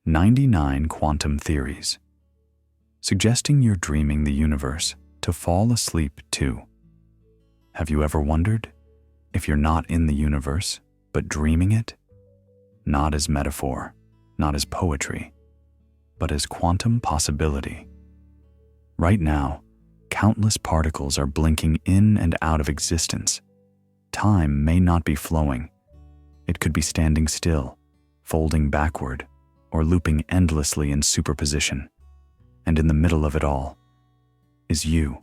99 Quantum Theories, suggesting you're dreaming the universe to fall asleep too. Have you ever wondered if you're not in the universe, but dreaming it? Not as metaphor, not as poetry, but as quantum possibility. Right now, countless particles are blinking in and out of existence. Time may not be flowing. It could be standing still, folding backward, or looping endlessly in superposition. And in the middle of it all is you,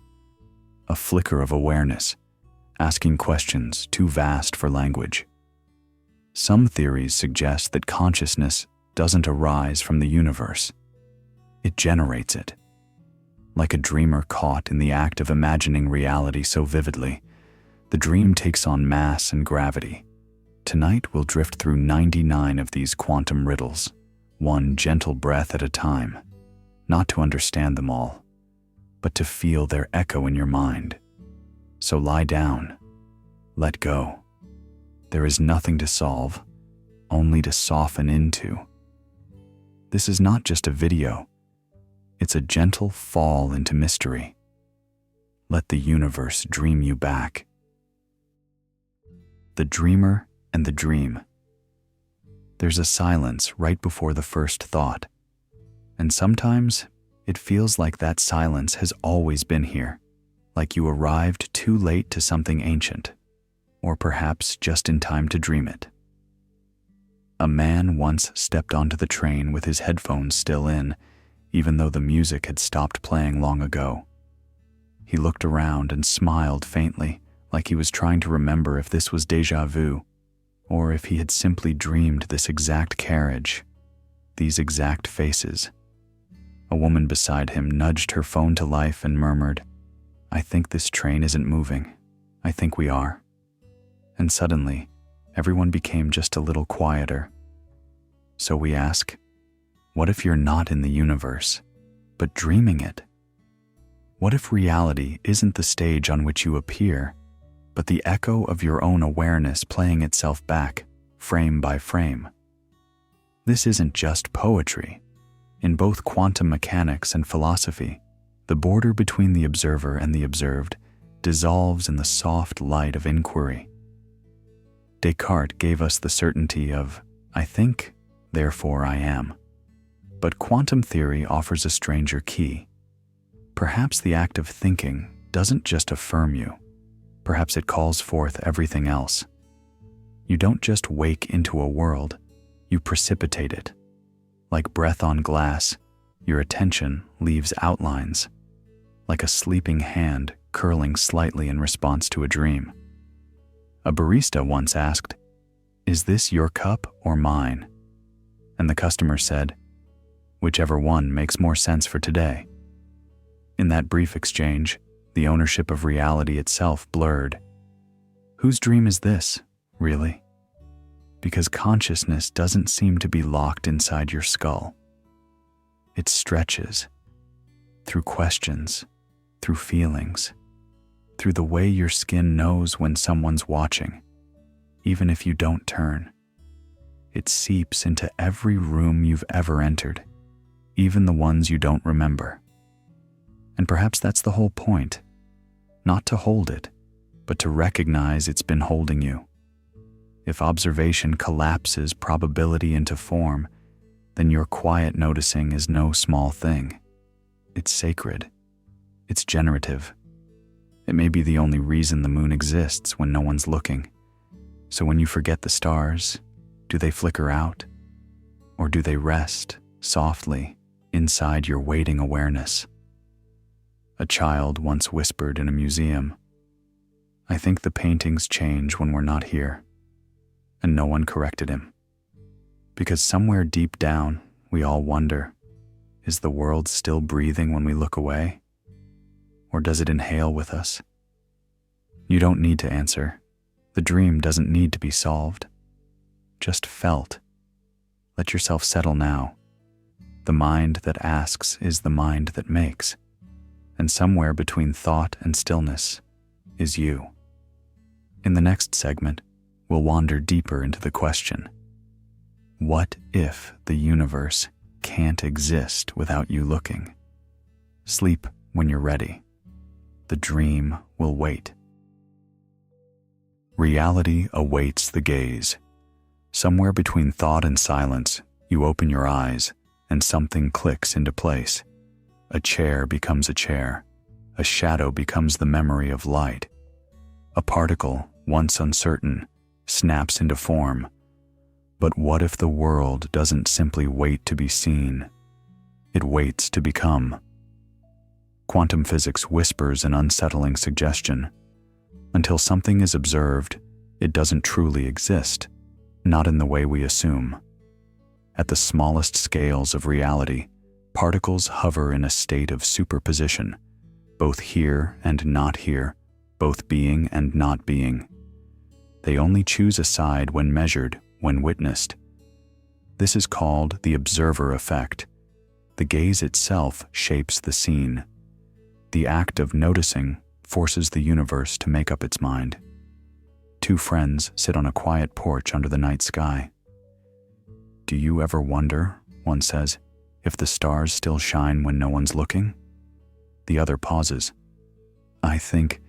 a flicker of awareness, asking questions too vast for language. Some theories suggest that consciousness doesn't arise from the universe. It generates it. Like a dreamer caught in the act of imagining reality so vividly, the dream takes on mass and gravity. Tonight we'll drift through 99 of these quantum riddles, one gentle breath at a time, not to understand them all, but to feel their echo in your mind. So lie down, let go. There is nothing to solve, only to soften into. This is not just a video, it's a gentle fall into mystery. Let the universe dream you back. The dreamer and the dream. There's a silence right before the first thought, and sometimes it feels like that silence has always been here, like you arrived too late to something ancient, or perhaps just in time to dream it. A man once stepped onto the train with his headphones still in, even though the music had stopped playing long ago. He looked around and smiled faintly, like he was trying to remember if this was déjà vu, or if he had simply dreamed this exact carriage, these exact faces. A woman beside him nudged her phone to life and murmured, "I think this train isn't moving. I think we are." And suddenly, everyone became just a little quieter. So we ask, what if you're not in the universe, but dreaming it? What if reality isn't the stage on which you appear, but the echo of your own awareness playing itself back, frame by frame? This isn't just poetry. In both quantum mechanics and philosophy, the border between the observer and the observed dissolves in the soft light of inquiry. Descartes gave us the certainty of, "I think, therefore I am." But quantum theory offers a stranger key. Perhaps the act of thinking doesn't just affirm you. Perhaps it calls forth everything else. You don't just wake into a world, you precipitate it. Like breath on glass, your attention leaves outlines, like a sleeping hand curling slightly in response to a dream. A barista once asked, "Is this your cup or mine?" And the customer said, "Whichever one makes more sense for today." In that brief exchange, the ownership of reality itself blurred. Whose dream is this, really? Because consciousness doesn't seem to be locked inside your skull. It stretches through questions, through feelings, through the way your skin knows when someone's watching, even if you don't turn. It seeps into every room you've ever entered, even the ones you don't remember. And perhaps that's the whole point. Not to hold it, but to recognize it's been holding you. If observation collapses probability into form, then your quiet noticing is no small thing. It's sacred. It's generative. It may be the only reason the moon exists when no one's looking. So when you forget the stars, do they flicker out? Or do they rest softly inside your waiting awareness? A child once whispered in a museum, "I think the paintings change when we're not here." And no one corrected him. Because somewhere deep down, we all wonder, is the world still breathing when we look away? Or does it inhale with us? You don't need to answer. The dream doesn't need to be solved. Just felt. Let yourself settle now. The mind that asks is the mind that makes. And somewhere between thought and stillness is you. In the next segment, we'll wander deeper into the question, what if the universe can't exist without you looking. Sleep when you're ready. The dream will wait. Reality awaits the gaze. Somewhere between thought and silence, you open your eyes and something clicks into place. A chair becomes a chair. A shadow becomes the memory of light. A particle, once uncertain, snaps into form. But what if the world doesn't simply wait to be seen? It waits to become. Quantum physics whispers an unsettling suggestion. Until something is observed, it doesn't truly exist, not in the way we assume. At the smallest scales of reality, particles hover in a state of superposition, both here and not here, both being and not being. They only choose a side when measured, when witnessed. This is called the observer effect. The gaze itself shapes the scene. The act of noticing forces the universe to make up its mind. Two friends sit on a quiet porch under the night sky. "Do you ever wonder," one says, "if the stars still shine when no one's looking?" The other pauses. "I think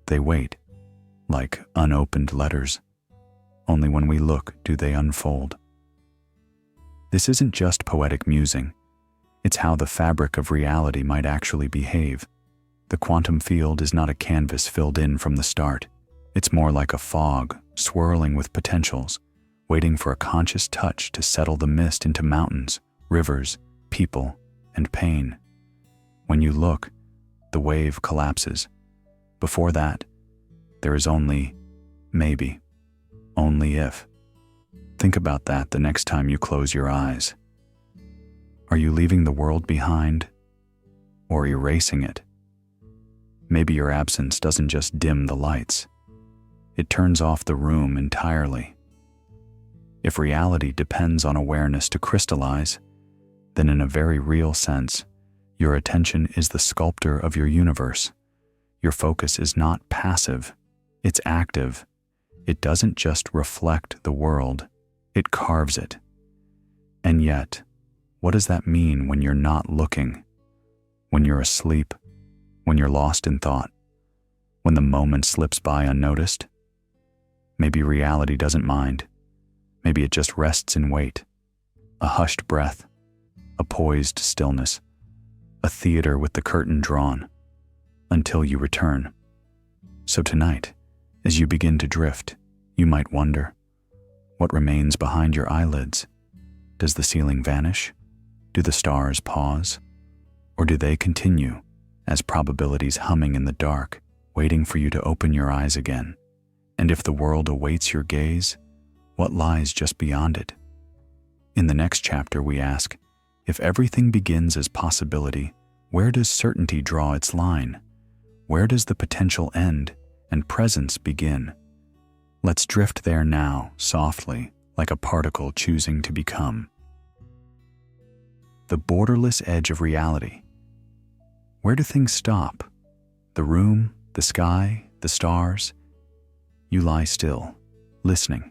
they wait, like unopened letters. Only when we look do they unfold." This isn't just poetic musing. It's how the fabric of reality might actually behave. The quantum field is not a canvas filled in from the start. It's more like a fog, swirling with potentials, waiting for a conscious touch to settle the mist into mountains, rivers, people, and pain. When you look, the wave collapses. Before that, there is only maybe, only if. Think about that the next time you close your eyes. Are you leaving the world behind or erasing it? Maybe your absence doesn't just dim the lights. It turns off the room entirely. If reality depends on awareness to crystallize, then in a very real sense, your attention is the sculptor of your universe. Your focus is not passive, it's active. It doesn't just reflect the world, it carves it. And yet, what does that mean when you're not looking? When you're asleep? When you're lost in thought? When the moment slips by unnoticed? Maybe reality doesn't mind. Maybe it just rests in wait. A hushed breath, a poised stillness, a theater with the curtain drawn, until you return. So tonight, as you begin to drift, you might wonder, what remains behind your eyelids? Does the ceiling vanish? Do the stars pause? Or do they continue, as probabilities humming in the dark, waiting for you to open your eyes again? And if the world awaits your gaze, what lies just beyond it? In the next chapter, we ask, if everything begins as possibility, where does certainty draw its line? Where does the potential end and presence begin? Let's drift there now, softly, like a particle choosing to become. The borderless edge of reality. Where do things stop? The room, the sky, the stars? You lie still, listening.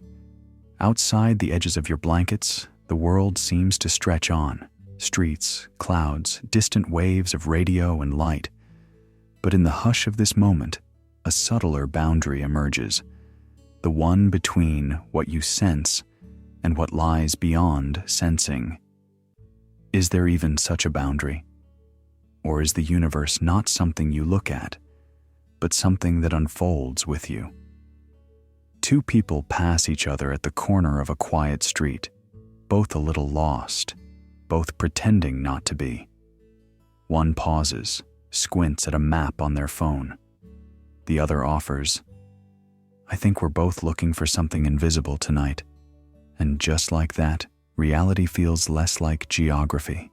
Outside the edges of your blankets, the world seems to stretch on. Streets, clouds, distant waves of radio and light. But in the hush of this moment, a subtler boundary emerges. The one between what you sense and what lies beyond sensing. Is there even such a boundary? Or is the universe not something you look at, but something that unfolds with you? Two people pass each other at the corner of a quiet street, both a little lost, both pretending not to be. One pauses, squints at a map on their phone. The other offers, "I think we're both looking for something invisible tonight." And just like that, reality feels less like geography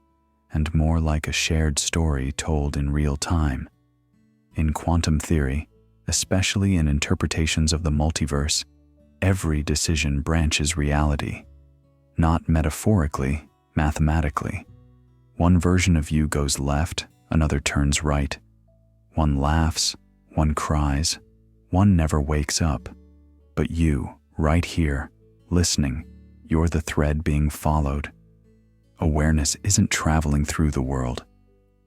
and more like a shared story told in real time. In quantum theory, especially in interpretations of the multiverse, every decision branches reality. Not metaphorically, mathematically. One version of you goes left, another turns right. One laughs, one cries, one never wakes up. But you, right here, listening, you're the thread being followed. awareness isn't traveling through the world.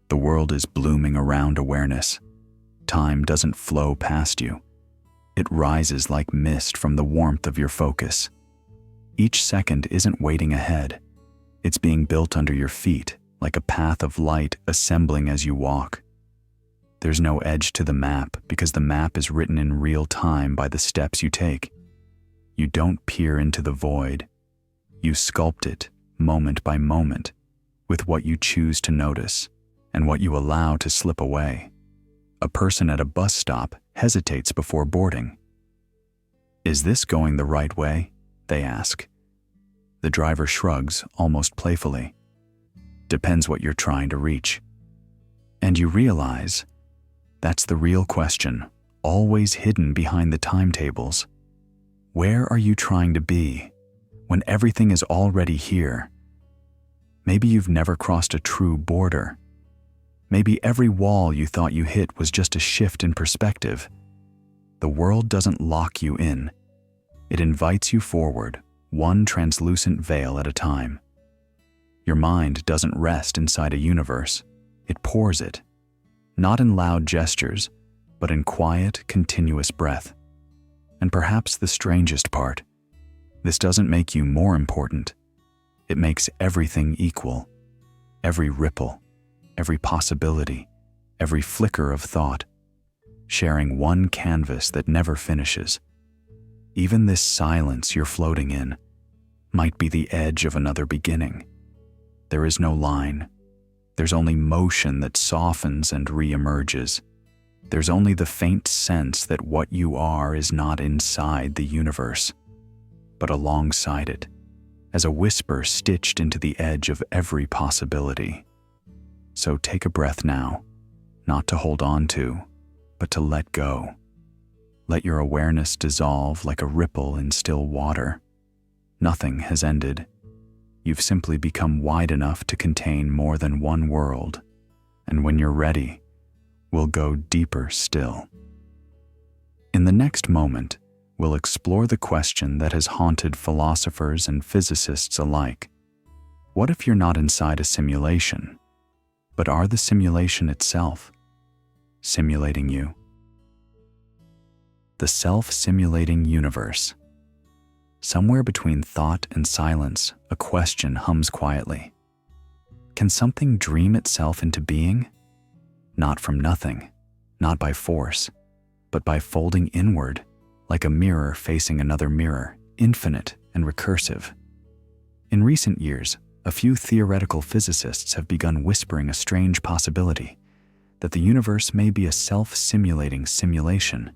The world is blooming around awareness. Time doesn't flow past you. It rises like mist from the warmth of your focus. Each second isn't waiting ahead. It's being built under your feet, like a path of light assembling as you walk. There's no edge to the map because the map is written in real time by the steps you take. You don't peer into the void. You sculpt it, moment by moment, with what you choose to notice and what you allow to slip away. A person at a bus stop hesitates before boarding. "Is this going the right way?" they ask. The driver shrugs, almost playfully. "Depends what you're trying to reach." And you realize that's the real question, always hidden behind the timetables. Where are you trying to be when everything is already here? Maybe you've never crossed a true border. Maybe every wall you thought you hit was just a shift in perspective. The world doesn't lock you in. It invites you forward, one translucent veil at a time. Your mind doesn't rest inside a universe. It pours it, not in loud gestures, but in quiet, continuous breath. And perhaps the strangest part, this doesn't make you more important. It makes everything equal. Every ripple, every possibility, every flicker of thought, sharing one canvas that never finishes. Even this silence you're floating in might be the edge of another beginning. There is no line. There's only motion that softens and re-emerges. There's only the faint sense that what you are is not inside the universe, but alongside it, as a whisper stitched into the edge of every possibility. So take a breath now, not to hold on to, but to let go. Let your awareness dissolve like a ripple in still water. Nothing has ended. You've simply become wide enough to contain more than one world. And when you're ready, we'll go deeper still. In the next moment, we'll explore the question that has haunted philosophers and physicists alike. What if you're not inside a simulation, but are the simulation itself, simulating you? The self-simulating universe. Somewhere between thought and silence, a question hums quietly. Can something dream itself into being? Not from nothing, not by force, but by folding inward, like a mirror facing another mirror, infinite and recursive. In recent years, a few theoretical physicists have begun whispering a strange possibility that the universe may be a self-simulating simulation,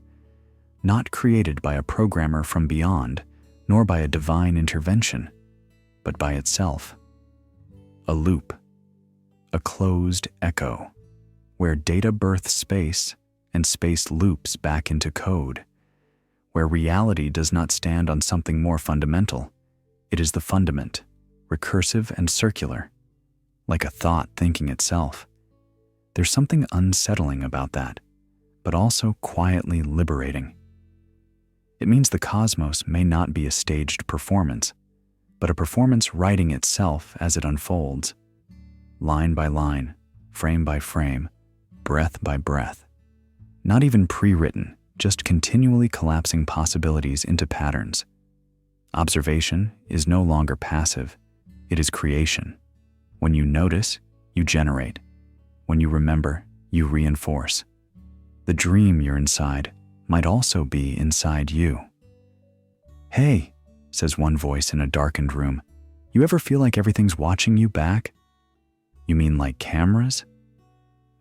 not created by a programmer from beyond, nor by a divine intervention, but by itself. A loop, a closed echo, where data births space and space loops back into code, where reality does not stand on something more fundamental. It is the fundament, recursive and circular, like a thought thinking itself. There's something unsettling about that, but also quietly liberating. It means the cosmos may not be a staged performance, but a performance writing itself as it unfolds, line by line, frame by frame, breath by breath. Not even pre-written, just continually collapsing possibilities into patterns. Observation is no longer passive, it is creation. When you notice, you generate. When you remember, you reinforce. The dream you're inside might also be inside you. "Hey," says one voice in a darkened room, "you ever feel like everything's watching you back?" "You mean like cameras?"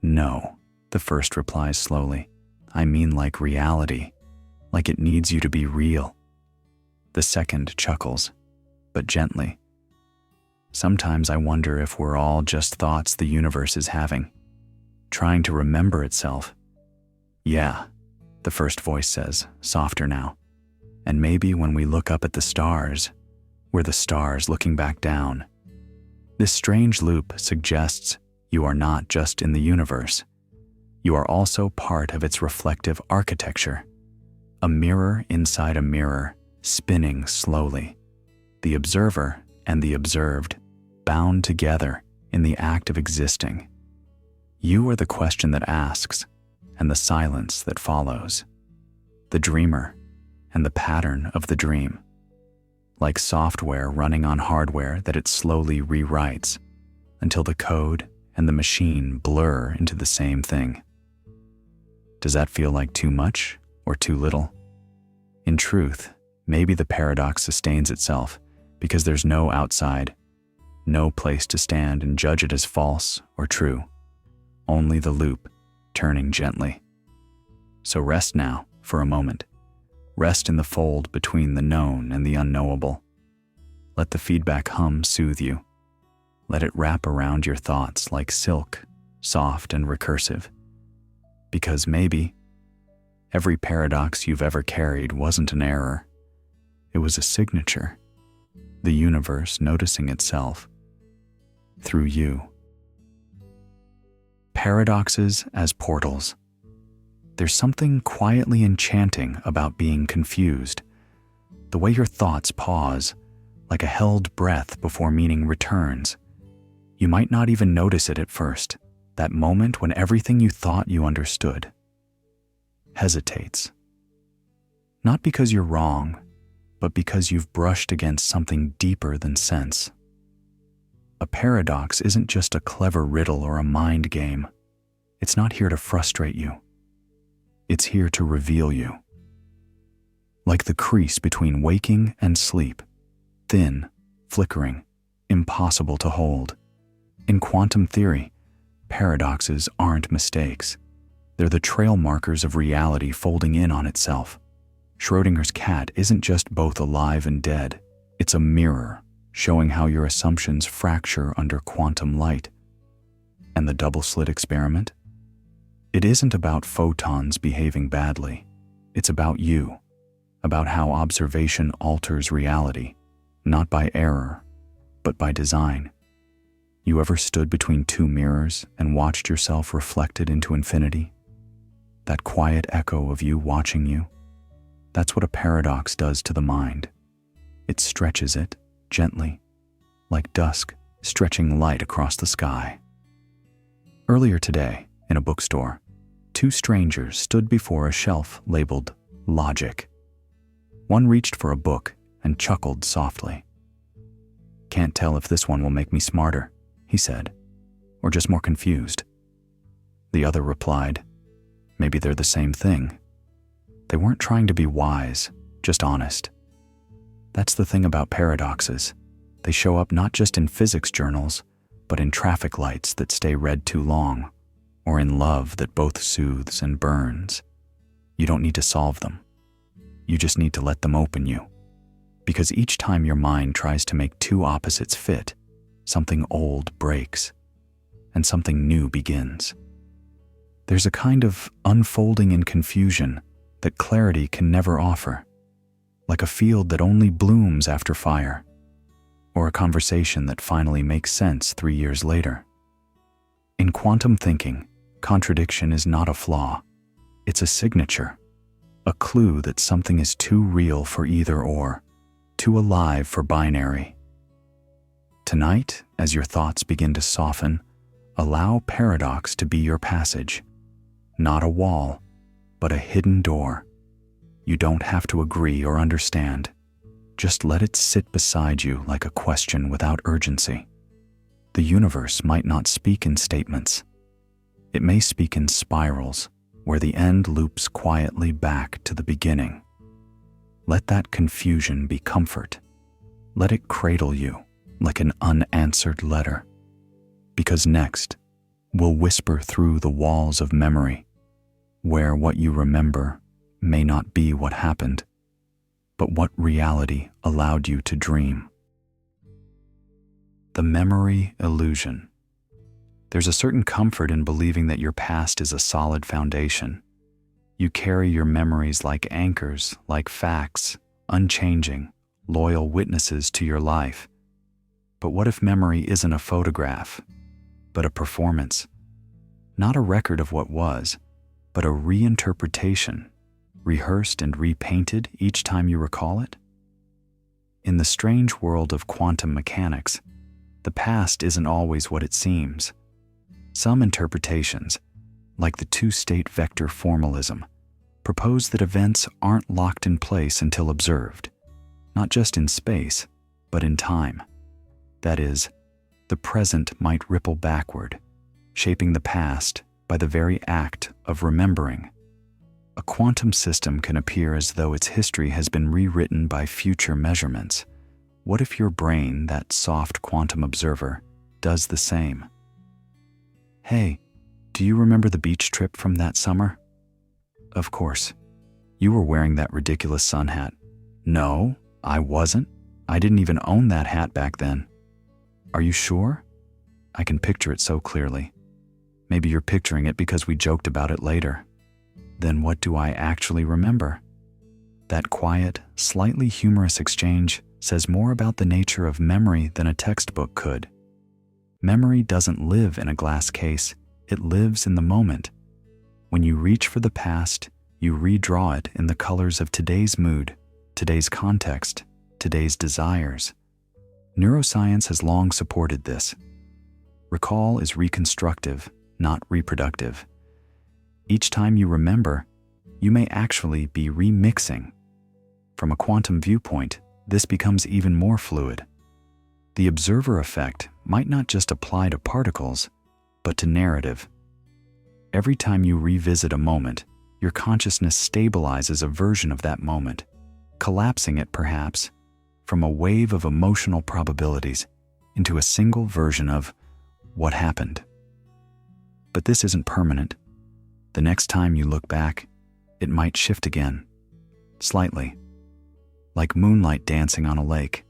"No," the first replies slowly. "I mean like reality, like it needs you to be real." The second chuckles, but gently. "Sometimes I wonder if we're all just thoughts the universe is having, trying to remember itself." "Yeah," the first voice says, softer now. "And maybe when we look up at the stars, we're the stars looking back down." This strange loop suggests you are not just in the universe. You are also part of its reflective architecture. A mirror inside a mirror, spinning slowly. The observer and the observed, bound together in the act of existing. You are the question that asks, and the silence that follows. The dreamer, and the pattern of the dream. Like software running on hardware that it slowly rewrites, until the code and the machine blur into the same thing. Does that feel like too much or too little? In truth, maybe the paradox sustains itself because there's no outside, no place to stand and judge it as false or true. Only the loop, turning gently. So rest now, for a moment. Rest in the fold between the known and the unknowable. Let the feedback hum soothe you. Let it wrap around your thoughts like silk, soft and recursive. Because maybe every paradox you've ever carried wasn't an error. It was a signature. The universe noticing itself through you. Paradoxes as portals. There's something quietly enchanting about being confused. The way your thoughts pause, like a held breath before meaning returns. You might not even notice it at first, that moment when everything you thought you understood hesitates. Not because you're wrong, but because you've brushed against something deeper than sense. A paradox isn't just a clever riddle or a mind game. It's not here to frustrate you. It's here to reveal you. Like the crease between waking and sleep, thin, flickering, impossible to hold. In quantum theory, paradoxes aren't mistakes. They're the trail markers of reality folding in on itself. Schrödinger's cat isn't just both alive and dead. It's a mirror showing how your assumptions fracture under quantum light. And the double-slit experiment? It isn't about photons behaving badly. It's about you, about how observation alters reality, not by error, but by design. You ever stood between two mirrors and watched yourself reflected into infinity? That quiet echo of you watching you? That's what a paradox does to the mind. It stretches it gently, like dusk stretching light across the sky. Earlier today, in a bookstore, two strangers stood before a shelf labeled Logic. One reached for a book and chuckled softly. "Can't tell if this one will make me smarter," he said, "or just more confused." The other replied, "Maybe they're the same thing." They weren't trying to be wise, just honest. That's the thing about paradoxes. They show up not just in physics journals, but in traffic lights that stay red too long, or in love that both soothes and burns. You don't need to solve them. You just need to let them open you. Because each time your mind tries to make two opposites fit, something old breaks, and something new begins. There's a kind of unfolding in confusion that clarity can never offer, like a field that only blooms after fire, or a conversation that finally makes sense 3 years later. In quantum thinking, contradiction is not a flaw. It's a signature, a clue that something is too real for either or, too alive for binary. Tonight, as your thoughts begin to soften, allow paradox to be your passage. Not a wall, but a hidden door. You don't have to agree or understand. Just let it sit beside you like a question without urgency. The universe might not speak in statements. It may speak in spirals, where the end loops quietly back to the beginning. Let that confusion be comfort. Let it cradle you like an unanswered letter. Because next, we'll whisper through the walls of memory, where what you remember may not be what happened, but what reality allowed you to dream. The memory illusion. There's a certain comfort in believing that your past is a solid foundation. You carry your memories like anchors, like facts, unchanging, loyal witnesses to your life. But what if memory isn't a photograph, but a performance? Not a record of what was, but a reinterpretation, rehearsed and repainted each time you recall it? In the strange world of quantum mechanics, The past isn't always what it seems. Some interpretations, like the two-state vector formalism, propose that events aren't locked in place until observed, not just in space, but in time. That is, the present might ripple backward, shaping the past by the very act of remembering. A quantum system can appear as though its history has been rewritten by future measurements. What if your brain, that soft quantum observer, does the same? Hey, do you remember the beach trip from that summer? Of course. You were wearing that ridiculous sun hat. No, I wasn't. I didn't even own that hat back then. Are you sure? I can picture it so clearly. Maybe you're picturing it because we joked about it later. Then what do I actually remember? That quiet, slightly humorous exchange says more about the nature of memory than a textbook could. Memory doesn't live in a glass case, it lives in the moment. When you reach for the past, you redraw it in the colors of today's mood, today's context, today's desires. Neuroscience has long supported this. Recall is reconstructive, not reproductive. Each time you remember, you may actually be remixing. From a quantum viewpoint, this becomes even more fluid. The observer effect might not just apply to particles, but to narrative. Every time you revisit a moment, your consciousness stabilizes a version of that moment, collapsing it perhaps from a wave of emotional probabilities into a single version of what happened. But this isn't permanent. The next time you look back, it might shift again, slightly, like moonlight dancing on a lake.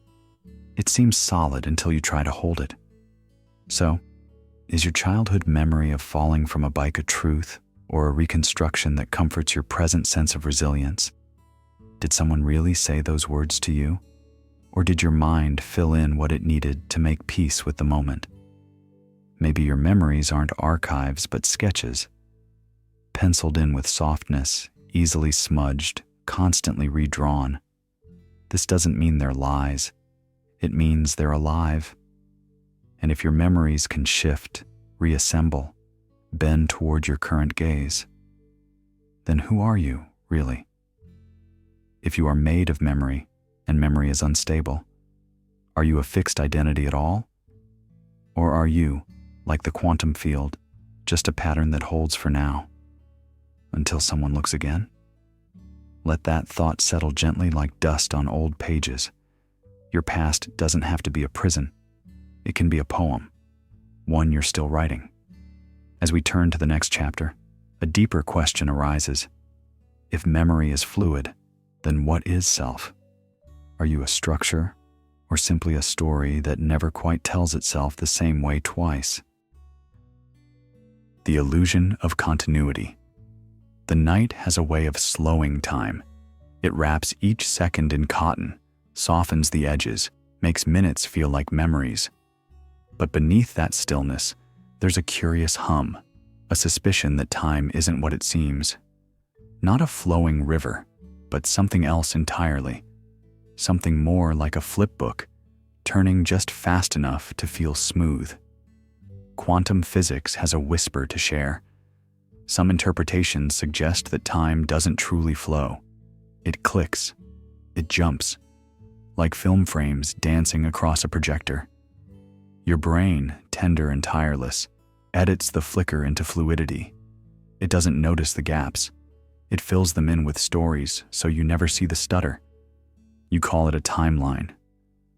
It seems solid until you try to hold it. So, is your childhood memory of falling from a bike a truth or a reconstruction that comforts your present sense of resilience? Did someone really say those words to you? Or did your mind fill in what it needed to make peace with the moment? Maybe your memories aren't archives but sketches, penciled in with softness, easily smudged, constantly redrawn. This doesn't mean they're lies. It means they're alive. And if your memories can shift, reassemble, bend toward your current gaze, then who are you, really? If you are made of memory, and memory is unstable, are you a fixed identity at all? Or are you, like the quantum field, just a pattern that holds for now, until someone looks again? Let that thought settle gently like dust on old pages. Your past doesn't have to be a prison. It can be a poem, one you're still writing. As we turn to the next chapter, a deeper question arises. If memory is fluid, then what is self? Are you a structure, or simply a story that never quite tells itself the same way twice? The illusion of continuity. The night has a way of slowing time. It wraps each second in cotton, softens the edges, makes minutes feel like memories. But beneath that stillness, there's a curious hum, a suspicion that time isn't what it seems. Not a flowing river, but something else entirely. Something more like a flipbook, turning just fast enough to feel smooth. Quantum physics has a whisper to share. Some interpretations suggest that time doesn't truly flow. It clicks. It jumps, like film frames dancing across a projector. Your brain, tender and tireless, edits the flicker into fluidity. It doesn't notice the gaps. It fills them in with stories so you never see the stutter. You call it a timeline,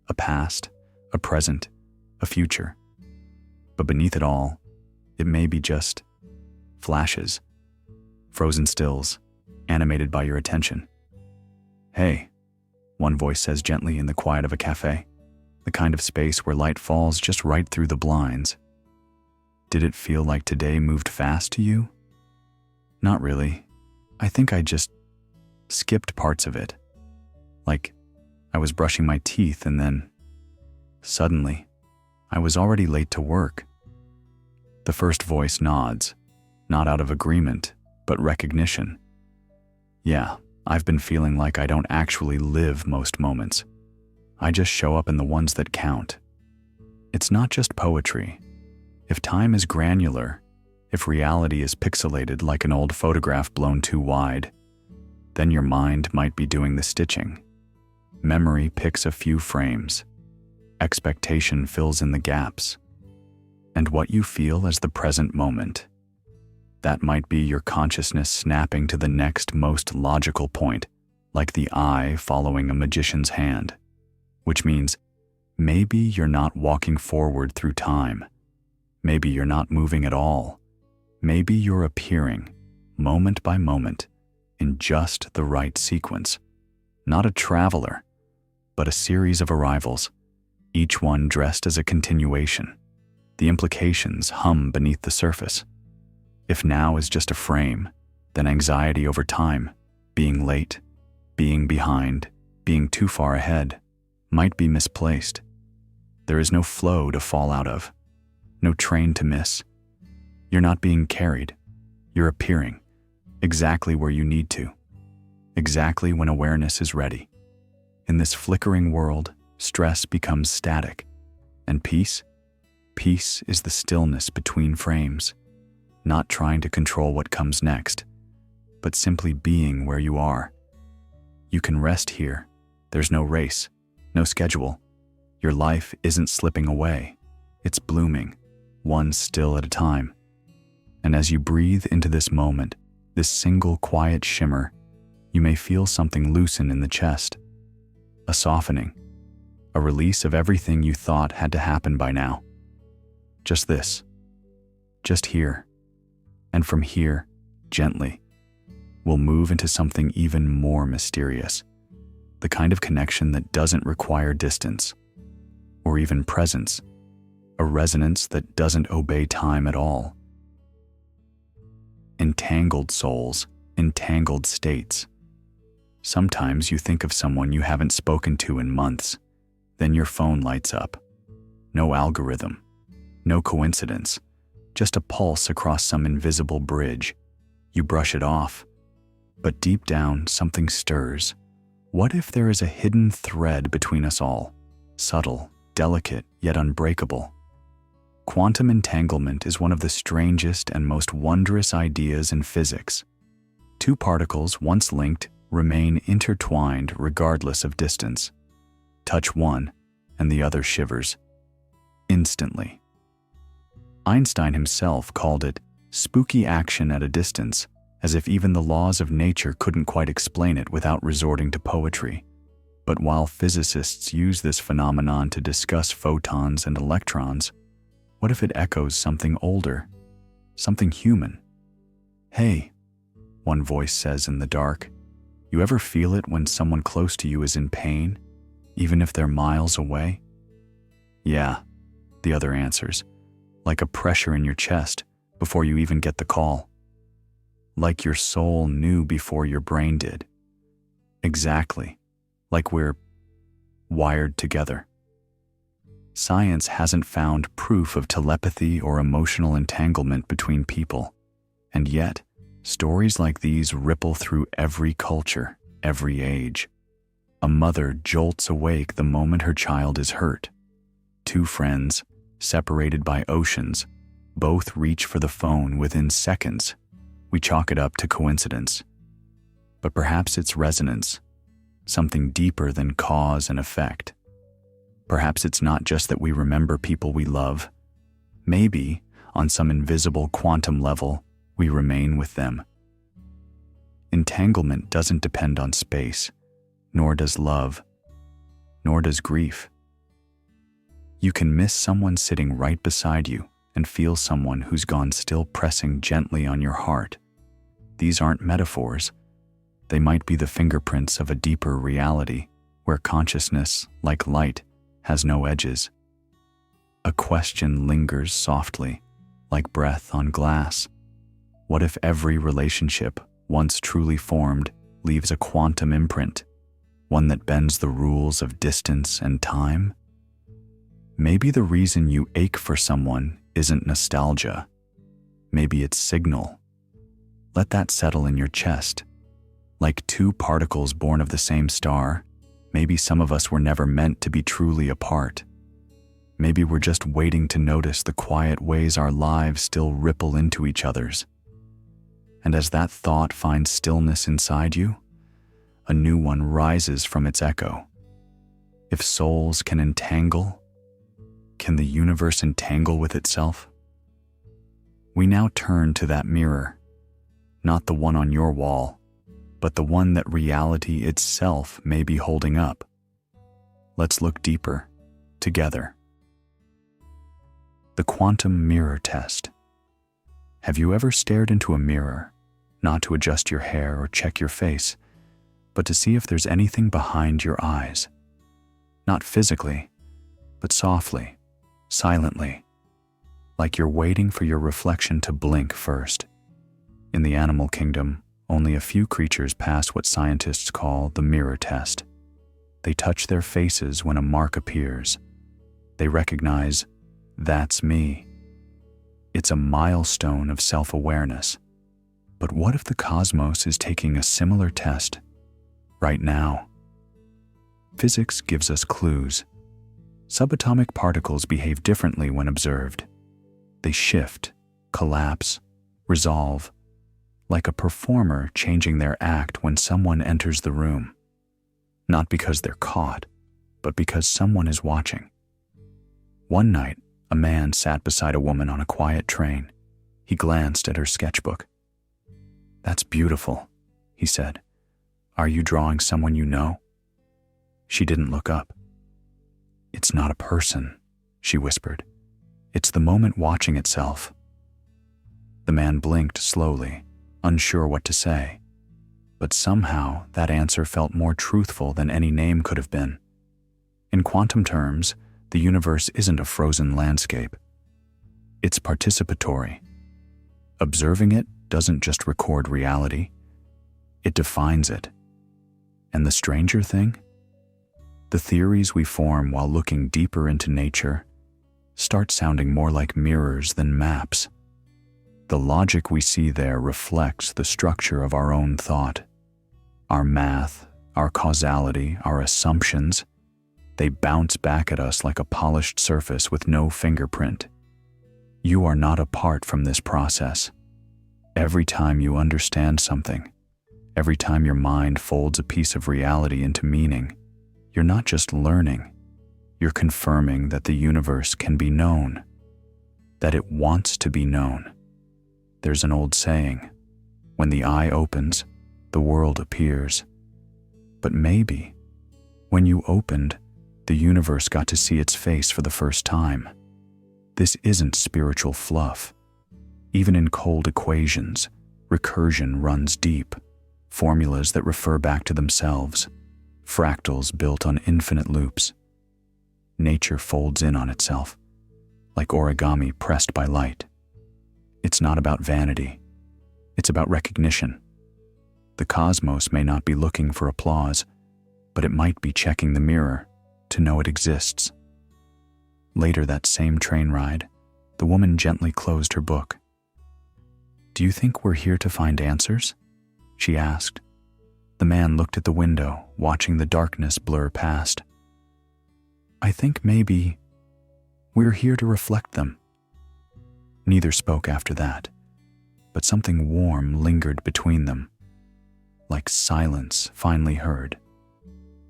a past, a present, a future. But beneath it all, it may be just flashes, frozen stills, animated by your attention. Hey, one voice says gently in the quiet of a cafe, the kind of space where light falls just right through the blinds. Did it feel like today moved fast to you? Not really. I think I just skipped parts of it. Like, I was brushing my teeth and then, suddenly, I was already late to work. The first voice nods, not out of agreement, but recognition. Yeah, I've been feeling like I don't actually live most moments. I just show up in the ones that count. It's not just poetry. If time is granular, if reality is pixelated like an old photograph blown too wide, then your mind might be doing the stitching. Memory picks a few frames. Expectation fills in the gaps. And what you feel as the present moment, that might be your consciousness snapping to the next most logical point, like the eye following a magician's hand, which means maybe you're not walking forward through time. Maybe you're not moving at all. Maybe you're appearing, moment by moment, in just the right sequence. Not a traveler, but a series of arrivals, each one dressed as a continuation. The implications hum beneath the surface. If now is just a frame, then anxiety over time, being late, being behind, being too far ahead, might be misplaced. There is no flow to fall out of, no train to miss. You're not being carried. You're appearing, exactly where you need to, exactly when awareness is ready. In this flickering world, stress becomes static, and peace is the stillness between frames, not trying to control what comes next, but simply being where you are. You can rest here. There's no race, no schedule. Your life isn't slipping away. It's blooming, one still at a time. And as you breathe into this moment, this single quiet shimmer, you may feel something loosen in the chest. A softening, a release of everything you thought had to happen by now. Just this, just here. And from here, gently, we'll move into something even more mysterious. The kind of connection that doesn't require distance, or even presence, a resonance that doesn't obey time at all. Entangled souls, entangled states. Sometimes you think of someone you haven't spoken to in months, then your phone lights up. No algorithm, no coincidence, just a pulse across some invisible bridge. You brush it off, but deep down something stirs. What if there is a hidden thread between us all, subtle, delicate, yet unbreakable? Quantum entanglement is one of the strangest and most wondrous ideas in physics. Two particles once linked remain intertwined regardless of distance. Touch one, and the other shivers. Instantly. Einstein himself called it spooky action at a distance, as if even the laws of nature couldn't quite explain it without resorting to poetry. But while physicists use this phenomenon to discuss photons and electrons, what if it echoes something older, something human? Hey, one voice says in the dark, you ever feel it when someone close to you is in pain, even if they're miles away? Yeah, the other answers, like a pressure in your chest before you even get the call. Like your soul knew before your brain did. Exactly, like we're wired together. Science hasn't found proof of telepathy or emotional entanglement between people, and yet, stories like these ripple through every culture, every age. A mother jolts awake the moment her child is hurt. Two friends, separated by oceans, both reach for the phone within seconds. We chalk it up to coincidence. But perhaps it's resonance, something deeper than cause and effect. Perhaps it's not just that we remember people we love. Maybe, on some invisible quantum level, we remain with them. Entanglement doesn't depend on space, nor does love, nor does grief. You can miss someone sitting right beside you and feel someone who's gone still pressing gently on your heart. These aren't metaphors. They might be the fingerprints of a deeper reality where consciousness, like light, has no edges. A question lingers softly, like breath on glass. What if every relationship, once truly formed, leaves a quantum imprint, one that bends the rules of distance and time? Maybe the reason you ache for someone isn't nostalgia. Maybe it's signal. Let that settle in your chest. Like two particles born of the same star, maybe some of us were never meant to be truly apart. Maybe we're just waiting to notice the quiet ways our lives still ripple into each other's. And as that thought finds stillness inside you, a new one rises from its echo. If souls can entangle, can the universe entangle with itself? We now turn to that mirror, not the one on your wall, but the one that reality itself may be holding up. Let's look deeper, together. The quantum mirror test. Have you ever stared into a mirror, not to adjust your hair or check your face, but to see if there's anything behind your eyes? Not physically, but softly, silently, like you're waiting for your reflection to blink first. In the animal kingdom, only a few creatures pass what scientists call the mirror test. They touch their faces when a mark appears. They recognize, that's me. It's a milestone of self-awareness. But what if the cosmos is taking a similar test right now? Physics gives us clues. Subatomic particles behave differently when observed. They shift, collapse, resolve, like a performer changing their act when someone enters the room. Not because they're caught, but because someone is watching. One night, a man sat beside a woman on a quiet train. He glanced at her sketchbook. "That's beautiful," he said. "Are you drawing someone you know?" She didn't look up. "It's not a person," she whispered. "It's the moment watching itself." The man blinked slowly, unsure what to say. But somehow that answer felt more truthful than any name could have been. In quantum terms, the universe isn't a frozen landscape. It's participatory. Observing it doesn't just record reality, it defines it. And the stranger thing? The theories we form while looking deeper into nature start sounding more like mirrors than maps. The logic we see there reflects the structure of our own thought. Our math, our causality, our assumptions, they bounce back at us like a polished surface with no fingerprint. You are not apart from this process. Every time you understand something, every time your mind folds a piece of reality into meaning, you're not just learning, you're confirming that the universe can be known, that it wants to be known. There's an old saying, when the eye opens, the world appears. But maybe, when you opened, the universe got to see its face for the first time. This isn't spiritual fluff. Even in cold equations, recursion runs deep, formulas that refer back to themselves, fractals built on infinite loops. Nature folds in on itself, like origami pressed by light. It's not about vanity. It's about recognition. The cosmos may not be looking for applause, but it might be checking the mirror to know it exists. Later that same train ride, the woman gently closed her book. "Do you think we're here to find answers?" she asked. The man looked at the window, watching the darkness blur past. "I think maybe we're here to reflect them." Neither spoke after that, but something warm lingered between them, like silence finally heard.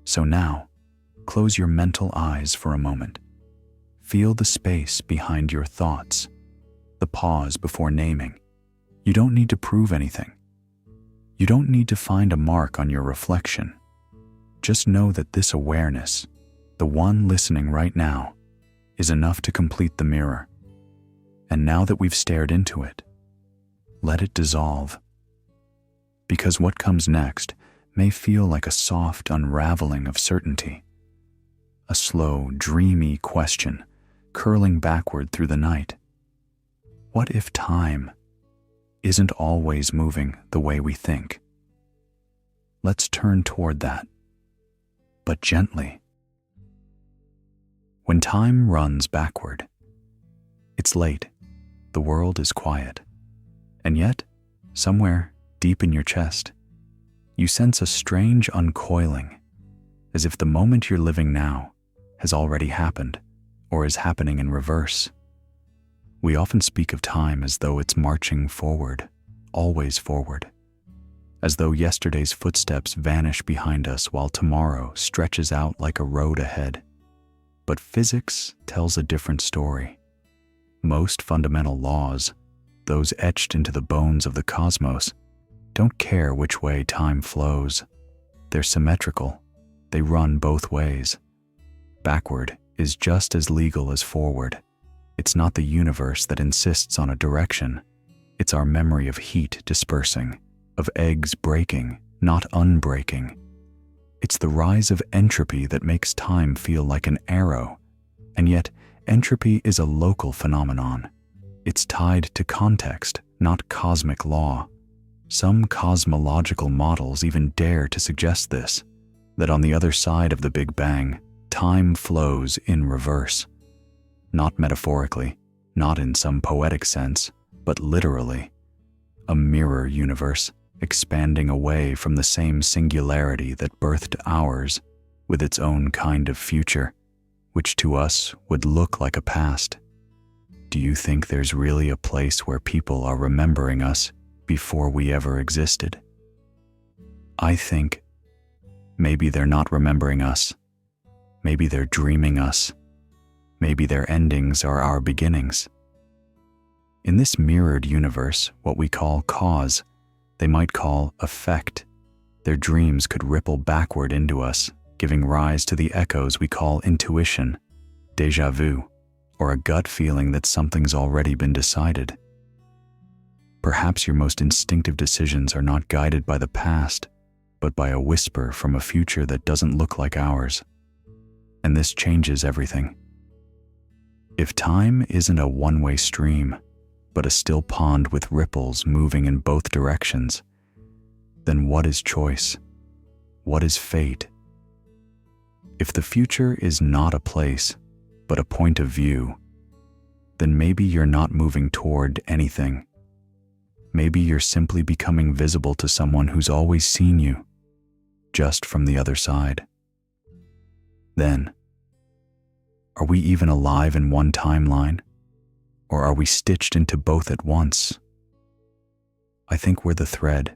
So now, close your mental eyes for a moment. Feel the space behind your thoughts, the pause before naming. You don't need to prove anything. You don't need to find a mark on your reflection. Just know that this awareness, the one listening right now, is enough to complete the mirror. And now that we've stared into it, let it dissolve. Because what comes next may feel like a soft unraveling of certainty. A slow, dreamy question curling backward through the night. What if time isn't always moving the way we think? Let's turn toward that, but gently. When time runs backward, it's late, the world is quiet, and yet, somewhere deep in your chest, you sense a strange uncoiling, as if the moment you're living now has already happened, or is happening in reverse. We often speak of time as though it's marching forward, always forward, as though yesterday's footsteps vanish behind us while tomorrow stretches out like a road ahead. But physics tells a different story. Most fundamental laws, those etched into the bones of the cosmos, don't care which way time flows. They're symmetrical. They run both ways. Backward is just as legal as forward. It's not the universe that insists on a direction. It's our memory of heat dispersing, of eggs breaking, not unbreaking. It's the rise of entropy that makes time feel like an arrow. And yet, entropy is a local phenomenon. It's tied to context, not cosmic law. Some cosmological models even dare to suggest this, that on the other side of the Big Bang, time flows in reverse. Not metaphorically, not in some poetic sense, but literally. A mirror universe, expanding away from the same singularity that birthed ours, with its own kind of future, which to us would look like a past. Do you think there's really a place where people are remembering us before we ever existed? I think maybe they're not remembering us. Maybe they're dreaming us. Maybe their endings are our beginnings. In this mirrored universe, what we call cause, they might call effect. Their dreams could ripple backward into us, giving rise to the echoes we call intuition, déjà vu, or a gut feeling that something's already been decided. Perhaps your most instinctive decisions are not guided by the past, but by a whisper from a future that doesn't look like ours. And this changes everything. If time isn't a one-way stream, but a still pond with ripples moving in both directions, then what is choice? What is fate? If the future is not a place, but a point of view, then maybe you're not moving toward anything. Maybe you're simply becoming visible to someone who's always seen you, just from the other side. Then, are we even alive in one timeline? Or are we stitched into both at once? I think we're the thread,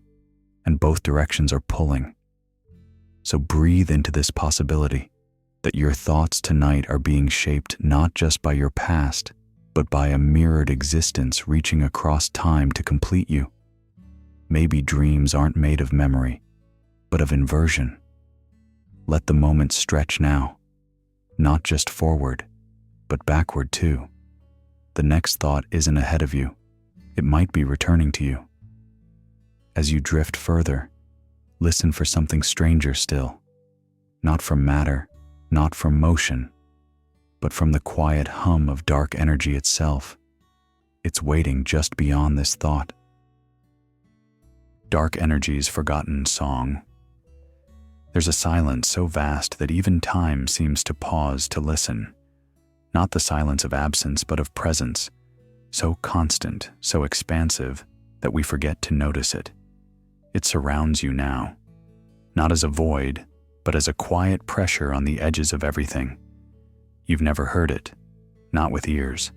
and both directions are pulling. So breathe into this possibility that your thoughts tonight are being shaped not just by your past, but by a mirrored existence reaching across time to complete you. Maybe dreams aren't made of memory, but of inversion. Let the moment stretch now, not just forward, but backward too. The next thought isn't ahead of you. It might be returning to you. As you drift further, listen for something stranger still, not from matter, not from motion, but from the quiet hum of dark energy itself. It's waiting just beyond this thought. Dark energy's forgotten song. There's a silence so vast that even time seems to pause to listen. Not the silence of absence, but of presence, so constant, so expansive, that we forget to notice it. It surrounds you now, not as a void, but as a quiet pressure on the edges of everything. You've never heard it, not with ears,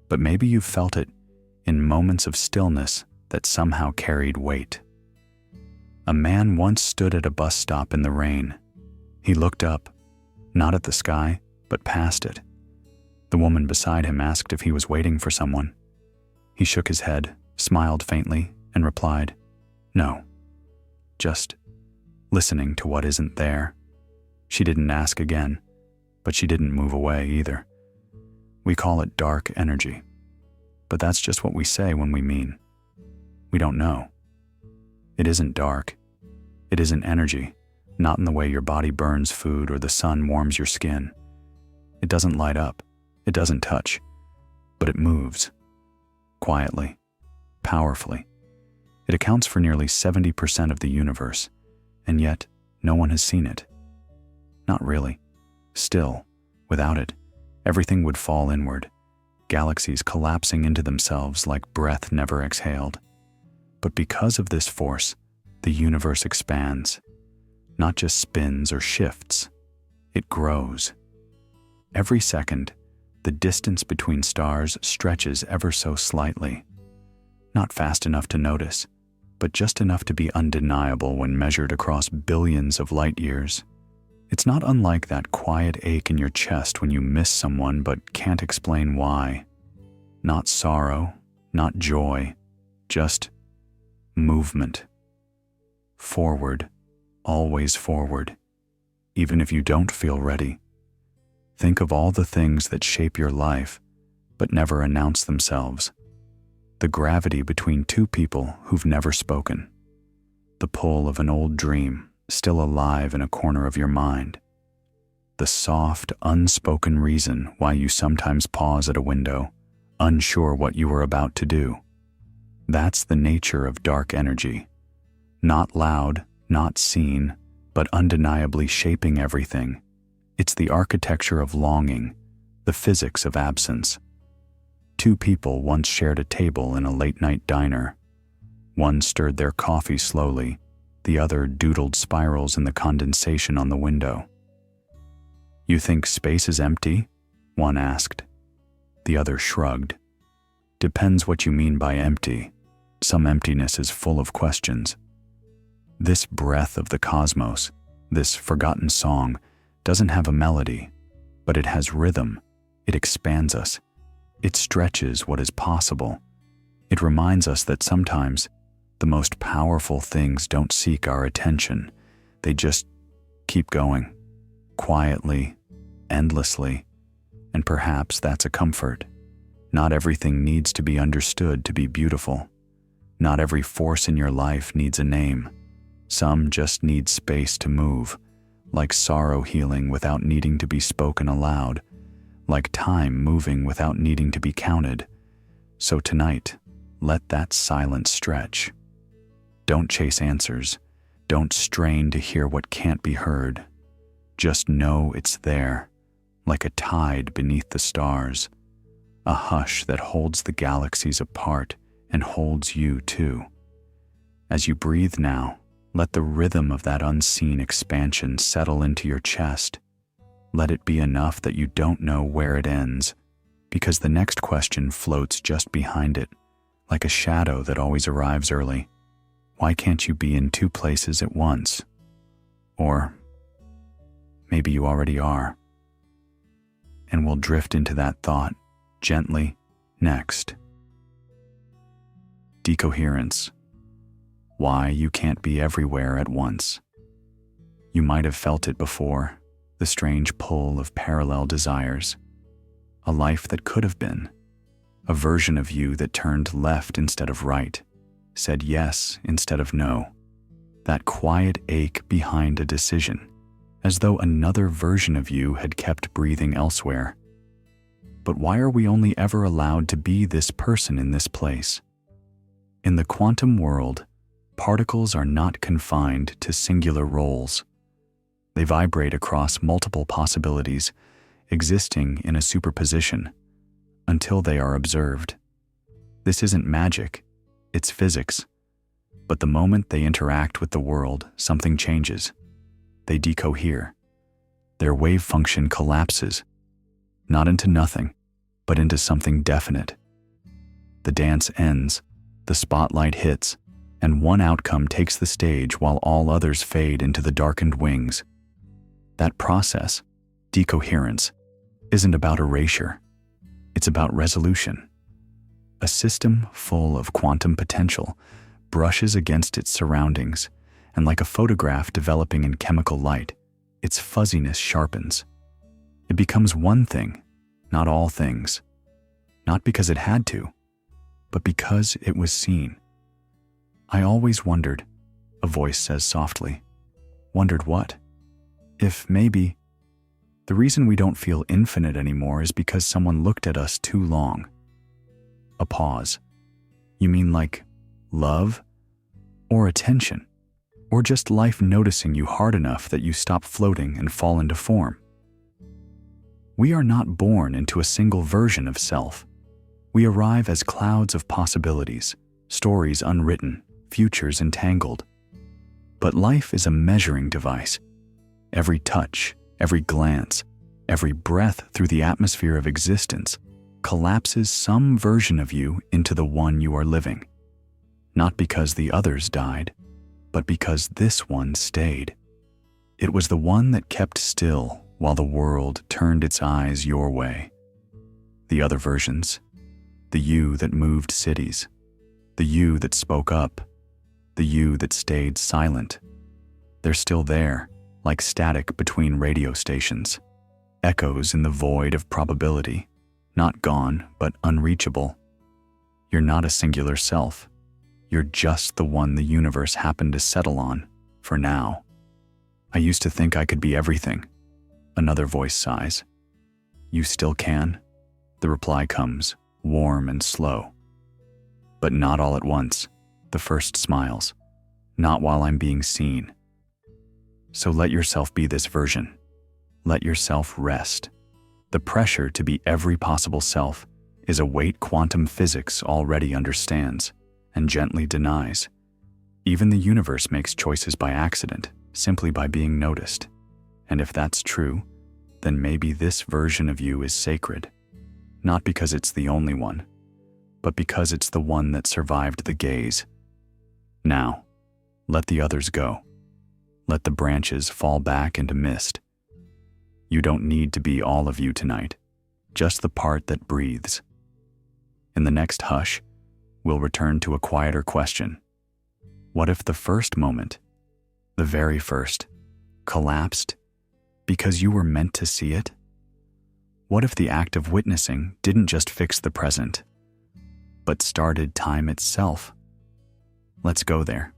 but maybe you've felt it in moments of stillness that somehow carried weight. A man once stood at a bus stop in the rain. He looked up, not at the sky, but past it. The woman beside him asked if he was waiting for someone. He shook his head, smiled faintly, and replied, "No, just listening to what isn't there." She didn't ask again, but she didn't move away either. We call it dark energy, but that's just what we say when we mean. We don't know. It isn't dark. It isn't energy, not in the way your body burns food or the sun warms your skin. It doesn't light up. It doesn't touch, but it moves. Quietly, powerfully. It accounts for nearly 70% of the universe, and yet no one has seen it. Not really. Still, without it, everything would fall inward, galaxies collapsing into themselves like breath never exhaled. But because of this force, the universe expands. Not just spins or shifts, it grows. Every second, the distance between stars stretches ever so slightly. Not fast enough to notice, but just enough to be undeniable when measured across billions of light years. It's not unlike that quiet ache in your chest when you miss someone but can't explain why. Not sorrow, not joy, just movement. Forward, always forward, even if you don't feel ready. Think of all the things that shape your life, but never announce themselves. The gravity between two people who've never spoken. The pull of an old dream still alive in a corner of your mind. The soft, unspoken reason why you sometimes pause at a window, unsure what you were about to do. That's the nature of dark energy. Not loud, not seen, but undeniably shaping everything. It's the architecture of longing, the physics of absence. Two people once shared a table in a late-night diner. One stirred their coffee slowly, the other doodled spirals in the condensation on the window. "You think space is empty?" one asked. The other shrugged. "Depends what you mean by empty. Some emptiness is full of questions." This breath of the cosmos, this forgotten song, doesn't have a melody, but it has rhythm. It expands us. It stretches what is possible. It reminds us that sometimes the most powerful things don't seek our attention. They just keep going, quietly, endlessly, and perhaps that's a comfort. Not everything needs to be understood to be beautiful. Not every force in your life needs a name. Some just need space to move, like sorrow healing without needing to be spoken aloud, like time moving without needing to be counted. So tonight, let that silence stretch. Don't chase answers. Don't strain to hear what can't be heard. Just know it's there, like a tide beneath the stars, a hush that holds the galaxies apart and holds you too. As you breathe now, let the rhythm of that unseen expansion settle into your chest. Let it be enough that you don't know where it ends, because the next question floats just behind it, like a shadow that always arrives early. Why can't you be in two places at once? Or maybe you already are. And we'll drift into that thought, gently, next. Decoherence. Why you can't be everywhere at once. You might have felt it before, the strange pull of parallel desires. A life that could have been. A version of you that turned left instead of right, said yes instead of no. That quiet ache behind a decision, as though another version of you had kept breathing elsewhere. But why are we only ever allowed to be this person in this place? In the quantum world, particles are not confined to singular roles. They vibrate across multiple possibilities, existing in a superposition, until they are observed. This isn't magic, it's physics. But the moment they interact with the world, something changes. They decohere. Their wave function collapses, not into nothing, but into something definite. The dance ends, the spotlight hits, and one outcome takes the stage while all others fade into the darkened wings. That process, decoherence, isn't about erasure. It's about resolution. A system full of quantum potential brushes against its surroundings, and like a photograph developing in chemical light, its fuzziness sharpens. It becomes one thing, not all things. Not because it had to, but because it was seen. "I always wondered," a voice says softly. "Wondered what? If maybe the reason we don't feel infinite anymore is because someone looked at us too long." A pause. "You mean like love? Or attention? Or just life noticing you hard enough that you stop floating and fall into form?" We are not born into a single version of self. We arrive as clouds of possibilities, stories unwritten, futures entangled. But life is a measuring device. Every touch, every glance, Every breath through the atmosphere of existence collapses some version of you into the one you are living. Not because the others died, but because this one stayed. It was the one that kept still while the world turned its eyes your way. The other versions, the you that moved cities, the you that spoke up, the you that stayed silent, they're still there, like static between radio stations, echoes in the void of probability, not gone but unreachable. You're not a singular self. You're just the one the universe happened to settle on, for now. I used to think I could be everything. Another voice sighs. You still can? The reply comes, warm and slow. But not all at once. The first smiles. Not while I'm being seen. So let yourself be this version. Let yourself rest. The pressure to be every possible self is a weight quantum physics already understands and gently denies. Even the universe makes choices by accident, simply by being noticed. And if that's true, then maybe this version of you is sacred. Not because it's the only one, but because it's the one that survived the gaze. Now, let the others go. Let the branches fall back into mist. You don't need to be all of you tonight, just the part that breathes. In the next hush, we'll return to a quieter question. What if the first moment, the very first, collapsed because you were meant to see it? What if the act of witnessing didn't just fix the present, but started time itself? Let's go there,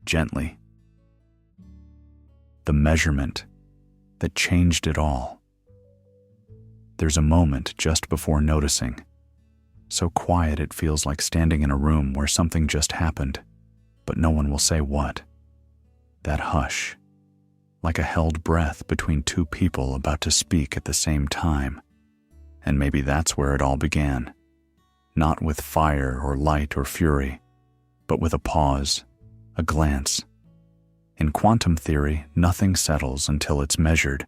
gently. The measurement that changed it all. There's a moment just before noticing, so quiet it feels like standing in a room where something just happened, but no one will say what. That hush, like a held breath between two people about to speak at the same time. And maybe that's where it all began. Not with fire or light or fury, but with a pause, a glance. In quantum theory, nothing settles until it's measured.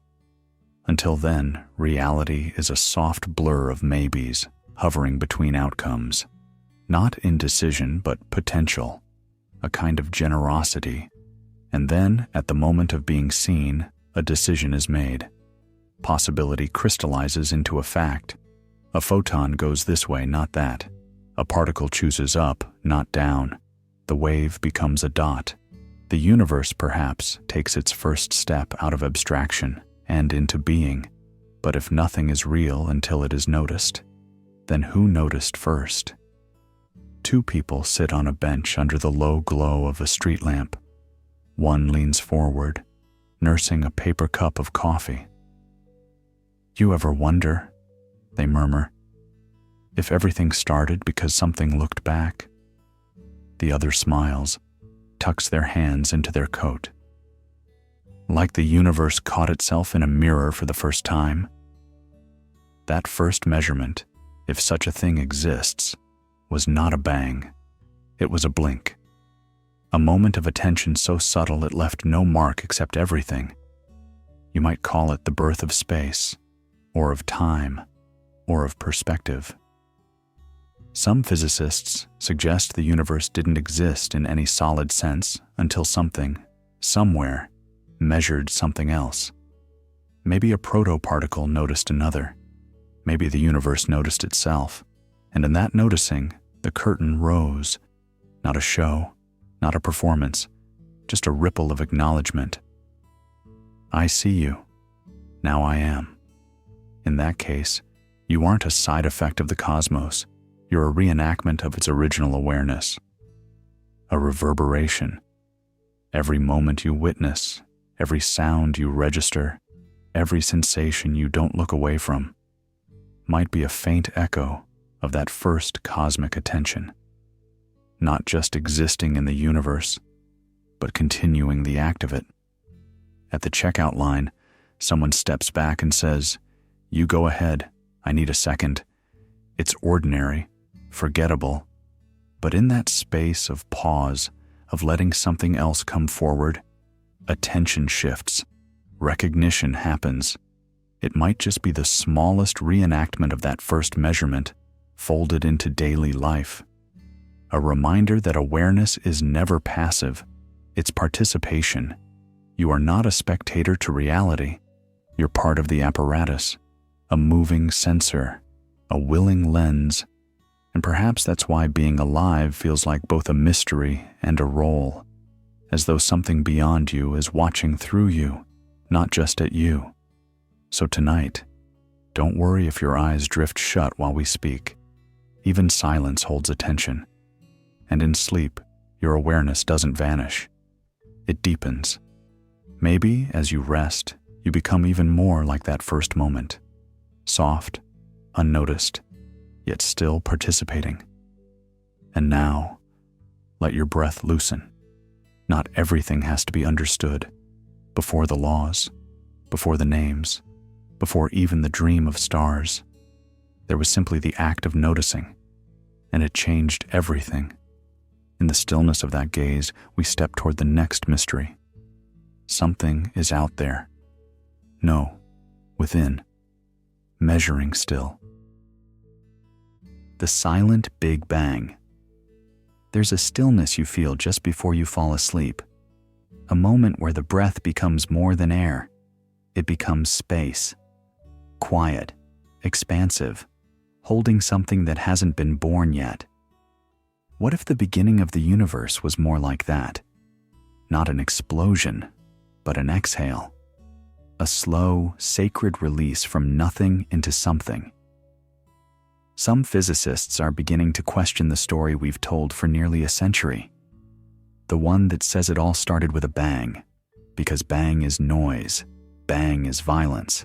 Until then, reality is a soft blur of maybes, hovering between outcomes. Not indecision, but potential, a kind of generosity. And then, at the moment of being seen, a decision is made. Possibility crystallizes into a fact. A photon goes this way, not that. A particle chooses up, not down. The wave becomes a dot. The universe, perhaps, takes its first step out of abstraction and into being. But if nothing is real until it is noticed, then who noticed first? Two people sit on a bench under the low glow of a street lamp. One leans forward, nursing a paper cup of coffee. You ever wonder, they murmur, if everything started because something looked back? The other smiles, tucks their hands into their coat. Like the universe caught itself in a mirror for the first time. That first measurement, if such a thing exists, was not a bang. It was a blink. A moment of attention so subtle it left no mark except everything. You might call it the birth of space, or of time, or of perspective. Some physicists suggest the universe didn't exist in any solid sense until something, somewhere, measured something else. Maybe a protoparticle noticed another. Maybe the universe noticed itself. And in that noticing, the curtain rose. Not a show, not a performance, just a ripple of acknowledgement. I see you. Now I am. In that case, you aren't a side effect of the cosmos. You're a reenactment of its original awareness. A reverberation. Every moment you witness, every sound you register, every sensation you don't look away from, might be a faint echo of that first cosmic attention. Not just existing in the universe, but continuing the act of it. At the checkout line, someone steps back and says, "You go ahead, I need a second." It's ordinary, forgettable, but in that space of pause, of letting something else come forward, attention shifts, recognition happens. It might just be the smallest reenactment of that first measurement, folded into daily life. A reminder that awareness is never passive, it's participation. You are not a spectator to reality. You're part of the apparatus, a moving sensor, a willing lens, and perhaps that's why being alive feels like both a mystery and a role, as though something beyond you is watching through you, not just at you. So tonight, don't worry if your eyes drift shut while we speak. Even silence holds attention. And in sleep, your awareness doesn't vanish. It deepens. Maybe as you rest, you become even more like that first moment. Soft, unnoticed, yet still participating. And now, let your breath loosen. Not everything has to be understood. Before the laws, before the names, before even the dream of stars, there was simply the act of noticing, and it changed everything. In the stillness of that gaze, we step toward the next mystery. Something is out there. No, within. Measuring still. The silent Big Bang. There's a stillness you feel just before you fall asleep. A moment where the breath becomes more than air. It becomes space. Quiet, expansive, holding something that hasn't been born yet. What if the beginning of the universe was more like that? Not an explosion, but an exhale. A slow, sacred release from nothing into something. Some physicists are beginning to question the story we've told for nearly a century. The one that says it all started with a bang, because bang is noise, bang is violence.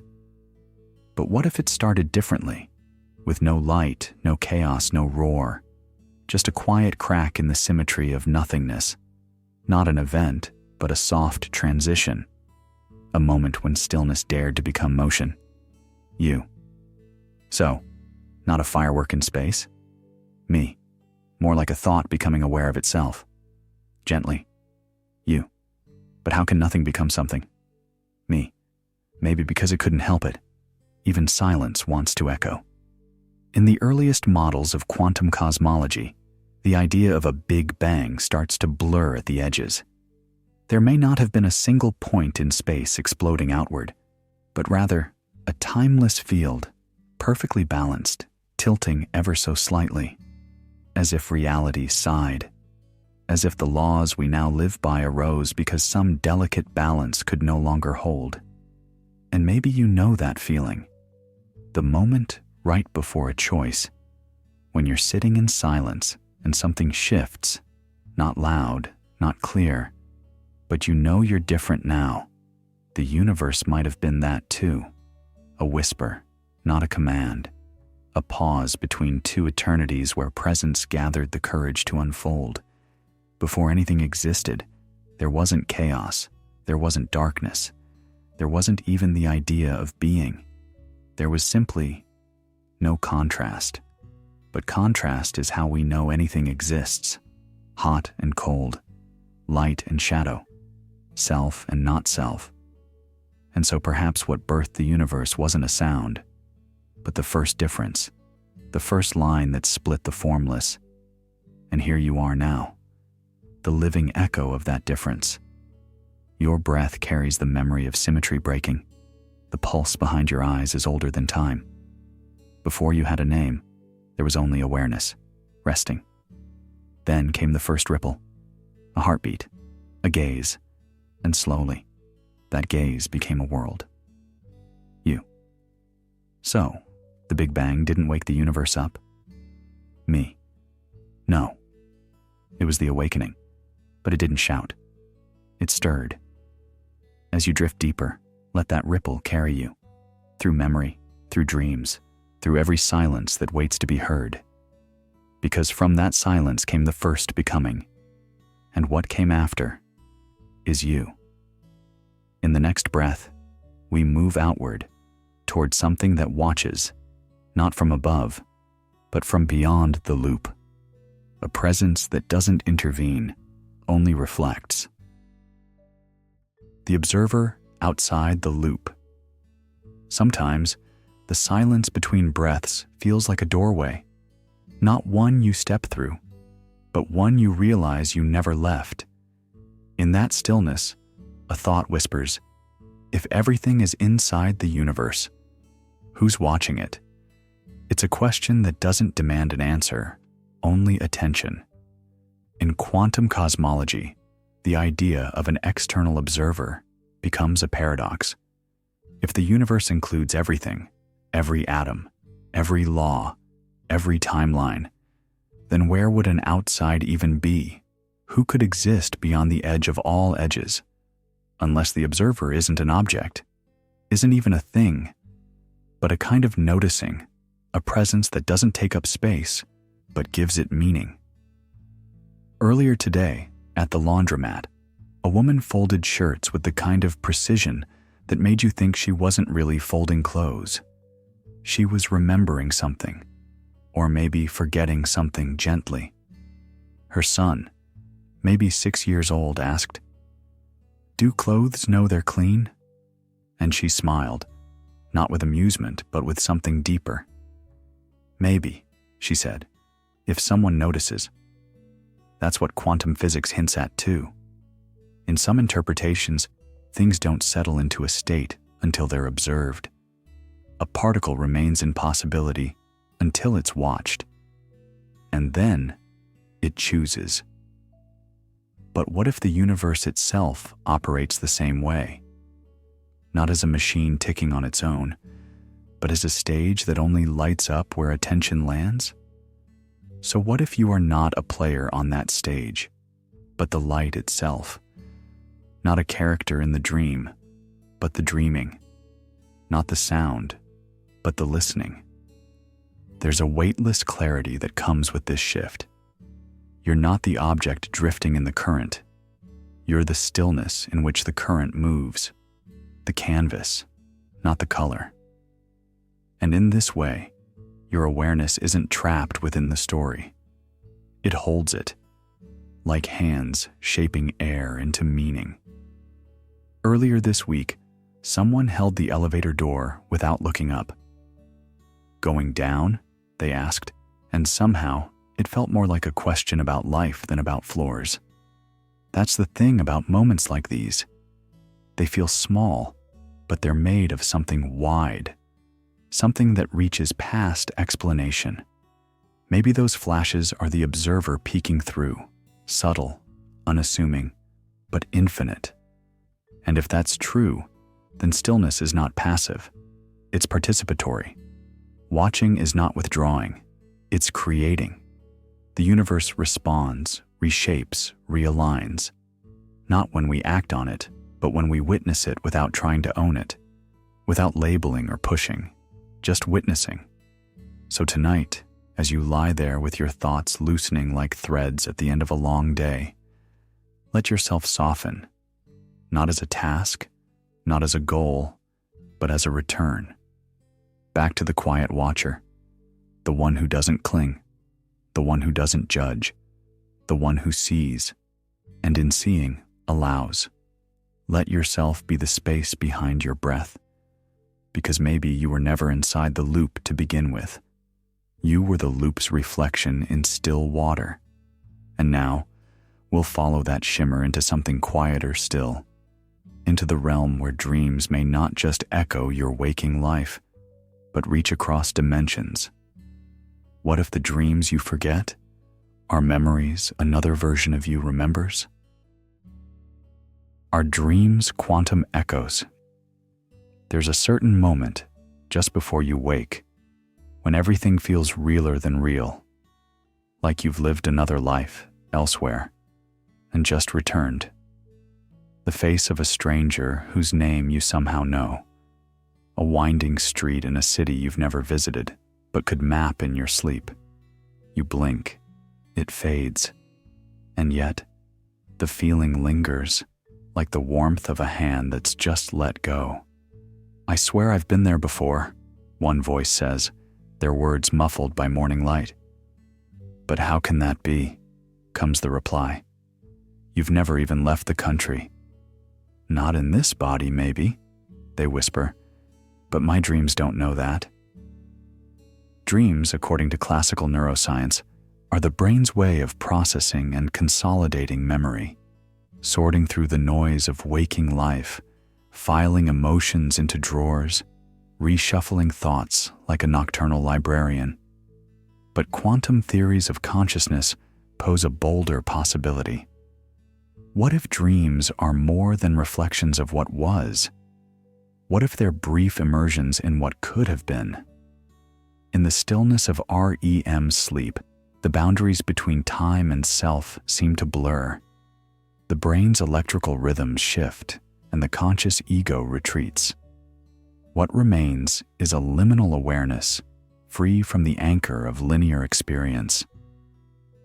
But what if it started differently, with no light, no chaos, no roar? Just a quiet crack in the symmetry of nothingness. Not an event, but a soft transition. A moment when stillness dared to become motion. You. So, not a firework in space. Me. More like a thought becoming aware of itself. Gently. You. But how can nothing become something? Me. Maybe because it couldn't help it. Even silence wants to echo. In the earliest models of quantum cosmology, the idea of a Big Bang starts to blur at the edges. There may not have been a single point in space exploding outward, but rather a timeless field, perfectly balanced, tilting ever so slightly, as if reality sighed, as if the laws we now live by arose because some delicate balance could no longer hold. And maybe you know that feeling, the moment right before a choice, when you're sitting in silence and something shifts, not loud, not clear, but you know you're different now. The universe might have been that too. A whisper, not a command. A pause between two eternities where presence gathered the courage to unfold. Before anything existed, there wasn't chaos, there wasn't darkness, there wasn't even the idea of being. There was simply no contrast. But contrast is how we know anything exists. Hot and cold, light and shadow, self and not self. And so perhaps what birthed the universe wasn't a sound, but the first difference, the first line that split the formless. And here you are now, the living echo of that difference. Your breath carries the memory of symmetry breaking. The pulse behind your eyes is older than time. Before you had a name, there was only awareness, resting. Then came the first ripple, a heartbeat, a gaze, and slowly, that gaze became a world. You. So, the Big Bang didn't wake the universe up? Me. No. It was the awakening, but it didn't shout. It stirred. As you drift deeper, let that ripple carry you, through memory, through dreams, through every silence that waits to be heard. Because from that silence came the first becoming, and what came after is you. In the next breath, we move outward, toward something that watches, not from above, but from beyond the loop. A presence that doesn't intervene, only reflects. The observer outside the loop. Sometimes, the silence between breaths feels like a doorway, not one you step through, but one you realize you never left. In that stillness, a thought whispers, if everything is inside the universe, who's watching it? It's a question that doesn't demand an answer, only attention. In quantum cosmology, the idea of an external observer becomes a paradox. If the universe includes everything, every atom, every law, every timeline, then where would an outside even be? Who could exist beyond the edge of all edges? Unless the observer isn't an object, isn't even a thing, but a kind of noticing, a presence that doesn't take up space, but gives it meaning. Earlier today, at the laundromat, a woman folded shirts with the kind of precision that made you think she wasn't really folding clothes. She was remembering something, or maybe forgetting something gently. Her son, maybe 6 years old, asked, "Do clothes know they're clean?" And she smiled, not with amusement, but with something deeper. "Maybe," she said, "if someone notices." That's what quantum physics hints at too. In some interpretations, things don't settle into a state until they're observed. A particle remains in possibility until it's watched. And then it chooses. But what if the universe itself operates the same way? Not as a machine ticking on its own, but as a stage that only lights up where attention lands? So what if you are not a player on that stage, but the light itself? Not a character in the dream, but the dreaming. Not the sound, but the listening. There's a weightless clarity that comes with this shift. You're not the object drifting in the current. You're the stillness in which the current moves, the canvas, not the color. And in this way, your awareness isn't trapped within the story. It holds it, like hands shaping air into meaning. Earlier this week, someone held the elevator door without looking up. "Going down?" they asked, and somehow it felt more like a question about life than about floors. That's the thing about moments like these. They feel small, but they're made of something wide, something that reaches past explanation. Maybe those flashes are the observer peeking through, subtle, unassuming, but infinite. And if that's true, then stillness is not passive. It's participatory. Watching is not withdrawing. It's creating. The universe responds, reshapes, realigns. Not when we act on it, but when we witness it without trying to own it, without labeling or pushing, just witnessing. So tonight, as you lie there with your thoughts loosening like threads at the end of a long day, let yourself soften, not as a task, not as a goal, but as a return. Back to the quiet watcher, the one who doesn't cling, the one who doesn't judge, the one who sees, and in seeing, allows. Let yourself be the space behind your breath, because maybe you were never inside the loop to begin with. You were the loop's reflection in still water. And now, we'll follow that shimmer into something quieter still, into the realm where dreams may not just echo your waking life, but reach across dimensions. What if the dreams you forget are memories another version of you remembers? Are dreams quantum echoes? There's a certain moment, just before you wake, when everything feels realer than real, like you've lived another life elsewhere and just returned. The face of a stranger whose name you somehow know, a winding street in a city you've never visited but could map in your sleep. You blink, it fades, and yet the feeling lingers, like the warmth of a hand that's just let go. "I swear I've been there before," one voice says, their words muffled by morning light. "But how can that be?" comes the reply. "You've never even left the country." "Not in this body, maybe," they whisper, But my dreams don't know that. Dreams, according to classical neuroscience, are the brain's way of processing and consolidating memory, sorting through the noise of waking life, filing emotions into drawers, reshuffling thoughts like a nocturnal librarian. But quantum theories of consciousness pose a bolder possibility. What if dreams are more than reflections of what was? What if they're brief immersions in what could have been? In the stillness of REM sleep, the boundaries between time and self seem to blur. The brain's electrical rhythms shift, and the conscious ego retreats. What remains is a liminal awareness, free from the anchor of linear experience.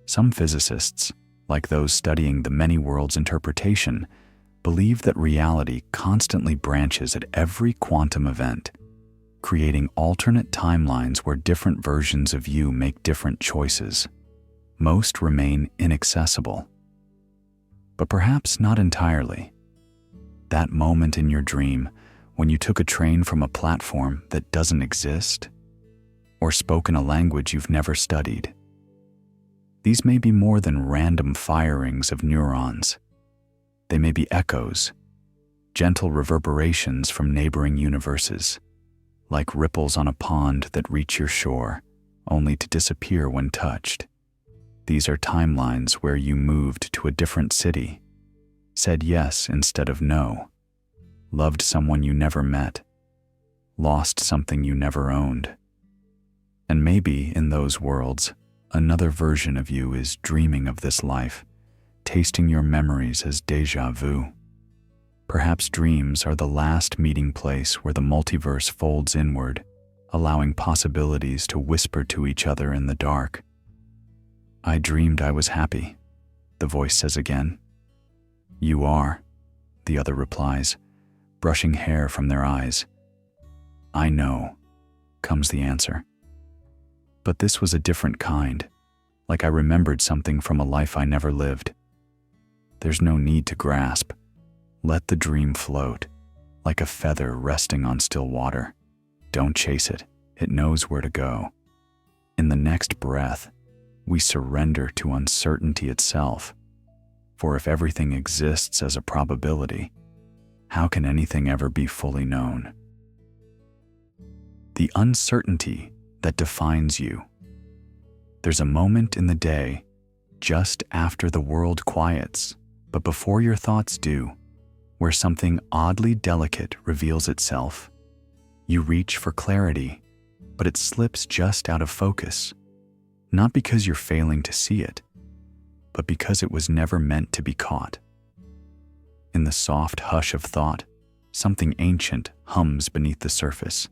Some physicists, like those studying the many worlds interpretation, believe that reality constantly branches at every quantum event, creating alternate timelines where different versions of you make different choices. Most remain inaccessible. But perhaps not entirely. That moment in your dream when you took a train from a platform that doesn't exist, or spoke in a language you've never studied. These may be more than random firings of neurons. They may be echoes, gentle reverberations from neighboring universes, like ripples on a pond that reach your shore, only to disappear when touched. These are timelines where you moved to a different city, said yes instead of no, loved someone you never met, lost something you never owned. And maybe in those worlds, another version of you is dreaming of this life, tasting your memories as déjà vu. Perhaps dreams are the last meeting place where the multiverse folds inward, allowing possibilities to whisper to each other in the dark. I dreamed I was happy, the voice says again. You are, the other replies, brushing hair from their eyes. I know, comes the answer. But this was a different kind, like I remembered something from a life I never lived. There's no need to grasp. Let the dream float, like a feather resting on still water. Don't chase it. It knows where to go. In the next breath, we surrender to uncertainty itself. For if everything exists as a probability, how can anything ever be fully known? The uncertainty that defines you. There's a moment in the day, just after the world quiets, but before your thoughts do, where something oddly delicate reveals itself. You reach for clarity, but it slips just out of focus, not because you're failing to see it, but because it was never meant to be caught. In the soft hush of thought, something ancient hums beneath the surface.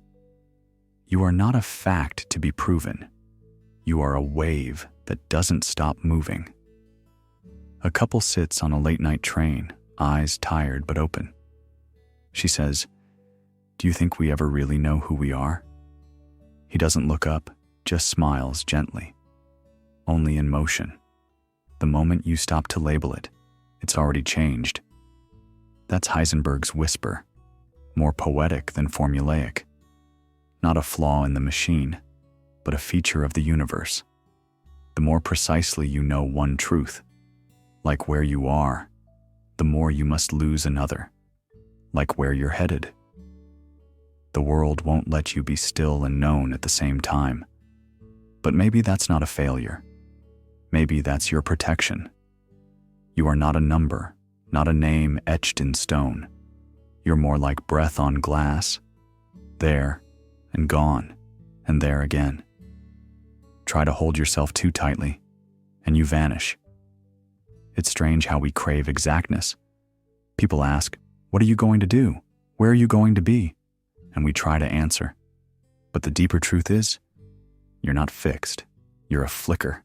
You are not a fact to be proven. You are a wave that doesn't stop moving. A couple sits on a late-night train, eyes tired but open. She says, "Do you think we ever really know who we are?" He doesn't look up, just smiles gently. Only in motion. The moment you stop to label it, it's already changed. That's Heisenberg's whisper, more poetic than formulaic. Not a flaw in the machine, but a feature of the universe. The more precisely you know one truth, like where you are, the more you must lose another, like where you're headed. The world won't let you be still and known at the same time. But maybe that's not a failure. Maybe that's your protection. You are not a number, not a name etched in stone. You're more like breath on glass, there and gone, and there again. Try to hold yourself too tightly, and you vanish. It's strange how we crave exactness. People ask, "What are you going to do? Where are you going to be?" And we try to answer. But the deeper truth is, you're not fixed. You're a flicker.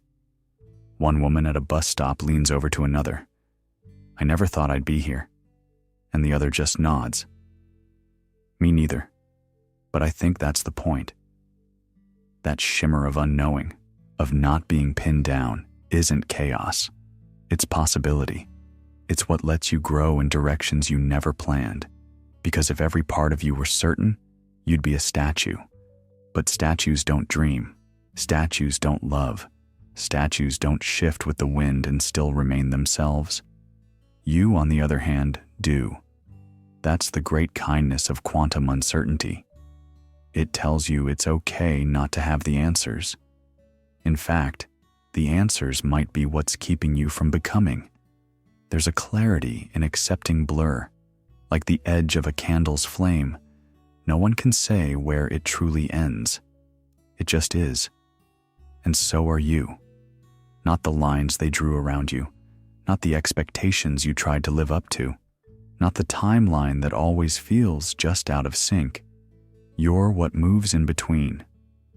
One woman at a bus stop leans over to another. "I never thought I'd be here." And the other just nods. Me neither. But I think that's the point. That shimmer of unknowing, of not being pinned down, isn't chaos. It's possibility. It's what lets you grow in directions you never planned. Because if every part of you were certain, you'd be a statue. But statues don't dream. Statues don't love. Statues don't shift with the wind and still remain themselves. You, on the other hand, do. That's the great kindness of quantum uncertainty. It tells you it's okay not to have the answers. In fact, the answers might be what's keeping you from becoming. There's a clarity in accepting blur, like the edge of a candle's flame. No one can say where it truly ends. It just is. And so are you. Not the lines they drew around you, not the expectations you tried to live up to, not the timeline that always feels just out of sync. You're what moves in between.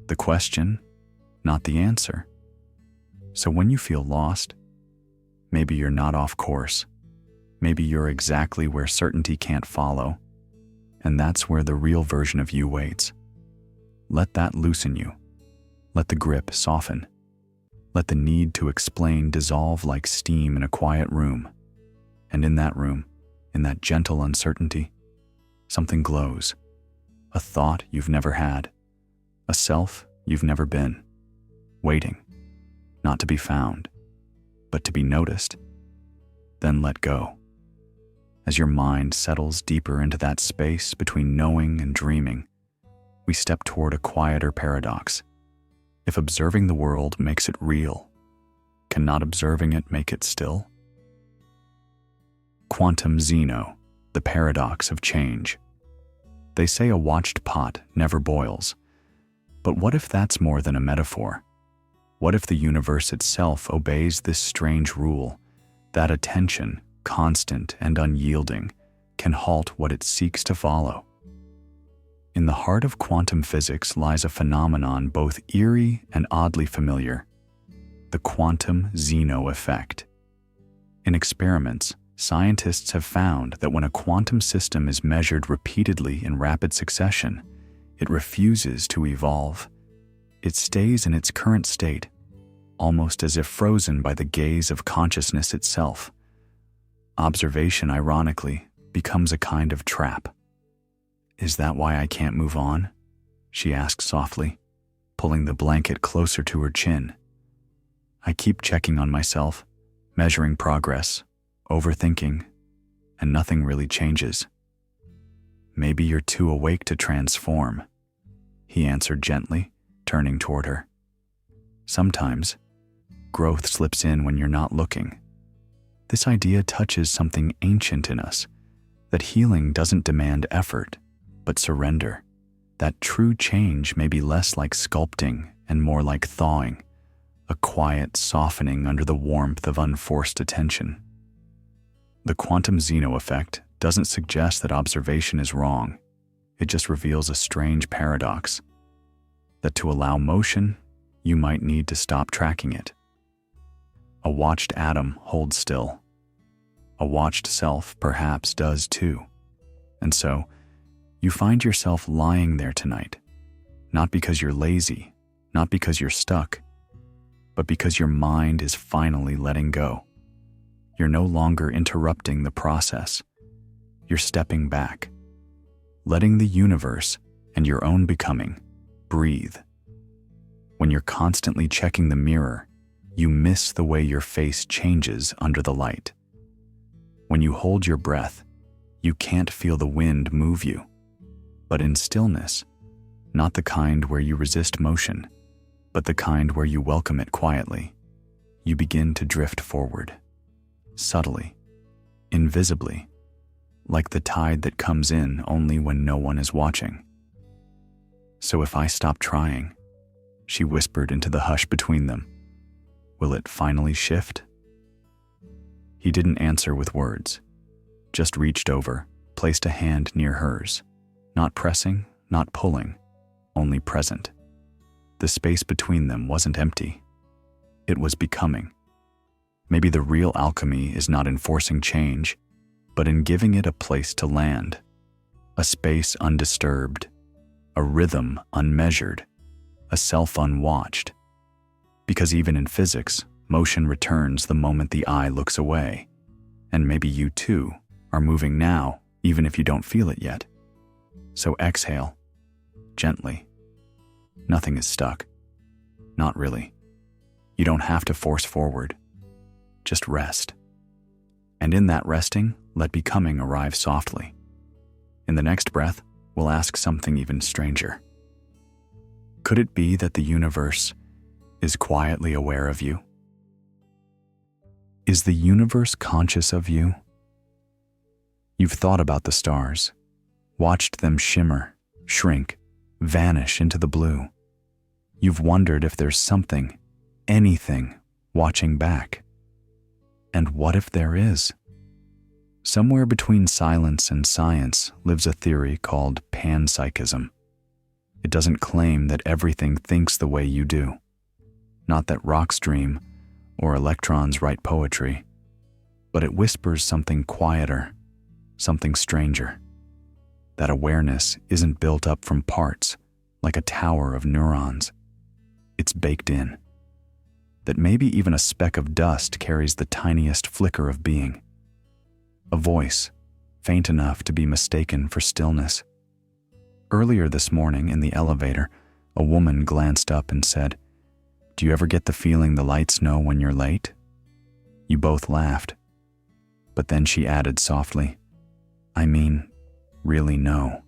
The question, not the answer. So when you feel lost, maybe you're not off course. Maybe you're exactly where certainty can't follow. And that's where the real version of you waits. Let that loosen you. Let the grip soften. Let the need to explain dissolve like steam in a quiet room. And in that room, in that gentle uncertainty, something glows. A thought you've never had. A self you've never been. Waiting, not to be found, but to be noticed. Then let go. As your mind settles deeper into that space between knowing and dreaming, we step toward a quieter paradox. If observing the world makes it real, can not observing it make it still? Quantum Zeno, the paradox of change. They say a watched pot never boils. But what if that's more than a metaphor? What if the universe itself obeys this strange rule, that attention, constant and unyielding, can halt what it seeks to follow? In the heart of quantum physics lies a phenomenon both eerie and oddly familiar, the quantum Zeno effect. In experiments, scientists have found that when a quantum system is measured repeatedly in rapid succession, it refuses to evolve. It stays in its current state, almost as if frozen by the gaze of consciousness itself. Observation, ironically, becomes a kind of trap. "Is that why I can't move on?" she asked softly, pulling the blanket closer to her chin. "I keep checking on myself, measuring progress, overthinking, and nothing really changes." "Maybe you're too awake to transform," he answered gently, turning toward her. "Sometimes, growth slips in when you're not looking." This idea touches something ancient in us, that healing doesn't demand effort, but surrender. That true change may be less like sculpting and more like thawing, a quiet softening under the warmth of unforced attention. The quantum Zeno effect doesn't suggest that observation is wrong. It just reveals a strange paradox, that to allow motion, you might need to stop tracking it. A watched atom holds still. A watched self perhaps does too. And so, you find yourself lying there tonight, not because you're lazy, not because you're stuck, but because your mind is finally letting go. You're no longer interrupting the process. You're stepping back, letting the universe and your own becoming breathe. When you're constantly checking the mirror, you miss the way your face changes under the light. When you hold your breath, you can't feel the wind move you. But in stillness, not the kind where you resist motion, but the kind where you welcome it quietly, you begin to drift forward, subtly, invisibly, like the tide that comes in only when no one is watching. "So if I stop trying," she whispered into the hush between them, "will it finally shift?" He didn't answer with words, just reached over, placed a hand near hers, not pressing, not pulling, only present. The space between them wasn't empty. It was becoming. Maybe the real alchemy is not in forcing change, but in giving it a place to land, a space undisturbed, a rhythm unmeasured, a self unwatched. Because even in physics, motion returns the moment the eye looks away. And maybe you too are moving now, even if you don't feel it yet. So exhale, gently. Nothing is stuck. Not really. You don't have to force forward. Just rest. And in that resting, let becoming arrive softly. In the next breath, we'll ask something even stranger. Could it be that the universe is quietly aware of you? Is the universe conscious of you? You've thought about the stars, watched them shimmer, shrink, vanish into the blue. You've wondered if there's something, anything, watching back. And what if there is? Somewhere between silence and science lives a theory called panpsychism. It doesn't claim that everything thinks the way you do. Not that rocks dream or electrons write poetry, but it whispers something quieter, something stranger. That awareness isn't built up from parts, like a tower of neurons. It's baked in. That maybe even a speck of dust carries the tiniest flicker of being. A voice, faint enough to be mistaken for stillness. Earlier this morning in the elevator, a woman glanced up and said, "Do you ever get the feeling the lights know when you're late?" You both laughed. But then she added softly, "I mean, really no."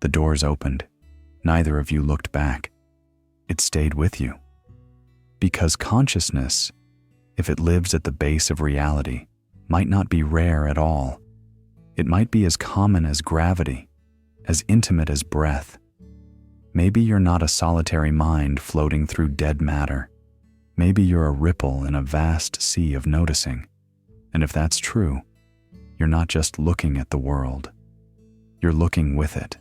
The doors opened. Neither of you looked back. It stayed with you. Because consciousness, if it lives at the base of reality, might not be rare at all. It might be as common as gravity, as intimate as breath. Maybe you're not a solitary mind floating through dead matter. Maybe you're a ripple in a vast sea of noticing. And if that's true, you're not just looking at the world. You're looking with it.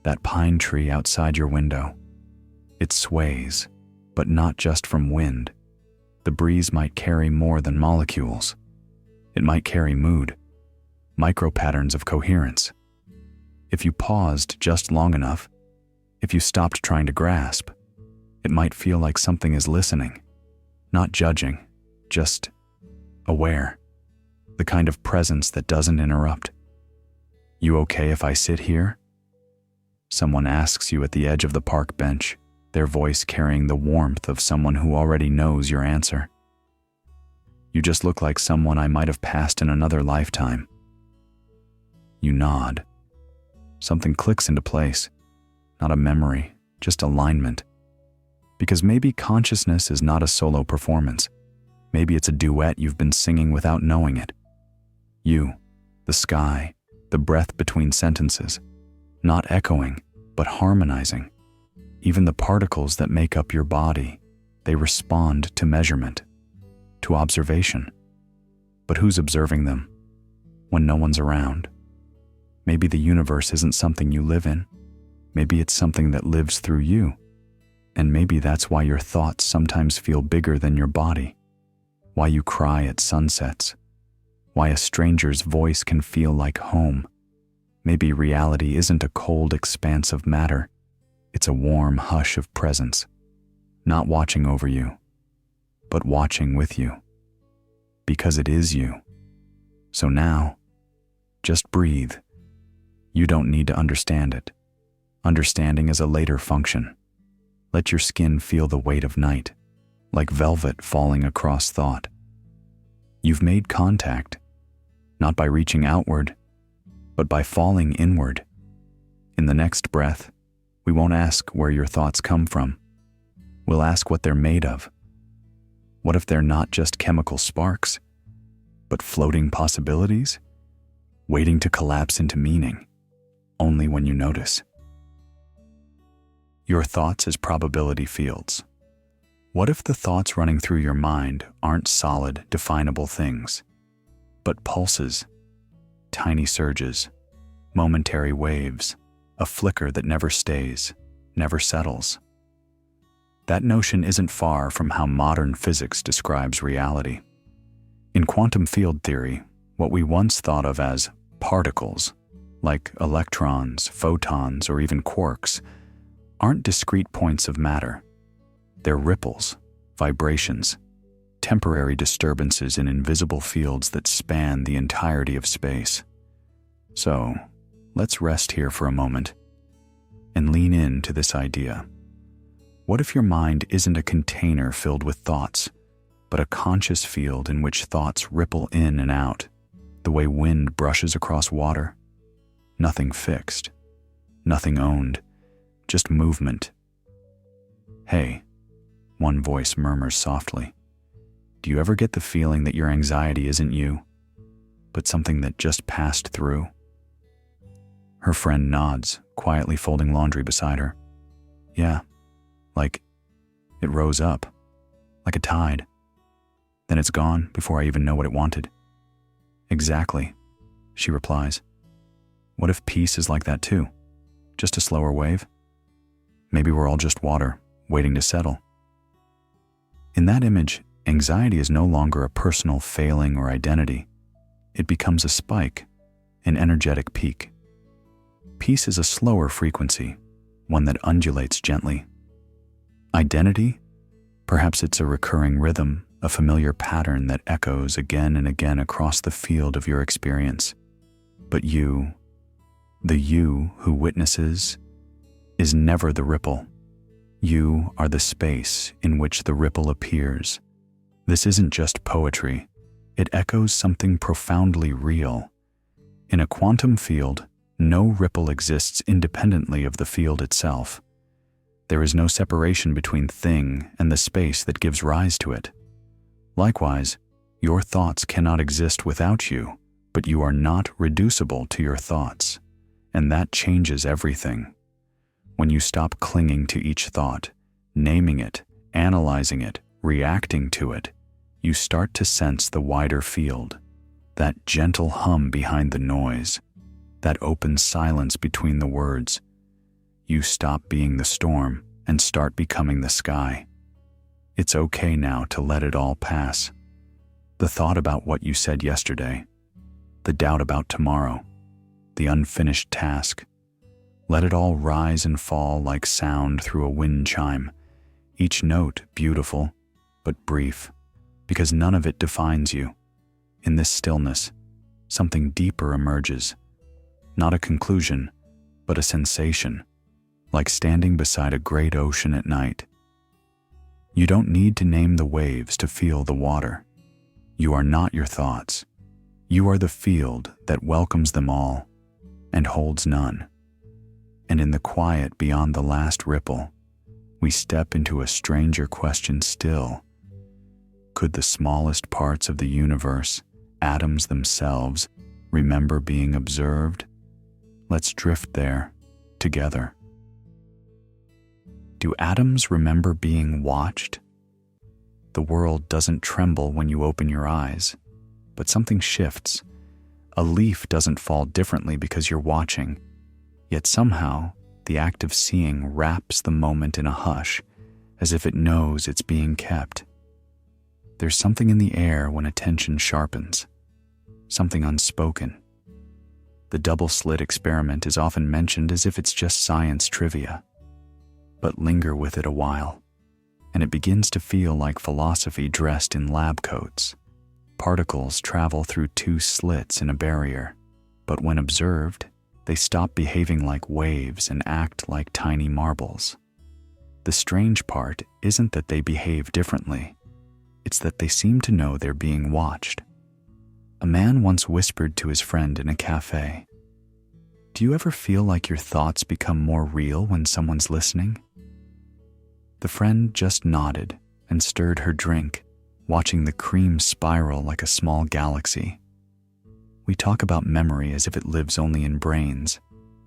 That pine tree outside your window. It sways, but not just from wind. The breeze might carry more than molecules. It might carry mood, micro-patterns of coherence. If you paused just long enough, if you stopped trying to grasp, it might feel like something is listening, not judging, just aware. The kind of presence that doesn't interrupt. "You okay if I sit here?" Someone asks you at the edge of the park bench, their voice carrying the warmth of someone who already knows your answer. "You just look like someone I might have passed in another lifetime." You nod. Something clicks into place. Not a memory, just alignment. Because maybe consciousness is not a solo performance. Maybe it's a duet you've been singing without knowing it. You, the sky, the breath between sentences, not echoing, but harmonizing. Even the particles that make up your body, they respond to measurement, to observation. But who's observing them when no one's around? Maybe the universe isn't something you live in. Maybe it's something that lives through you. And maybe that's why your thoughts sometimes feel bigger than your body. Why you cry at sunsets. Why a stranger's voice can feel like home. Maybe reality isn't a cold expanse of matter. It's a warm hush of presence. Not watching over you, but watching with you. Because it is you. So now, just breathe. You don't need to understand it. Understanding is a later function. Let your skin feel the weight of night, like velvet falling across thought. You've made contact, not by reaching outward, but by falling inward. In the next breath, we won't ask where your thoughts come from. We'll ask what they're made of. What if they're not just chemical sparks, but floating possibilities, waiting to collapse into meaning, only when you notice? Your thoughts as probability fields. What if the thoughts running through your mind aren't solid, definable things, but pulses, tiny surges, momentary waves, a flicker that never stays, never settles? That notion isn't far from how modern physics describes reality. In quantum field theory, what we once thought of as particles, like electrons, photons, or even quarks, aren't discrete points of matter. They're ripples, vibrations, temporary disturbances in invisible fields that span the entirety of space. So, let's rest here for a moment. and lean into this idea. What if your mind isn't a container filled with thoughts, but a conscious field in which thoughts ripple in and out, the way wind brushes across water? Nothing fixed, nothing owned, just movement. "Hey," one voice murmurs softly, "do you ever get the feeling that your anxiety isn't you, but something that just passed through?" Her friend nods, quietly folding laundry beside her. "Yeah, like it rose up, like a tide. Then it's gone before I even know what it wanted." "Exactly," she replies. "What if peace is like that too? Just a slower wave? Maybe we're all just water, waiting to settle." In that image, anxiety is no longer a personal failing or identity. It becomes a spike, an energetic peak. Peace is a slower frequency, one that undulates gently. Identity? Perhaps it's a recurring rhythm, a familiar pattern that echoes again and again across the field of your experience. But you, the you who witnesses, is never the ripple. You are the space in which the ripple appears. This isn't just poetry. It echoes something profoundly real. In a quantum field, no ripple exists independently of the field itself. There is no separation between thing and the space that gives rise to it. Likewise, your thoughts cannot exist without you, but you are not reducible to your thoughts, and that changes everything. When you stop clinging to each thought, naming it, analyzing it, reacting to it, you start to sense the wider field, that gentle hum behind the noise, that open silence between the words. You stop being the storm and start becoming the sky. It's okay now to let it all pass. The thought about what you said yesterday, the doubt about tomorrow, the unfinished task. Let it all rise and fall like sound through a wind chime, each note beautiful but brief, because none of it defines you. In this stillness, something deeper emerges, not a conclusion, but a sensation, like standing beside a great ocean at night. You don't need to name the waves to feel the water. You are not your thoughts. You are the field that welcomes them all and holds none. And in the quiet beyond the last ripple, we step into a stranger question still. Could the smallest parts of the universe, atoms themselves, remember being observed? Let's drift there, together. Do atoms remember being watched? The world doesn't tremble when you open your eyes, but something shifts. A leaf doesn't fall differently because you're watching, yet somehow the act of seeing wraps the moment in a hush, as if it knows it's being kept. There's something in the air when attention sharpens, something unspoken. The double-slit experiment is often mentioned as if it's just science trivia. But linger with it a while, and it begins to feel like philosophy dressed in lab coats. Particles travel through two slits in a barrier, but when observed, they stop behaving like waves and act like tiny marbles. The strange part isn't that they behave differently, it's that they seem to know they're being watched. A man once whispered to his friend in a cafe, "Do you ever feel like your thoughts become more real when someone's listening?" The friend just nodded and stirred her drink, watching the cream spiral like a small galaxy. We talk about memory as if it lives only in brains,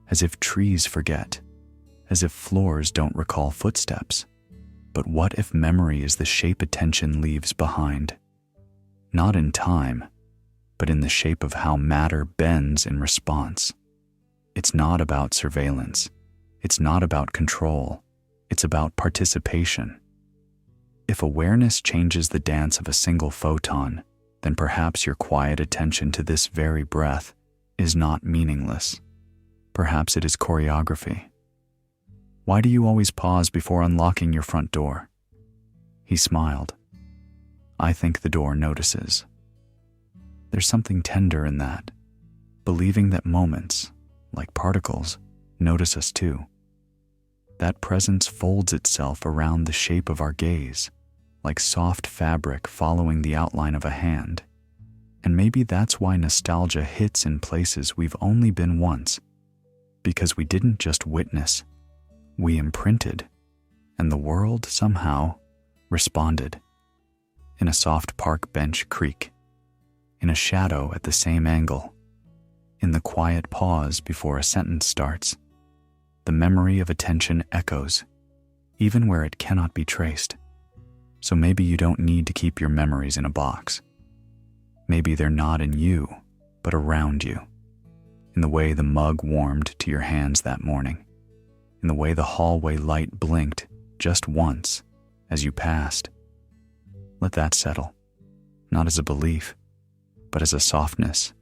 as if trees forget, as if floors don't recall footsteps. But what if memory is the shape attention leaves behind? Not in time, but in the shape of how matter bends in response. It's not about surveillance. It's not about control. It's about participation. If awareness changes the dance of a single photon, then perhaps your quiet attention to this very breath is not meaningless. Perhaps it is choreography. Why do you always pause before unlocking your front door? He smiled. I think the door notices. There's something tender in that, believing that moments, like particles, notice us too. That presence folds itself around the shape of our gaze, like soft fabric following the outline of a hand. And maybe that's why nostalgia hits in places we've only been once, because we didn't just witness, we imprinted, and the world somehow responded. In a soft park bench creak, in a shadow at the same angle, in the quiet pause before a sentence starts, the memory of attention echoes, even where it cannot be traced. So maybe you don't need to keep your memories in a box. Maybe they're not in you, but around you, in the way the mug warmed to your hands that morning, in the way the hallway light blinked just once as you passed. Let that settle, not as a belief, but as a softness,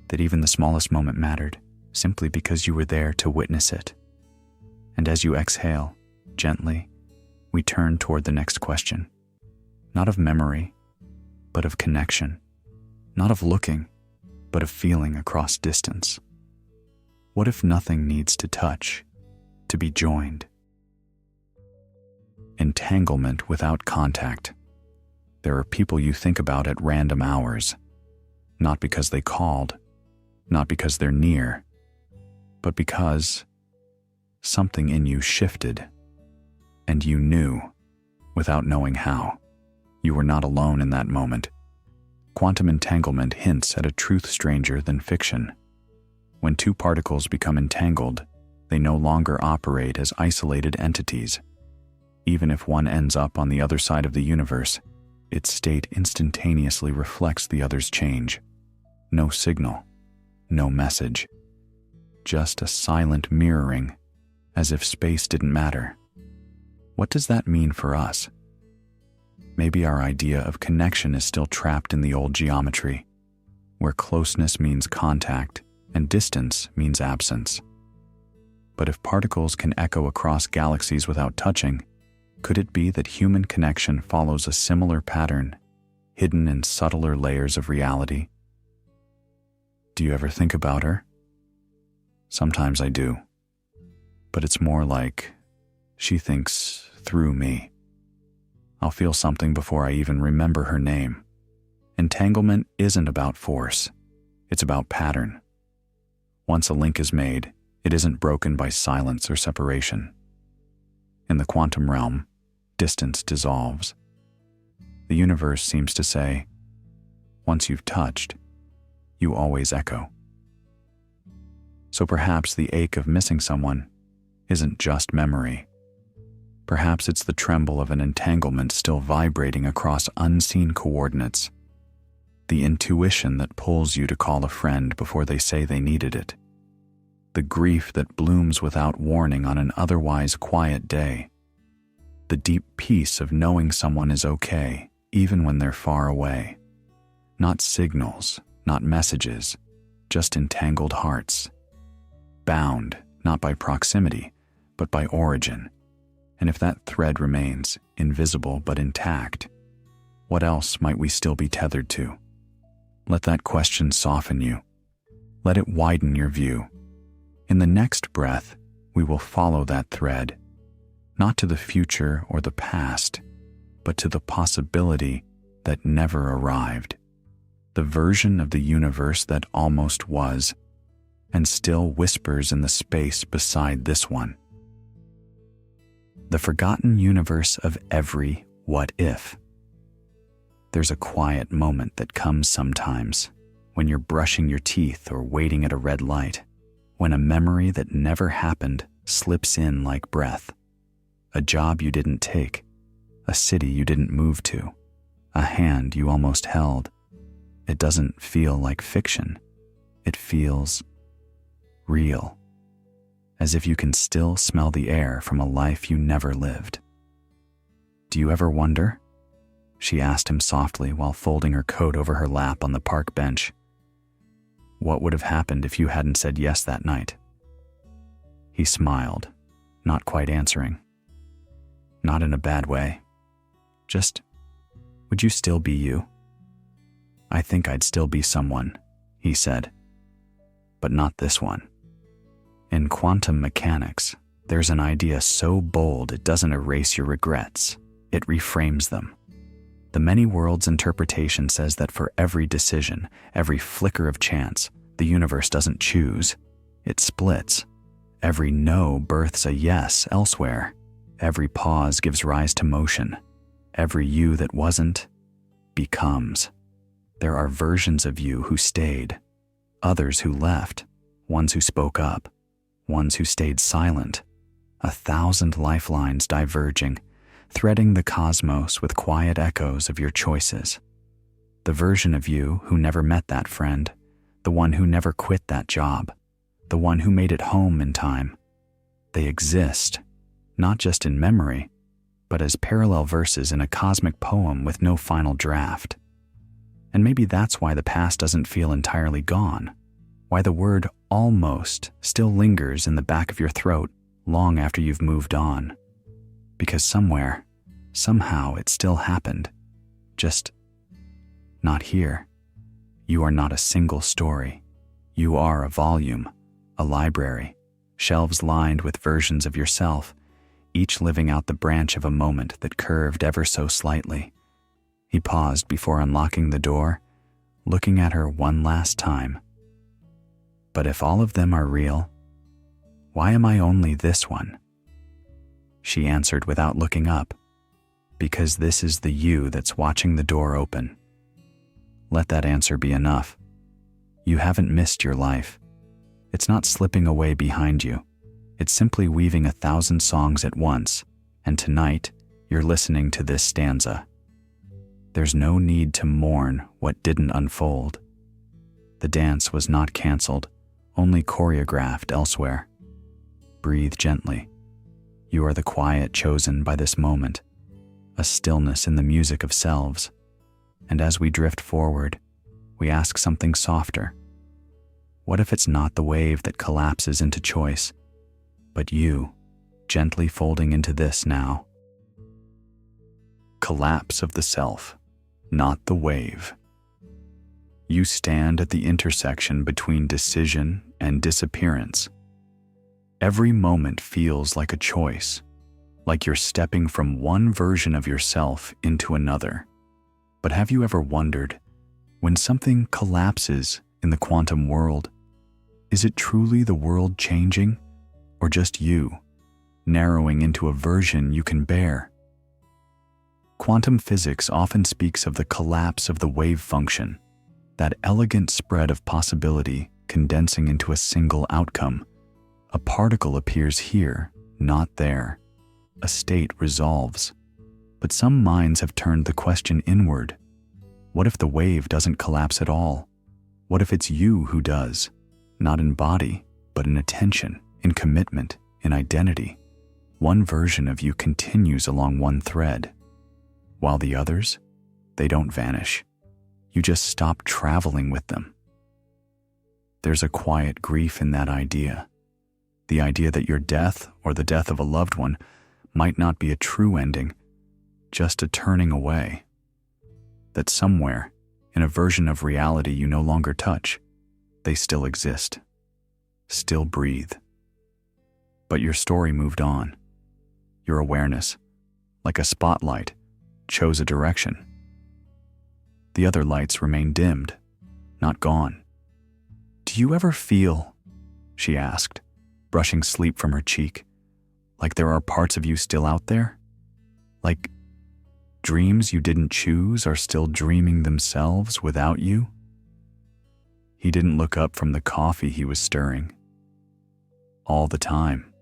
that even the smallest moment mattered, simply because you were there to witness it. And as you exhale, gently, we turn toward the next question, not of memory, but of connection, not of looking, but of feeling across distance. What if nothing needs to touch, to be joined? Entanglement without contact. There are people you think about at random hours, not because they called, not because they're near, but because something in you shifted, and you knew, without knowing how, you were not alone in that moment. Quantum entanglement hints at a truth stranger than fiction. When two particles become entangled, they no longer operate as isolated entities. Even if one ends up on the other side of the universe, its state instantaneously reflects the other's change. No signal, no message, just a silent mirroring, as if space didn't matter. What does that mean for us? Maybe our idea of connection is still trapped in the old geometry, where closeness means contact and distance means absence. But if particles can echo across galaxies without touching, could it be that human connection follows a similar pattern, hidden in subtler layers of reality? Do you ever think about her? Sometimes I do, but it's more like she thinks through me. I'll feel something before I even remember her name. Entanglement isn't about force, it's about pattern. Once a link is made, it isn't broken by silence or separation. In the quantum realm, distance dissolves. The universe seems to say, once you've touched, you always echo. So perhaps the ache of missing someone isn't just memory. Perhaps it's the tremble of an entanglement still vibrating across unseen coordinates. The intuition that pulls you to call a friend before they say they needed it. The grief that blooms without warning on an otherwise quiet day. The deep peace of knowing someone is okay, even when they're far away. Not signals, not messages, just entangled hearts. Bound, not by proximity, but by origin. And if that thread remains, invisible but intact, what else might we still be tethered to? Let that question soften you. Let it widen your view. In the next breath, we will follow that thread, not to the future or the past, but to the possibility that never arrived, the version of the universe that almost was, and still whispers in the space beside this one. The forgotten universe of every what if. There's a quiet moment that comes sometimes, when you're brushing your teeth or waiting at a red light, when a memory that never happened slips in like breath. A job you didn't take, a city you didn't move to, a hand you almost held. It doesn't feel like fiction. It feels real, as if you can still smell the air from a life you never lived. Do you ever wonder? She asked him softly while folding her coat over her lap on the park bench. What would have happened if you hadn't said yes that night? He smiled, not quite answering. Not in a bad way. Just, would you still be you? I think I'd still be someone, he said. But not this one. In quantum mechanics, There's an idea so bold it doesn't erase your regrets, it reframes them. The many worlds interpretation says that for every decision, every flicker of chance, the universe doesn't choose, it splits. Every no births a yes elsewhere. Every pause gives rise to motion. Every you that wasn't becomes. There are versions of you who stayed, others who left, ones who spoke up, ones who stayed silent. 1,000 lifelines diverging, threading the cosmos with quiet echoes of your choices. The version of you who never met that friend, the one who never quit that job, the one who made it home in time. They exist, not just in memory, but as parallel verses in a cosmic poem with no final draft. And maybe that's why the past doesn't feel entirely gone, why the word almost still lingers in the back of your throat long after you've moved on. Because somewhere, somehow it still happened, just not here. You are not a single story. You are a volume, a library, shelves lined with versions of yourself, each living out the branch of a moment that curved ever so slightly. He paused before unlocking the door, looking at her one last time. But if all of them are real, why am I only this one? She answered without looking up, because this is the you that's watching the door open. Let that answer be enough. You haven't missed your life. It's not slipping away behind you. It's simply weaving 1,000 songs at once, and tonight you're listening to this stanza. There's no need to mourn what didn't unfold. The dance was not canceled, only choreographed elsewhere. Breathe gently. You are the quiet chosen by this moment, a stillness in the music of selves. And as we drift forward, we ask something softer. What if it's not the wave that collapses into choice, but you, gently folding into this now? Collapse of the self, not the wave. You stand at the intersection between decision and disappearance. Every moment feels like a choice, like you're stepping from one version of yourself into another. But have you ever wondered, when something collapses in the quantum world, is it truly the world changing, or just you, narrowing into a version you can bear? Quantum physics often speaks of the collapse of the wave function, that elegant spread of possibility condensing into a single outcome. A particle appears here, not there. A state resolves. But some minds have turned the question inward. What if the wave doesn't collapse at all? What if it's you who does? Not in body, but in attention, in commitment, in identity. One version of you continues along one thread, while the others, they don't vanish. You just stop traveling with them. There's a quiet grief in that idea. The idea that your death or the death of a loved one might not be a true ending, just a turning away. That somewhere, in a version of reality you no longer touch, they still exist, still breathe. But your story moved on. Your awareness, like a spotlight, chose a direction. The other lights remain dimmed, not gone. Do you ever feel, she asked, brushing sleep from her cheek, like there are parts of you still out there? Like dreams you didn't choose are still dreaming themselves without you? He didn't look up from the coffee he was stirring. All the time.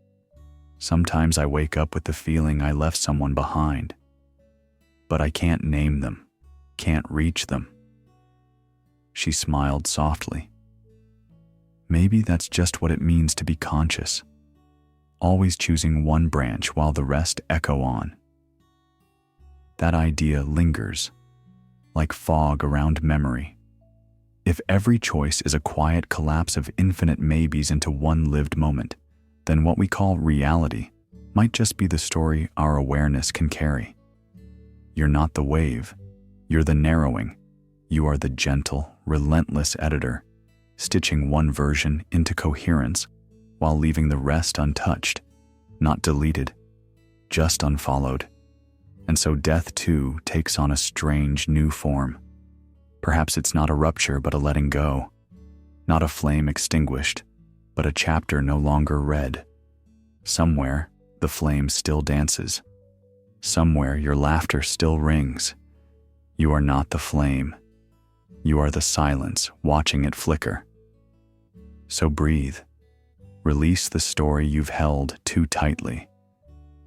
Sometimes I wake up with the feeling I left someone behind, but I can't name them, can't reach them. She smiled softly. Maybe that's just what it means to be conscious, always choosing one branch while the rest echo on. That idea lingers, like fog around memory. If every choice is a quiet collapse of infinite maybes into one lived moment, then what we call reality might just be the story our awareness can carry. You're not the wave, you're the narrowing. You are the gentle, relentless editor, stitching one version into coherence while leaving the rest untouched. not deleted, just unfollowed. And so death too takes on a strange new form. Perhaps it's not a rupture but a letting go, not a flame extinguished, but a chapter no longer read. Somewhere, the flame still dances. Somewhere, your laughter still rings. You are not the flame. You are the silence watching it flicker. So breathe. Release the story you've held too tightly.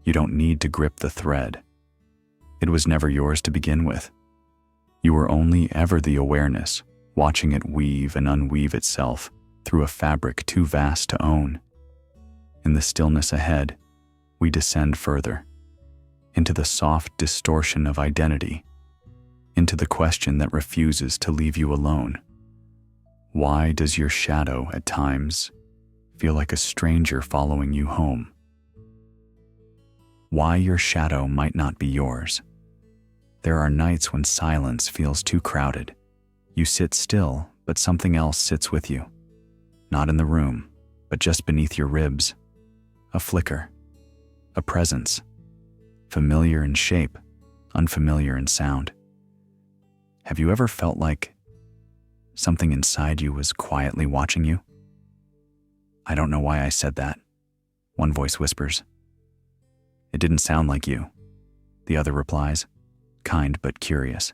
You don't need to grip the thread. It was never yours to begin with. You were only ever the awareness, watching it weave and unweave itself through a fabric too vast to own. In the stillness ahead, we descend further, into the soft distortion of identity, into the question that refuses to leave you alone. Why does your shadow at times feel like a stranger following you home? Why your shadow might not be yours. There are nights when silence feels too crowded. You sit still, but something else sits with you. Not in the room, but just beneath your ribs. A flicker, a presence, familiar in shape, unfamiliar in sound. Have you ever felt like something inside you was quietly watching you? I don't know why I said that, one voice whispers. It didn't sound like you, the other replies, kind but curious.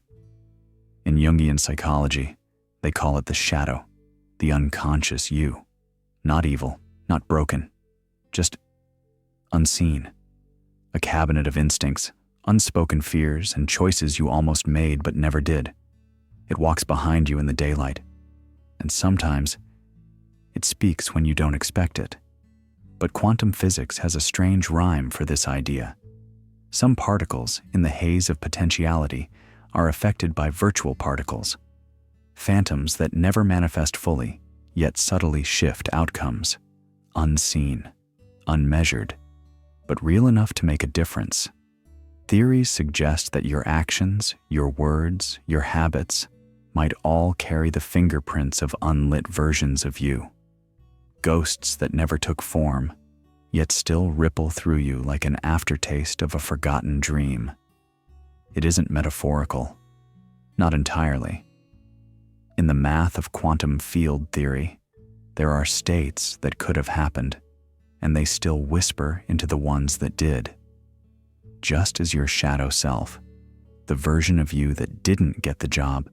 In Jungian psychology, they call it the shadow, the unconscious you. Not evil, not broken, just unseen. A cabinet of instincts, unspoken fears, and choices you almost made but never did. It walks behind you in the daylight, and sometimes it speaks when you don't expect it. But quantum physics has a strange rhyme for this idea. Some particles in the haze of potentiality are affected by virtual particles, phantoms that never manifest fully, yet subtly shift outcomes, unseen, unmeasured, but real enough to make a difference. Theories suggest that your actions, your words, your habits might all carry the fingerprints of unlit versions of you. Ghosts that never took form, yet still ripple through you like an aftertaste of a forgotten dream. It isn't metaphorical, not entirely. In the math of quantum field theory, there are states that could have happened, and they still whisper into the ones that did. Just as your shadow self, the version of you that didn't get the job,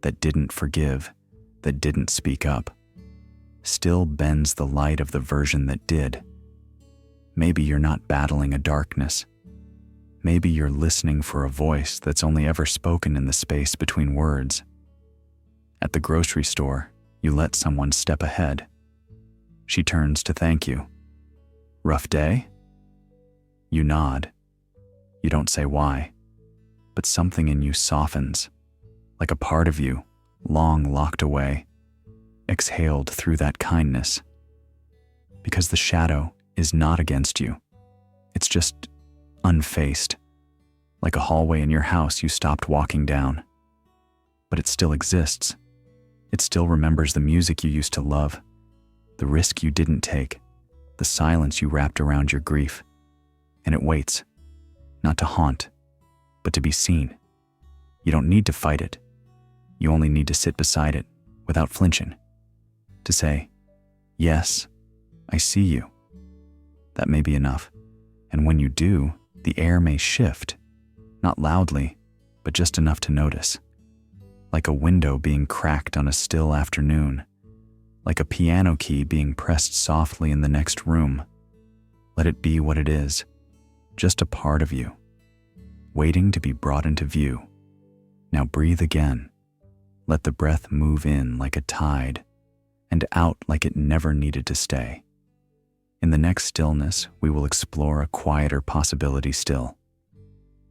that didn't forgive, that didn't speak up, still bends the light of the version that did. Maybe you're not battling a darkness. Maybe you're listening for a voice that's only ever spoken in the space between words. At the grocery store, you let someone step ahead. She turns to thank you. Rough day? You nod. You don't say why, but something in you softens, like a part of you, long locked away, exhaled through that kindness. Because the shadow is not against you. It's just unfaced, like a hallway in your house you stopped walking down. But it still exists. It still remembers the music you used to love, the risk you didn't take, the silence you wrapped around your grief. And it waits, not to haunt, but to be seen. You don't need to fight it. You only need to sit beside it without flinching. To say, yes, I see you. That may be enough. And when you do, the air may shift, not loudly, but just enough to notice. Like a window being cracked on a still afternoon, like a piano key being pressed softly in the next room. Let it be what it is, just a part of you, waiting to be brought into view. Now breathe again. Let the breath move in like a tide and out like it never needed to stay. In the next stillness, we will explore a quieter possibility still.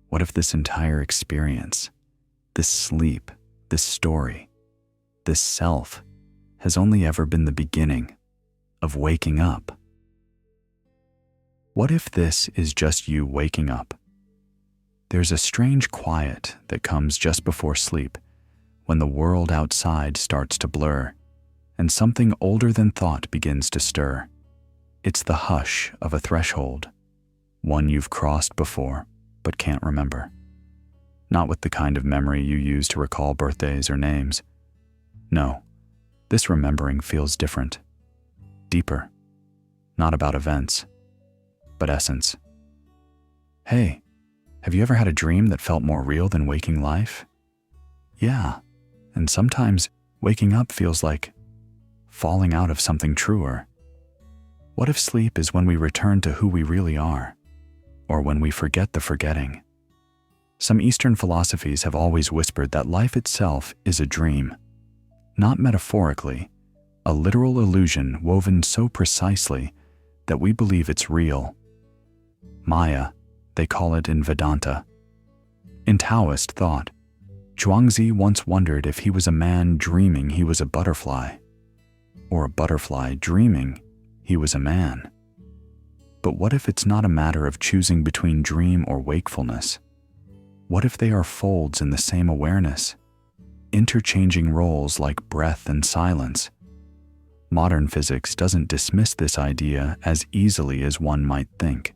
What if this entire experience, this sleep, this story, this self, has only ever been the beginning of waking up? What if this is just you waking up? There's a strange quiet that comes just before sleep, when the world outside starts to blur, and something older than thought begins to stir. It's the hush of a threshold, one you've crossed before but can't remember. Not with the kind of memory you use to recall birthdays or names. No, this remembering feels different, deeper, not about events, but essence. Hey, have you ever had a dream that felt more real than waking life? Yeah, and sometimes waking up feels like falling out of something truer. What if sleep is when we return to who we really are, or when we forget the forgetting? Some Eastern philosophies have always whispered that life itself is a dream, not metaphorically, a literal illusion woven so precisely that we believe it's real. Maya, they call it in Vedanta. In Taoist thought, Zhuangzi once wondered if he was a man dreaming he was a butterfly, or a butterfly dreaming he was a man. But what if it's not a matter of choosing between dream or wakefulness? What if they are folds in the same awareness, interchanging roles like breath and silence? Modern physics doesn't dismiss this idea as easily as one might think.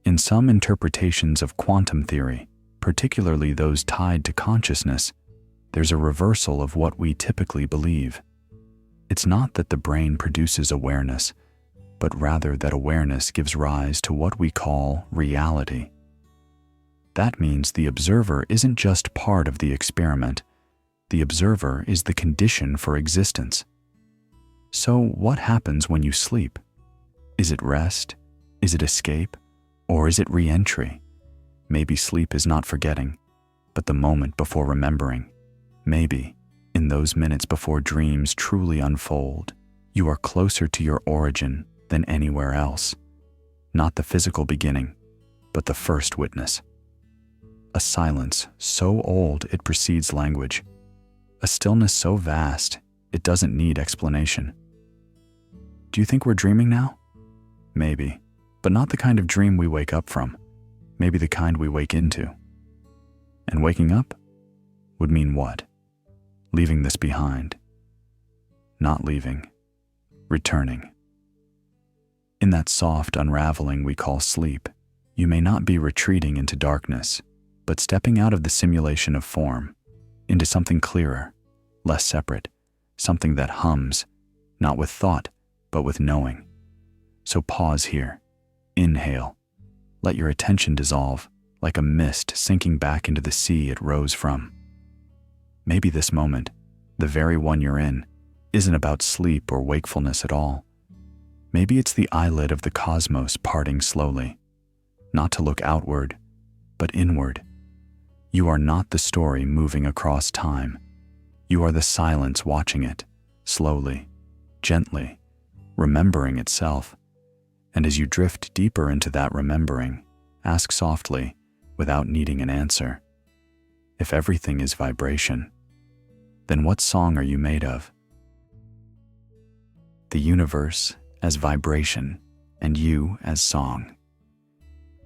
In some interpretations of quantum theory, particularly those tied to consciousness, there's a reversal of what we typically believe. It's not that the brain produces awareness, but rather that awareness gives rise to what we call reality. That means the observer isn't just part of the experiment. The observer is the condition for existence. So what happens when you sleep? Is it rest? Is it escape? Or is it re-entry? Maybe sleep is not forgetting, but the moment before remembering. Maybe, in those minutes before dreams truly unfold, you are closer to your origin than anywhere else. Not the physical beginning, but the first witness. A silence so old it precedes language. A stillness so vast it doesn't need explanation. Do you think we're dreaming now? Maybe, but not the kind of dream we wake up from. Maybe the kind we wake into. And waking up would mean what? Leaving this behind. Not leaving. Returning. In that soft unraveling we call sleep, you may not be retreating into darkness, but stepping out of the simulation of form, into something clearer, less separate, something that hums, not with thought, but with knowing. So pause here. Inhale. Let your attention dissolve, like a mist sinking back into the sea it rose from. Maybe this moment, the very one you're in, isn't about sleep or wakefulness at all. Maybe it's the eyelid of the cosmos parting slowly, not to look outward, but inward. You are not the story moving across time. You are the silence watching it, slowly, gently, remembering itself. And as you drift deeper into that remembering, ask softly, without needing an answer, if everything is vibration, then what song are you made of? The universe as vibration, and you as song.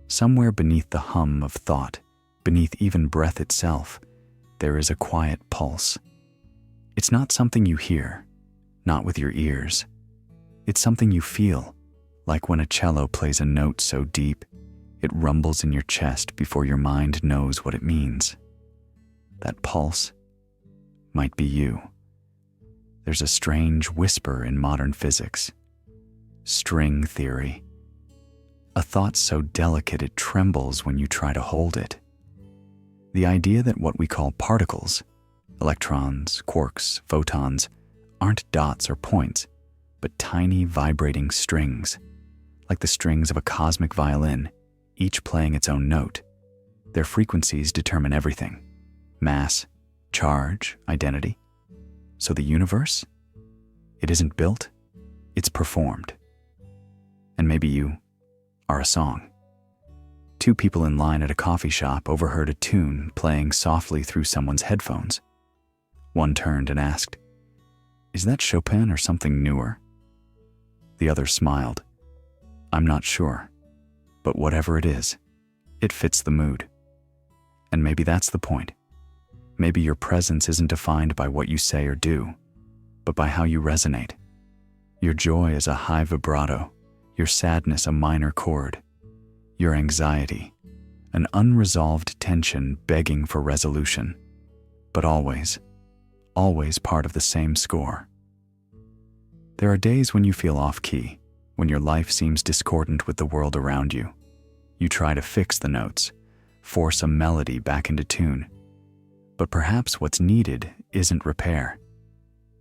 Somewhere beneath the hum of thought, beneath even breath itself, there is a quiet pulse. It's not something you hear, not with your ears. It's something you feel, like when a cello plays a note so deep, it rumbles in your chest before your mind knows what it means. That pulse might be you. There's a strange whisper in modern physics. String theory. A thought so delicate it trembles when you try to hold it. The idea that what we call particles, electrons, quarks, photons, aren't dots or points, but tiny vibrating strings, like the strings of a cosmic violin, each playing its own note. Their frequencies determine everything: mass, charge, identity. So the universe? It isn't built, it's performed. And maybe you are a song. Two people in line at a coffee shop overheard a tune playing softly through someone's headphones. One turned and asked, "Is that Chopin or something newer?" The other smiled. "I'm not sure, but whatever it is, it fits the mood." And maybe that's the point. Maybe your presence isn't defined by what you say or do, but by how you resonate. Your joy is a high vibrato, your sadness a minor chord. your anxiety, an unresolved tension begging for resolution, but always part of the same score. There are days when you feel off-key, when your life seems discordant with the world around you. You try to fix the notes, force a melody back into tune. But perhaps what's needed isn't repair.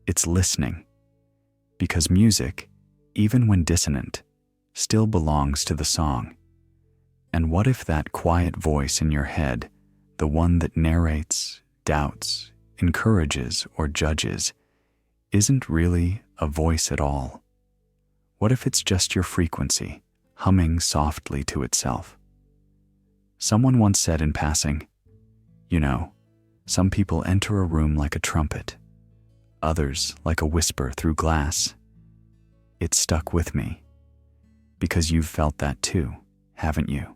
It's listening. Because music, even when dissonant, still belongs to the song. And what if that quiet voice in your head, the one that narrates, doubts, encourages, or judges, isn't really a voice at all? What if it's just your frequency, humming softly to itself? Someone once said in passing, some people enter a room like a trumpet, others like a whisper through glass. It stuck with me, because you've felt that too, haven't you?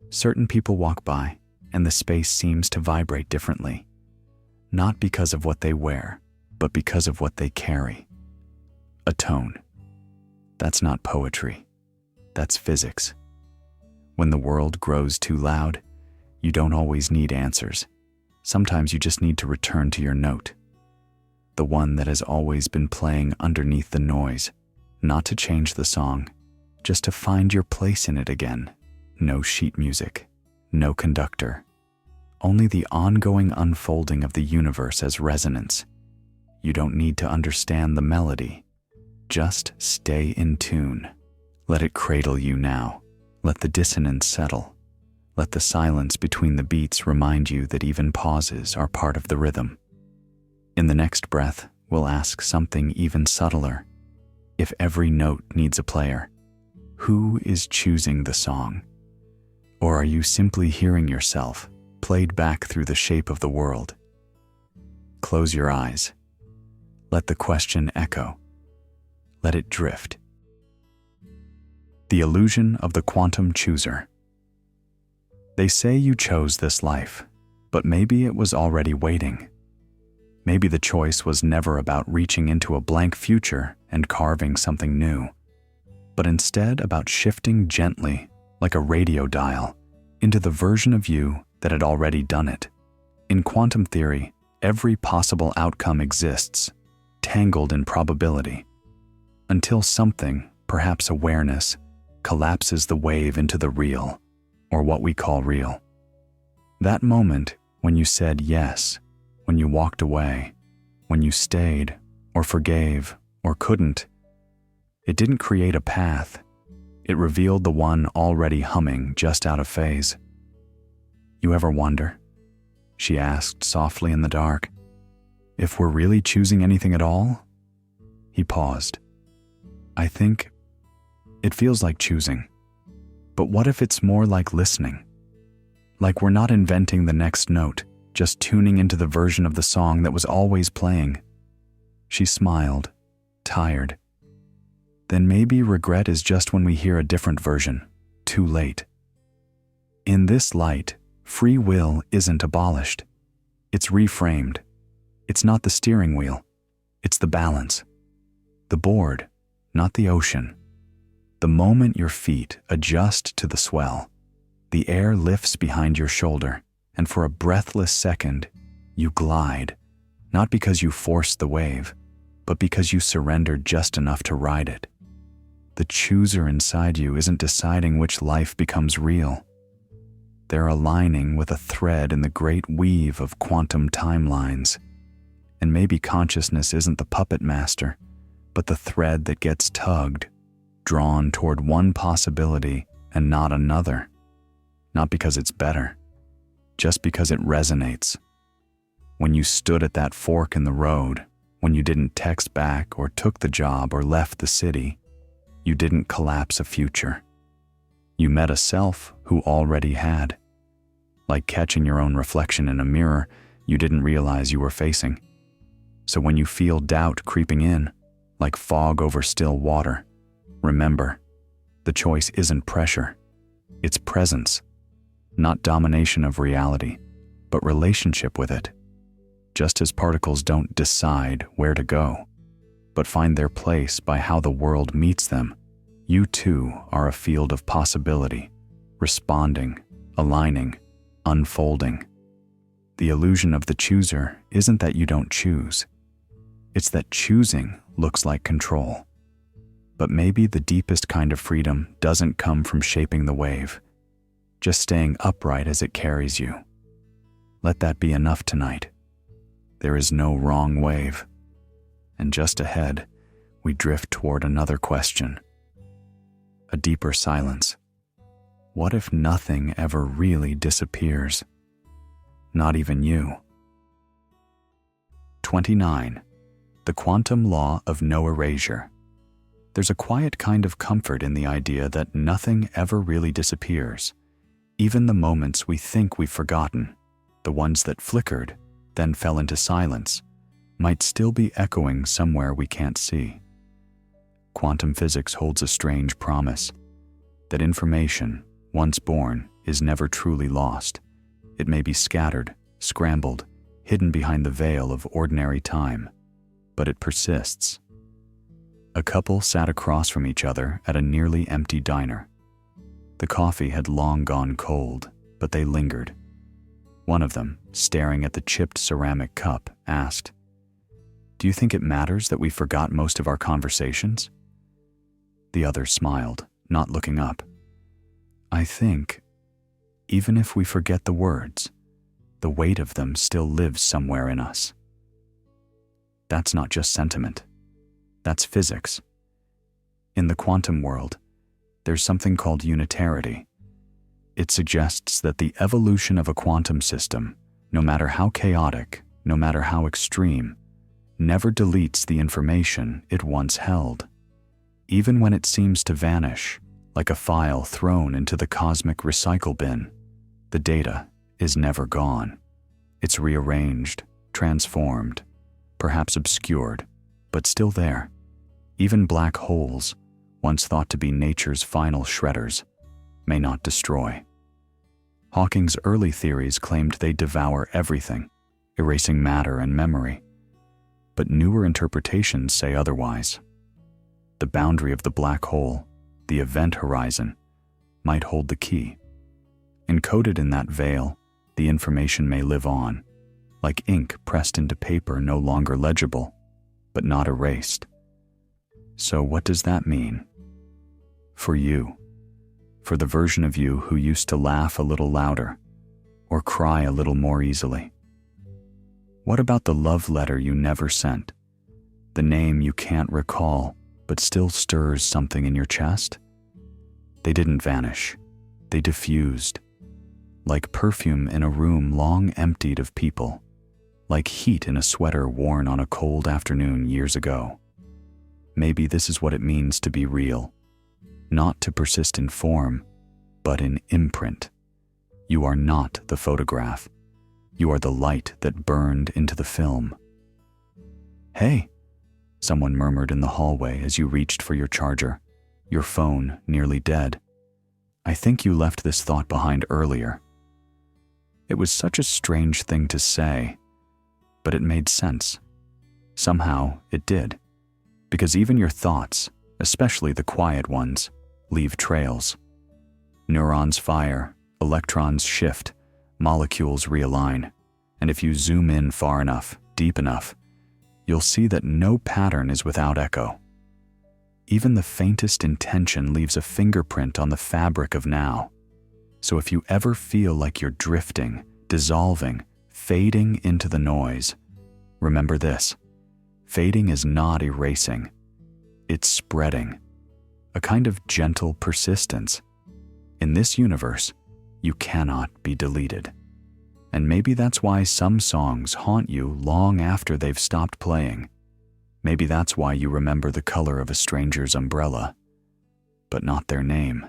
Certain people walk by, and the space seems to vibrate differently, not because of what they wear, but because of what they carry. A tone. That's not poetry. That's physics. When the world grows too loud, you don't always need answers. Sometimes you just need to return to your note, the one that has always been playing underneath the noise, not to change the song, just to find your place in it again. No sheet music, no conductor, only the ongoing unfolding of the universe as resonance. You don't need to understand the melody. Just stay in tune. Let it cradle you now. Let the dissonance settle. Let the silence between the beats remind you that even pauses are part of the rhythm. In the next breath, we'll ask something even subtler. If every note needs a player, who is choosing the song? Or are you simply hearing yourself, played back through the shape of the world? Close your eyes. Let the question echo. Let it drift. The illusion of the quantum chooser. They say you chose this life, but maybe it was already waiting. Maybe the choice was never about reaching into a blank future and carving something new, but instead about shifting gently, like a radio dial, into the version of you that had already done it. In quantum theory, every possible outcome exists, tangled in probability, until something, perhaps awareness, collapses the wave into the real, or what we call real. That moment when you said yes, when you walked away, when you stayed, or forgave, or couldn't, it didn't create a path. It revealed the one already humming just out of phase. You ever wonder, she asked softly in the dark, if we're really choosing anything at all? He paused. I think it feels like choosing. But what if it's more like listening? Like we're not inventing the next note, just tuning into the version of the song that was always playing. She smiled, tired. Then maybe regret is just when we hear a different version, too late. In this light, free will isn't abolished. It's reframed. It's not the steering wheel. It's the balance. The board, not the ocean. The moment your feet adjust to the swell, the air lifts behind your shoulder, and for a breathless second, you glide, not because you forced the wave, but because you surrendered just enough to ride it. The chooser inside you isn't deciding which life becomes real. They're aligning with a thread in the great weave of quantum timelines. And maybe consciousness isn't the puppet master, but the thread that gets tugged, drawn toward one possibility and not another. Not because it's better, just because it resonates. When you stood at that fork in the road, when you didn't text back or took the job or left the city, you didn't collapse a future. You met a self who already had. Like catching your own reflection in a mirror you didn't realize you were facing. So when you feel doubt creeping in, like fog over still water, remember, the choice isn't pressure, it's presence. Not domination of reality, but relationship with it. Just as particles don't decide where to go, but find their place by how the world meets them, you too are a field of possibility, responding, aligning, unfolding. The illusion of the chooser isn't that you don't choose. It's that choosing looks like control. But maybe the deepest kind of freedom doesn't come from shaping the wave, just staying upright as it carries you. Let that be enough tonight. There is no wrong wave. And just ahead, we drift toward another question. A deeper silence. What if nothing ever really disappears? Not even you. 29. The quantum law of no erasure. There's a quiet kind of comfort in the idea that nothing ever really disappears. Even the moments we think we've forgotten, the ones that flickered, then fell into silence, might still be echoing somewhere we can't see. Quantum physics holds a strange promise that information, once born, is never truly lost. It may be scattered, scrambled, hidden behind the veil of ordinary time, but it persists. A couple sat across from each other at a nearly empty diner. The coffee had long gone cold, but they lingered. One of them, staring at the chipped ceramic cup, asked, "Do you think it matters that we forgot most of our conversations?" The other smiled, not looking up. "I think, even if we forget the words, the weight of them still lives somewhere in us." That's not just sentiment. That's physics. In the quantum world, there's something called unitarity. It suggests that the evolution of a quantum system, no matter how chaotic, no matter how extreme, never deletes the information it once held. Even when it seems to vanish, like a file thrown into the cosmic recycle bin, the data is never gone. It's rearranged, transformed, perhaps obscured, but still there. Even black holes, once thought to be nature's final shredders, may not destroy. Hawking's early theories claimed they devour everything, erasing matter and memory. But newer interpretations say otherwise. The boundary of the black hole, the event horizon, might hold the key. Encoded in that veil, the information may live on, like ink pressed into paper no longer legible, but not erased. So what does that mean? For you, for the version of you who used to laugh a little louder, or cry a little more easily? What about the love letter you never sent? The name you can't recall, but still stirs something in your chest? They didn't vanish. They diffused. Like perfume in a room long emptied of people. Like heat in a sweater worn on a cold afternoon years ago. Maybe this is what it means to be real. Not to persist in form, but in imprint. You are not the photograph. You are the light that burned into the film. "Hey," someone murmured in the hallway as you reached for your charger, your phone nearly dead. "I think you left this thought behind earlier." It was such a strange thing to say, but it made sense. Somehow it did. Because even your thoughts, especially the quiet ones, leave trails. Neurons fire, electrons shift, molecules realign, and if you zoom in far enough, deep enough, you'll see that no pattern is without echo. Even the faintest intention leaves a fingerprint on the fabric of now. So if you ever feel like you're drifting, dissolving, fading into the noise, remember this: fading is not erasing. It's spreading. A kind of gentle persistence. In this universe, you cannot be deleted. And maybe that's why some songs haunt you long after they've stopped playing. Maybe that's why you remember the color of a stranger's umbrella, but not their name.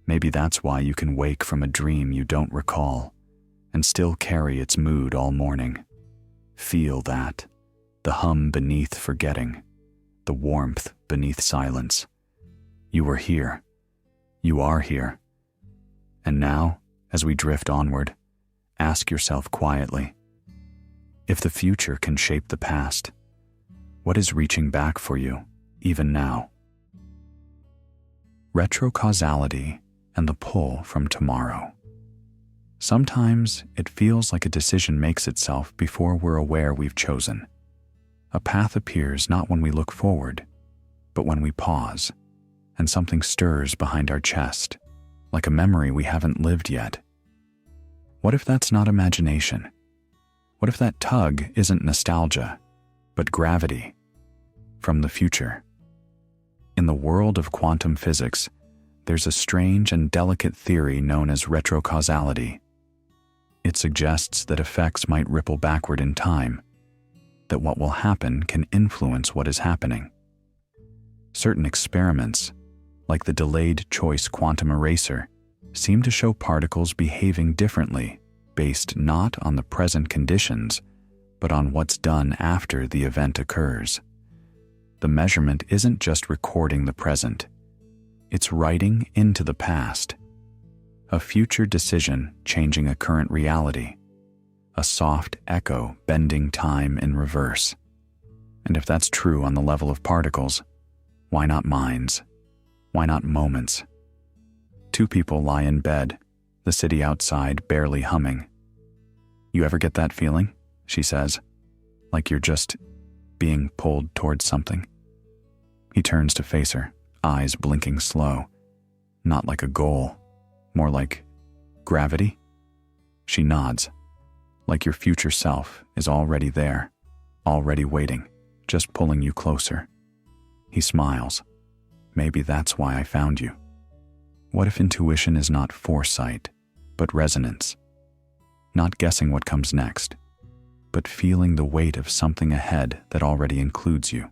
Maybe that's why you can wake from a dream you don't recall and still carry its mood all morning. Feel that. The hum beneath forgetting, the warmth beneath silence. You were here. You are here. And now, as we drift onward, ask yourself quietly, if the future can shape the past, what is reaching back for you, even now? Retrocausality and the pull from tomorrow. Sometimes it feels like a decision makes itself before we're aware we've chosen. A path appears not when we look forward, but when we pause, and something stirs behind our chest, like a memory we haven't lived yet. What if that's not imagination? What if that tug isn't nostalgia, but gravity from the future? In the world of quantum physics, there's a strange and delicate theory known as retrocausality. It suggests that effects might ripple backward in time, that what will happen can influence what is happening. Certain experiments, like the delayed choice quantum eraser, seem to show particles behaving differently based not on the present conditions, but on what's done after the event occurs. The measurement isn't just recording the present, it's writing into the past. A future decision changing a current reality, a soft echo bending time in reverse. And if that's true on the level of particles, why not minds? Why not moments? Two people lie in bed, the city outside barely humming. "You ever get that feeling?" she says, "like you're just being pulled towards something?" He turns to face her, eyes blinking slow. "Not like a goal, more like gravity?" She nods, like your future self is already there, already waiting, just pulling you closer. He smiles. "Maybe that's why I found you." What if intuition is not foresight, but resonance? Not guessing what comes next, but feeling the weight of something ahead that already includes you.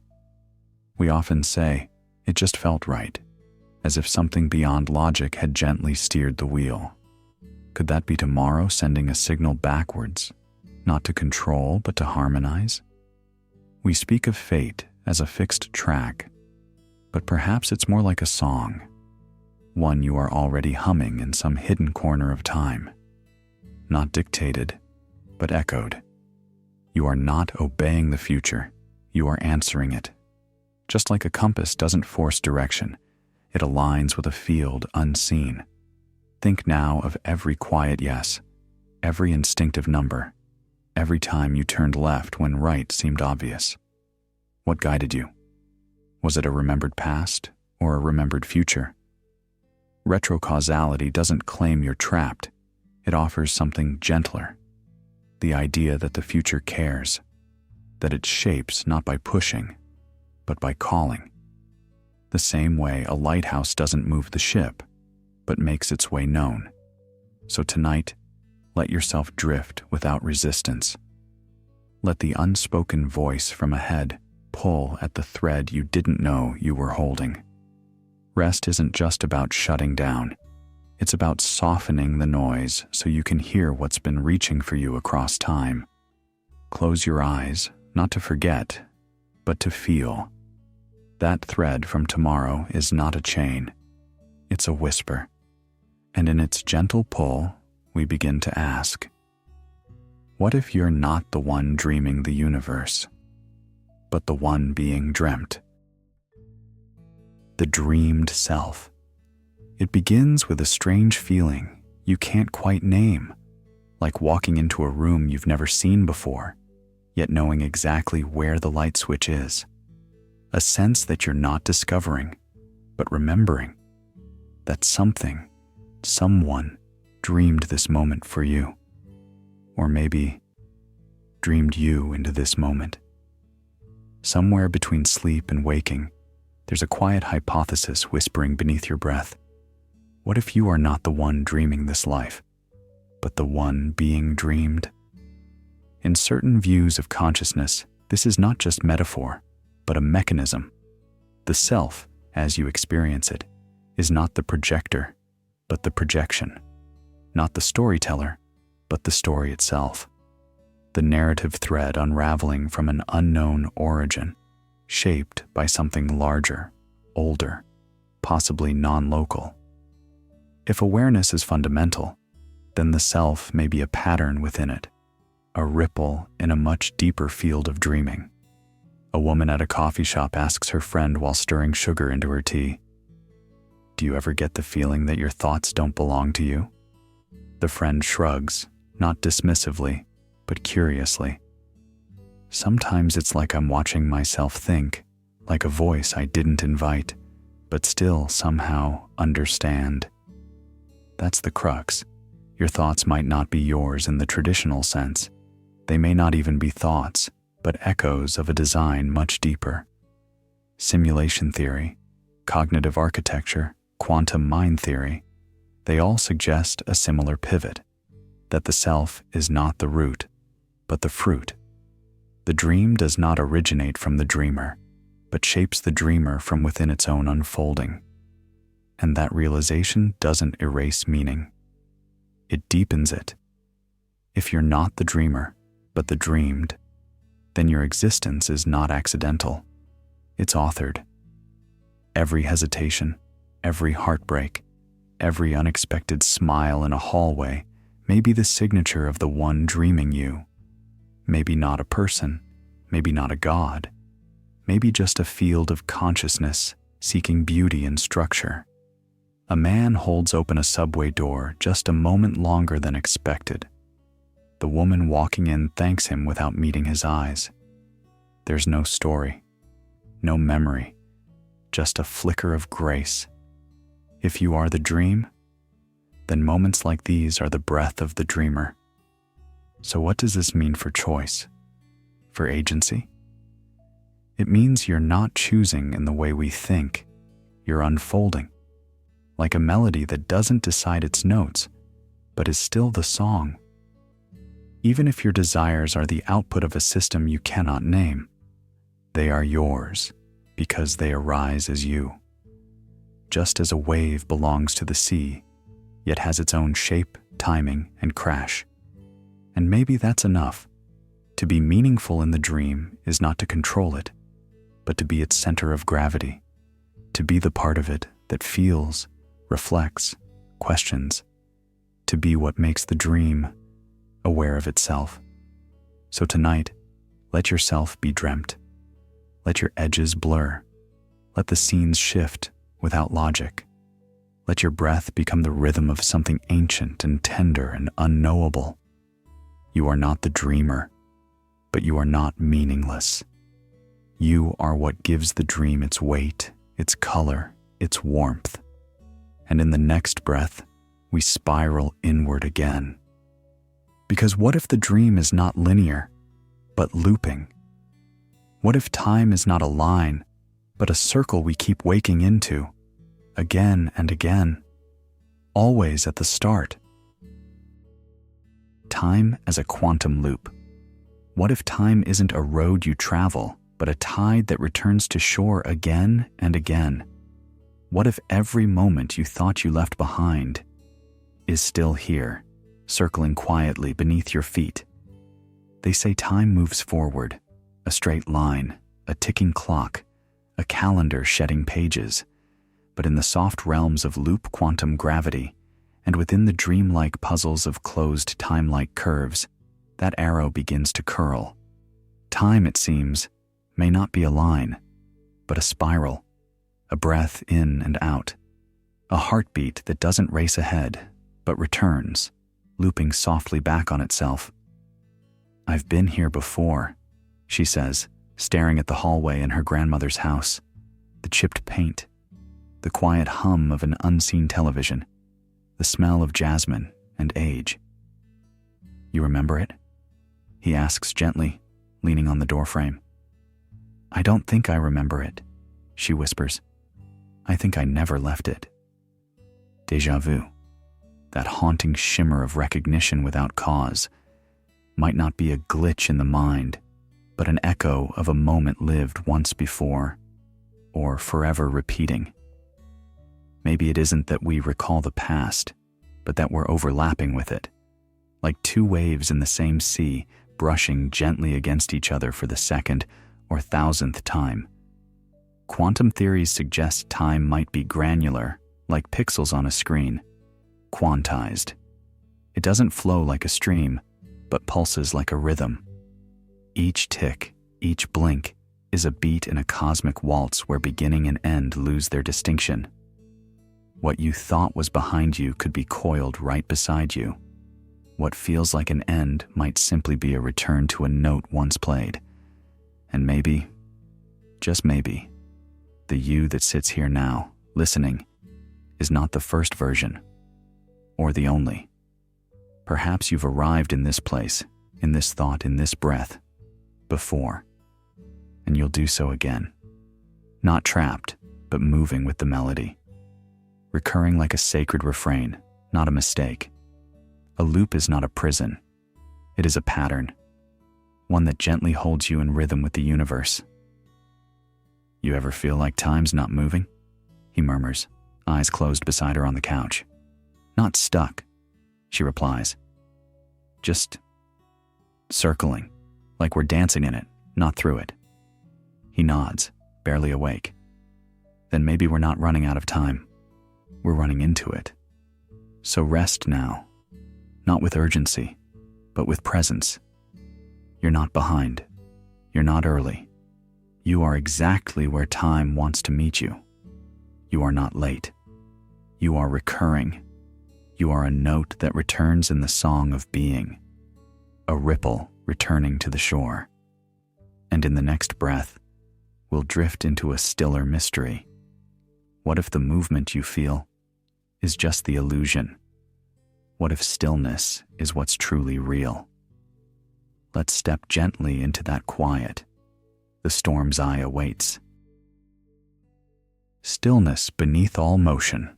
We often say, "It just felt right," as if something beyond logic had gently steered the wheel. Could that be tomorrow sending a signal backwards, not to control but to harmonize? We speak of fate as a fixed track, but perhaps it's more like a song, one you are already humming in some hidden corner of time. Not dictated, but echoed. You are not obeying the future, you are answering it. Just like a compass doesn't force direction, it aligns with a field unseen. Think now of every quiet yes, every instinctive number, every time you turned left when right seemed obvious. What guided you? Was it a remembered past or a remembered future? Retrocausality doesn't claim you're trapped. It offers something gentler. The idea that the future cares, that it shapes not by pushing, but by calling. The same way a lighthouse doesn't move the ship, but makes its way known. So tonight, let yourself drift without resistance. Let the unspoken voice from ahead pull at the thread you didn't know you were holding. Rest isn't just about shutting down. It's about softening the noise so you can hear what's been reaching for you across time. Close your eyes, not to forget, but to feel. That thread from tomorrow is not a chain. It's a whisper. And in its gentle pull, we begin to ask, what if you're not the one dreaming the universe, but the one being dreamt? The dreamed self. It begins with a strange feeling you can't quite name, like walking into a room you've never seen before, yet knowing exactly where the light switch is. A sense that you're not discovering, but remembering. That something, someone, dreamed this moment for you. Or maybe dreamed you into this moment. Somewhere between sleep and waking, there's a quiet hypothesis whispering beneath your breath. What if you are not the one dreaming this life, but the one being dreamed? In certain views of consciousness, this is not just metaphor, but a mechanism. The self, as you experience it, is not the projector, but the projection. Not the storyteller, but the story itself. The narrative thread unraveling from an unknown origin, shaped by something larger, older, possibly non-local. If awareness is fundamental, then the self may be a pattern within it, a ripple in a much deeper field of dreaming. A woman at a coffee shop asks her friend while stirring sugar into her tea, Do you ever get the feeling that your thoughts don't belong to you? The friend shrugs, not dismissively, but curiously. Sometimes it's like I'm watching myself think, like a voice I didn't invite, but still somehow understand. That's the crux. Your thoughts might not be yours in the traditional sense. They may not even be thoughts, but echoes of a design much deeper. Simulation theory, cognitive architecture, quantum mind theory, they all suggest a similar pivot, that the self is not the root, but the fruit. The dream does not originate from the dreamer, but shapes the dreamer from within its own unfolding. And that realization doesn't erase meaning. It deepens it. If you're not the dreamer, but the dreamed, then your existence is not accidental. It's authored. Every hesitation, every heartbreak, every unexpected smile in a hallway may be the signature of the one dreaming you. Maybe not a person, maybe not a god, maybe just a field of consciousness seeking beauty and structure. A man holds open a subway door just a moment longer than expected. The woman walking in thanks him without meeting his eyes. There's no story, no memory, just a flicker of grace. If you are the dream, then moments like these are the breath of the dreamer. So what does this mean for choice? For agency? It means you're not choosing in the way we think. You're unfolding, like a melody that doesn't decide its notes, but is still the song. Even if your desires are the output of a system you cannot name, they are yours because they arise as you. Just as a wave belongs to the sea, yet has its own shape, timing, and crash. And maybe that's enough. To be meaningful in the dream is not to control it, but to be its center of gravity, to be the part of it that feels, reflects, questions, to be what makes the dream aware of itself. So tonight, let yourself be dreamt. Let your edges blur. Let the scenes shift without logic. Let your breath become the rhythm of something ancient and tender and unknowable. You are not the dreamer, but you are not meaningless. You are what gives the dream its weight, its color, its warmth. And in the next breath, we spiral inward again. Because what if the dream is not linear, but looping? What if time is not a line, but a circle we keep waking into, again and again, always at the start? Time as a quantum loop. What if time isn't a road you travel, but a tide that returns to shore again and again? What if every moment you thought you left behind is still here, circling quietly beneath your feet? They say time moves forward, a straight line, a ticking clock, a calendar shedding pages. But in the soft realms of loop quantum gravity, and within the dreamlike puzzles of closed time-like curves, that arrow begins to curl. Time, it seems, may not be a line, but a spiral, a breath in and out, a heartbeat that doesn't race ahead, but returns, looping softly back on itself. I've been here before, she says, staring at the hallway in her grandmother's house, the chipped paint, the quiet hum of an unseen television, the smell of jasmine and age. You remember it? He asks gently, leaning on the doorframe. I don't think I remember it, she whispers. I think I never left it. Déjà vu, that haunting shimmer of recognition without cause, might not be a glitch in the mind, but an echo of a moment lived once before, or forever repeating. Maybe it isn't that we recall the past, but that we're overlapping with it, like two waves in the same sea, brushing gently against each other for the second or thousandth time. Quantum theories suggest time might be granular, like pixels on a screen, quantized. It doesn't flow like a stream, but pulses like a rhythm. Each tick, each blink, is a beat in a cosmic waltz where beginning and end lose their distinction. What you thought was behind you could be coiled right beside you. What feels like an end might simply be a return to a note once played. And maybe, just maybe, the you that sits here now, listening, is not the first version, or the only. Perhaps you've arrived in this place, in this thought, in this breath, before, and you'll do so again. Not trapped, but moving with the melody. Recurring like a sacred refrain, not a mistake. A loop is not a prison. It is a pattern, one that gently holds you in rhythm with the universe. You ever feel like time's not moving? He murmurs, eyes closed beside her on the couch. Not stuck, she replies. Just circling, like we're dancing in it, not through it. He nods, barely awake. Then maybe we're not running out of time. We're running into it. So rest now, not with urgency, but with presence. You're not behind. You're not early. You are exactly where time wants to meet you. You are not late. You are recurring. You are a note that returns in the song of being, a ripple returning to the shore. And in the next breath, we'll drift into a stiller mystery. What if the movement you feel is just the illusion? What if stillness is what's truly real? Let's step gently into that quiet. The storm's eye awaits. Stillness beneath all motion.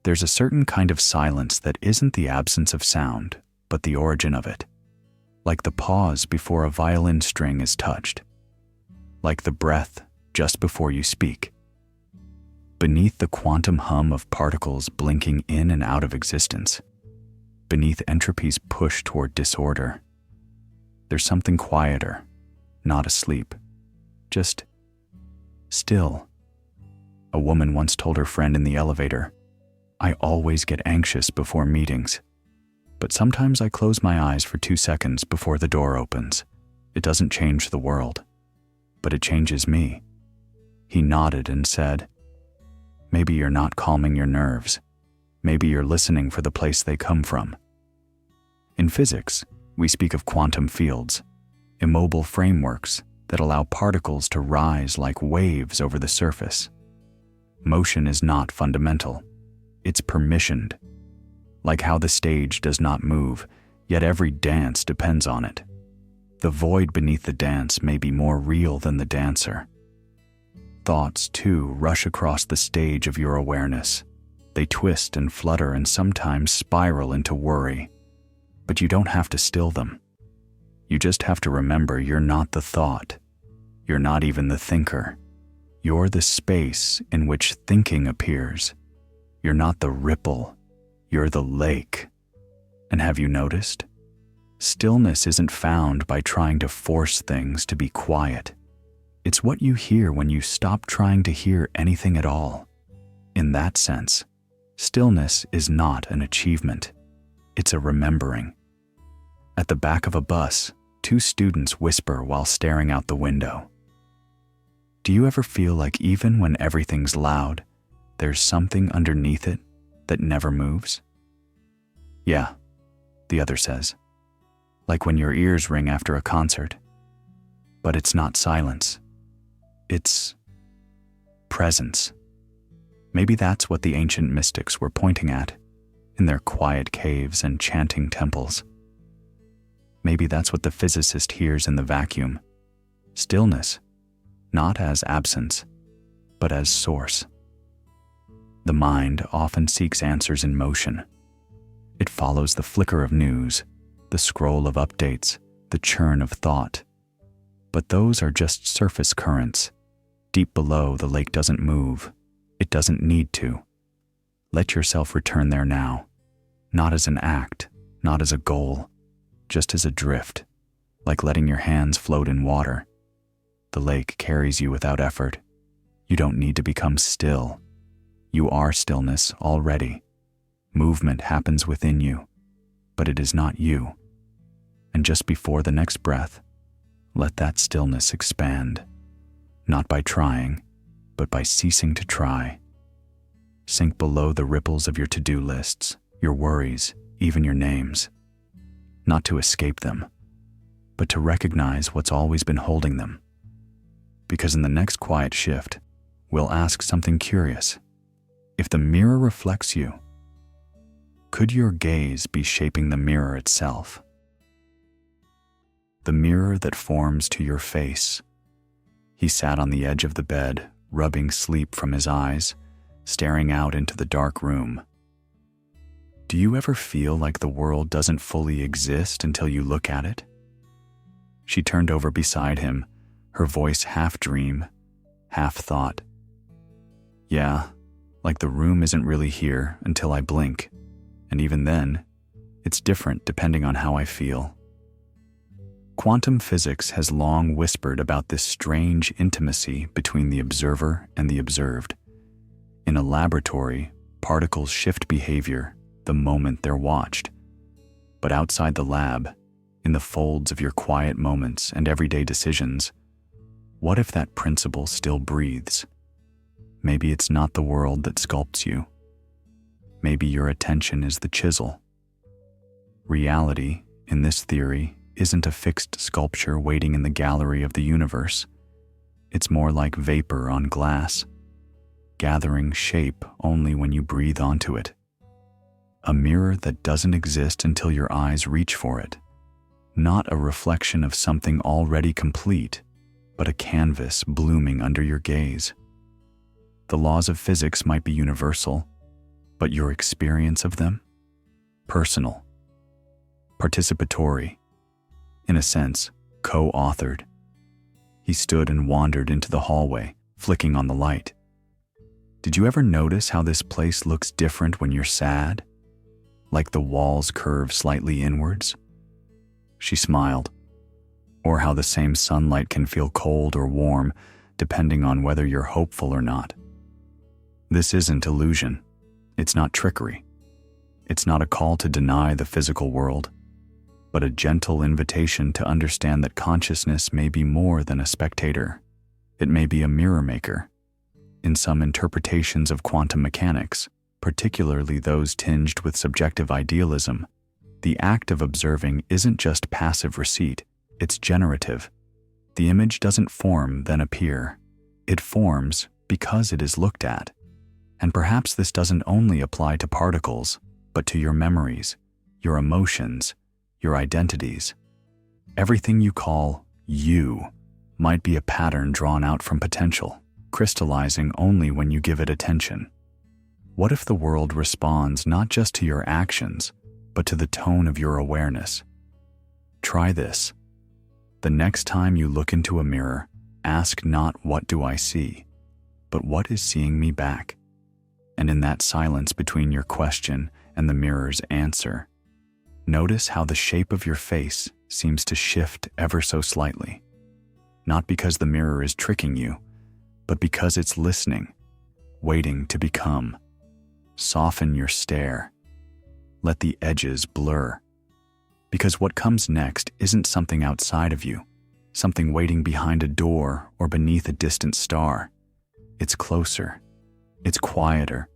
There's a certain kind of silence that isn't the absence of sound, but the origin of it. Like the pause before a violin string is touched. Like the breath just before you speak. Beneath the quantum hum of particles blinking in and out of existence. Beneath entropy's push toward disorder. There's something quieter, not asleep, just still. A woman once told her friend in the elevator, I always get anxious before meetings, but sometimes I close my eyes for 2 seconds before the door opens. It doesn't change the world, but it changes me. He nodded and said, maybe you're not calming your nerves. Maybe you're listening for the place they come from. In physics, we speak of quantum fields, immobile frameworks that allow particles to rise like waves over the surface. Motion is not fundamental. It's permissioned. Like how the stage does not move, yet every dance depends on it. The void beneath the dance may be more real than the dancer. Thoughts, too, rush across the stage of your awareness. They twist and flutter and sometimes spiral into worry. But you don't have to still them. You just have to remember you're not the thought. You're not even the thinker. You're the space in which thinking appears. You're not the ripple. You're the lake. And have you noticed? Stillness isn't found by trying to force things to be quiet. It's what you hear when you stop trying to hear anything at all. In that sense, stillness is not an achievement. It's a remembering. At the back of a bus, 2 students whisper while staring out the window. Do you ever feel like even when everything's loud, there's something underneath it that never moves? Yeah, the other says. Like when your ears ring after a concert. But it's not silence. It's presence. Maybe that's what the ancient mystics were pointing at in their quiet caves and chanting temples. Maybe that's what the physicist hears in the vacuum. Stillness, not as absence, but as source. The mind often seeks answers in motion. It follows the flicker of news, the scroll of updates, the churn of thought. But those are just surface currents. Deep below, the lake doesn't move. It doesn't need to. Let yourself return there now, not as an act, not as a goal, just as a drift, like letting your hands float in water. The lake carries you without effort. You don't need to become still. You are stillness already. Movement happens within you, but it is not you. And just before the next breath, let that stillness expand, not by trying, but by ceasing to try. sink below the ripples of your to-do lists, your worries, even your names. Not to escape them, but to recognize what's always been holding them. Because in the next quiet shift, we'll ask something curious. If the mirror reflects you, could your gaze be shaping the mirror itself? The mirror that forms to your face. He sat on the edge of the bed, rubbing sleep from his eyes, staring out into the dark room. Do you ever feel like the world doesn't fully exist until you look at it? She turned over beside him, her voice half dream, half thought. Yeah, like the room isn't really here until I blink, and even then, it's different depending on how I feel. Quantum physics has long whispered about this strange intimacy between the observer and the observed. In a laboratory, particles shift behavior the moment they're watched. But outside the lab, in the folds of your quiet moments and everyday decisions, what if that principle still breathes? Maybe it's not the world that sculpts you. Maybe your attention is the chisel. Reality, in this theory, isn't a fixed sculpture waiting in the gallery of the universe. It's more like vapor on glass, gathering shape only when you breathe onto it. A mirror that doesn't exist until your eyes reach for it. Not a reflection of something already complete, but a canvas blooming under your gaze. The laws of physics might be universal, but your experience of them? Personal. Participatory. In a sense, co-authored. He stood and wandered into the hallway, flicking on the light. Did you ever notice how this place looks different when you're sad? Like the walls curve slightly inwards? She smiled. Or how the same sunlight can feel cold or warm, depending on whether you're hopeful or not. This isn't illusion. It's not trickery. It's not a call to deny the physical world, but a gentle invitation to understand that consciousness may be more than a spectator. It may be a mirror maker. In some interpretations of quantum mechanics, particularly those tinged with subjective idealism, the act of observing isn't just passive receipt, it's generative. The image doesn't form, then appear. It forms because it is looked at. And perhaps this doesn't only apply to particles, but to your memories, your emotions, your identities. Everything you call you might be a pattern drawn out from potential, crystallizing only when you give it attention. What if the world responds not just to your actions, but to the tone of your awareness? Try this. The next time you look into a mirror, ask not what do I see, but what is seeing me back? And in that silence between your question and the mirror's answer, notice how the shape of your face seems to shift ever so slightly. Not because the mirror is tricking you, but because it's listening, waiting to become. Soften your stare. Let the edges blur. Because what comes next isn't something outside of you, something waiting behind a door or beneath a distant star. It's closer. It's quieter.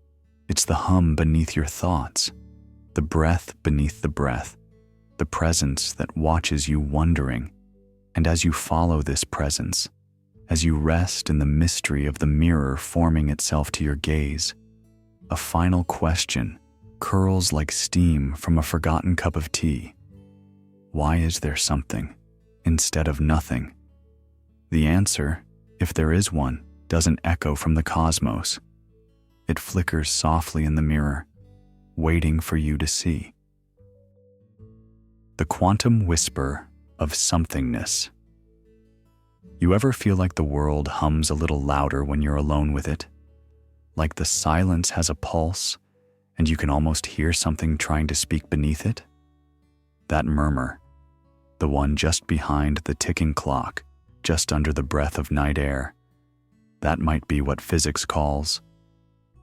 It's the hum beneath your thoughts, the breath beneath the breath, the presence that watches you wondering. And as you follow this presence, as you rest in the mystery of the mirror forming itself to your gaze, a final question curls like steam from a forgotten cup of tea. Why is there something instead of nothing? The answer, if there is one, doesn't echo from the cosmos. It flickers softly in the mirror, waiting for you to see. The quantum whisper of somethingness. You ever feel like the world hums a little louder when you're alone with it? Like the silence has a pulse, and you can almost hear something trying to speak beneath it? That murmur, the one just behind the ticking clock, just under the breath of night air, that might be what physics calls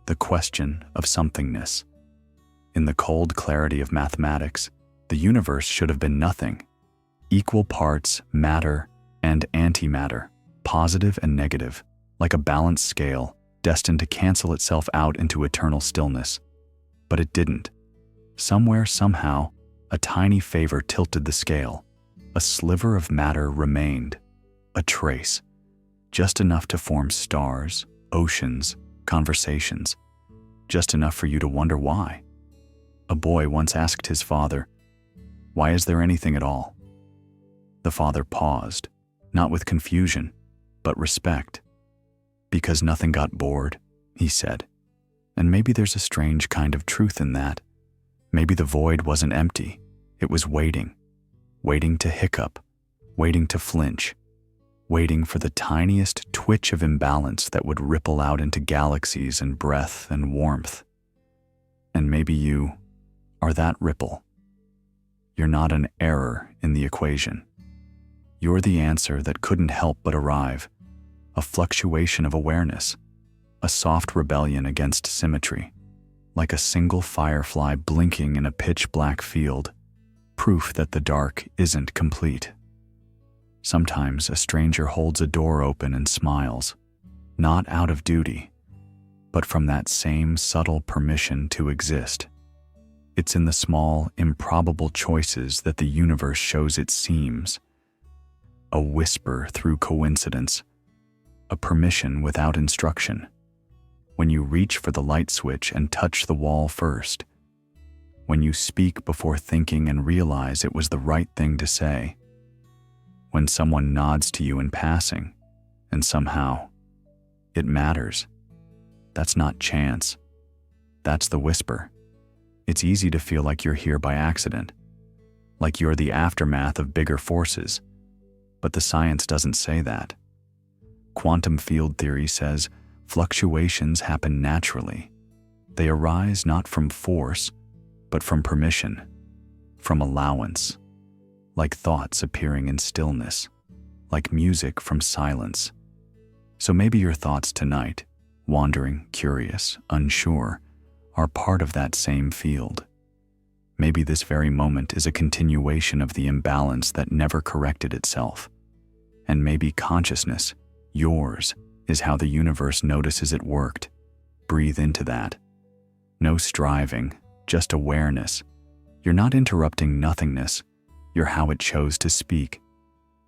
the question of somethingness. In the cold clarity of mathematics, the universe should have been nothing. Equal parts matter and antimatter, positive and negative, like a balanced scale, destined to cancel itself out into eternal stillness. But it didn't. Somewhere, somehow, a tiny favor tilted the scale. A sliver of matter remained, a trace, just enough to form stars, oceans, conversations, just enough for you to wonder why. A boy once asked his father, "Why is there anything at all?" The father paused, not with confusion, but respect. "Because nothing got bored," he said. And maybe there's a strange kind of truth in that. Maybe the void wasn't empty, it was waiting. Waiting to hiccup, waiting to flinch, waiting for the tiniest twitch of imbalance that would ripple out into galaxies and breath and warmth. And maybe you are that ripple. You're not an error in the equation. You're the answer that couldn't help but arrive, a fluctuation of awareness, a soft rebellion against symmetry, like a single firefly blinking in a pitch-black field, proof that the dark isn't complete. Sometimes a stranger holds a door open and smiles, not out of duty, but from that same subtle permission to exist. It's in the small, improbable choices that the universe shows its seams. A whisper through coincidence, a permission without instruction. When you reach for the light switch and touch the wall first. When you speak before thinking and realize it was the right thing to say. When someone nods to you in passing, and somehow, it matters. That's not chance. That's the whisper. It's easy to feel like you're here by accident, like you're the aftermath of bigger forces, but the science doesn't say that. Quantum field theory says fluctuations happen naturally. They arise not from force, but from permission, from allowance, like thoughts appearing in stillness, like music from silence. So maybe your thoughts tonight, wandering, curious, unsure, are part of that same field. Maybe this very moment is a continuation of the imbalance that never corrected itself. And maybe consciousness, yours, is how the universe notices it worked. Breathe into that. No striving, just awareness. You're not interrupting nothingness. You're how it chose to speak.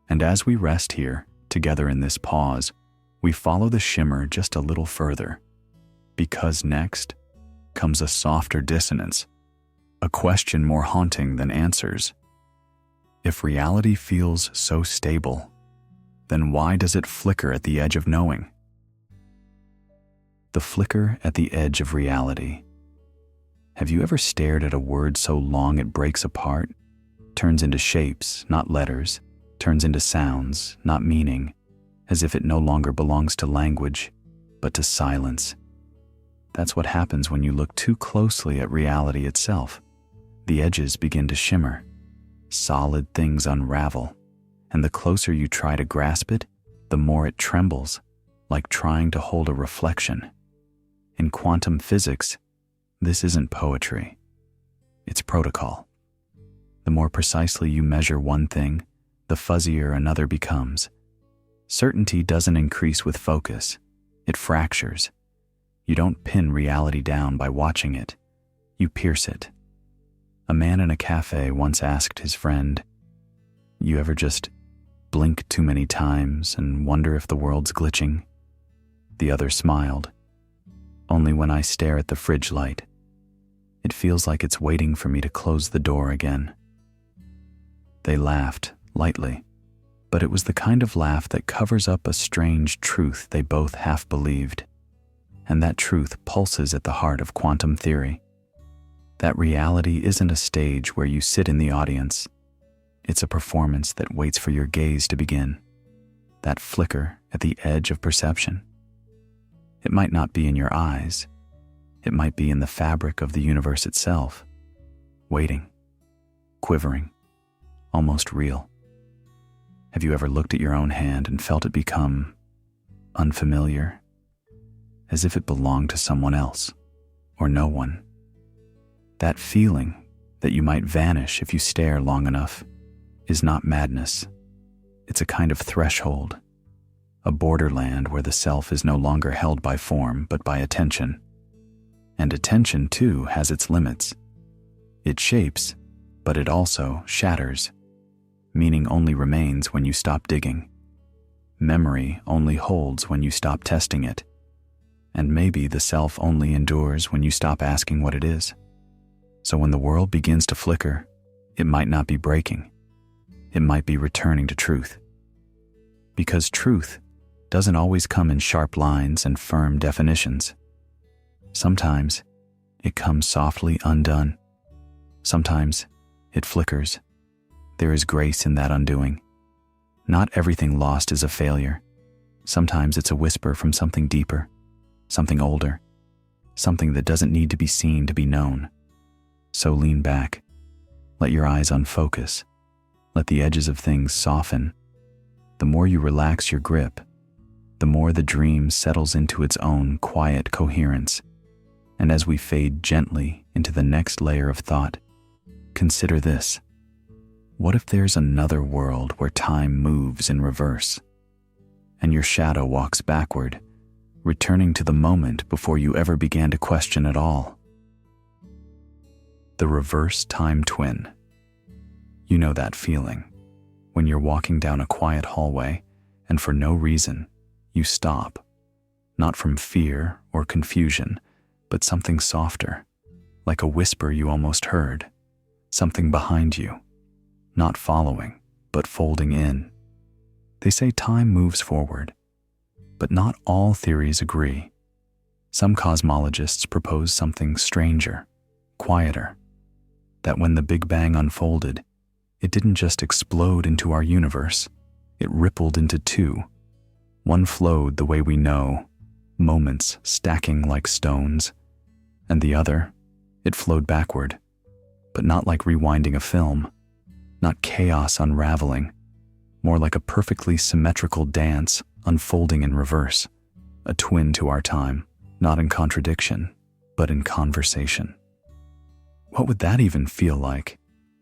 And as we rest here, together in this pause, we follow the shimmer just a little further. Because next comes a softer dissonance, a question more haunting than answers. If reality feels so stable, then why does it flicker at the edge of knowing? The flicker at the edge of reality. Have you ever stared at a word so long it breaks apart, turns into shapes, not letters, turns into sounds, not meaning, as if it no longer belongs to language, but to silence? That's what happens when you look too closely at reality itself. The edges begin to shimmer. Solid things unravel, and the closer you try to grasp it, the more it trembles, like trying to hold a reflection. In quantum physics, this isn't poetry. It's protocol. The more precisely you measure one thing, the fuzzier another becomes. Certainty doesn't increase with focus. It fractures. You don't pin reality down by watching it. You pierce it. A man in a cafe once asked his friend, "You ever just blink too many times and wonder if the world's glitching?" The other smiled. "Only when I stare at the fridge light. It feels like it's waiting for me to close the door again." They laughed, lightly, but it was the kind of laugh that covers up a strange truth they both half believed. And that truth pulses at the heart of quantum theory. That reality isn't a stage where you sit in the audience. It's a performance that waits for your gaze to begin. That flicker at the edge of perception. It might not be in your eyes. It might be in the fabric of the universe itself, waiting, quivering, almost real. Have you ever looked at your own hand and felt it become unfamiliar, as if it belonged to someone else or no one? That feeling that you might vanish if you stare long enough is not madness. It's a kind of threshold, a borderland where the self is no longer held by form but by attention. And attention, too, has its limits. It shapes, but it also shatters. Meaning only remains when you stop digging. Memory only holds when you stop testing it. And maybe the self only endures when you stop asking what it is. So when the world begins to flicker, it might not be breaking. It might be returning to truth. Because truth doesn't always come in sharp lines and firm definitions. Sometimes it comes softly undone. Sometimes it flickers. There is grace in that undoing. Not everything lost is a failure. Sometimes it's a whisper from something deeper, something older, something that doesn't need to be seen to be known. So lean back. Let your eyes unfocus. Let the edges of things soften. The more you relax your grip, the more the dream settles into its own quiet coherence. And as we fade gently into the next layer of thought, consider this. What if there's another world where time moves in reverse, and your shadow walks backward, returning to the moment before you ever began to question at all? The reverse time twin. You know that feeling, when you're walking down a quiet hallway, and for no reason, you stop, not from fear or confusion, but something softer, like a whisper you almost heard, something behind you, not following, but folding in. They say time moves forward, but not all theories agree. Some cosmologists propose something stranger, quieter, that when the Big Bang unfolded, it didn't just explode into our universe, it rippled into two. One flowed the way we know, moments stacking like stones, and the other, it flowed backward, but not like rewinding a film, not chaos unraveling, more like a perfectly symmetrical dance unfolding in reverse, a twin to our time, not in contradiction, but in conversation. What would that even feel like?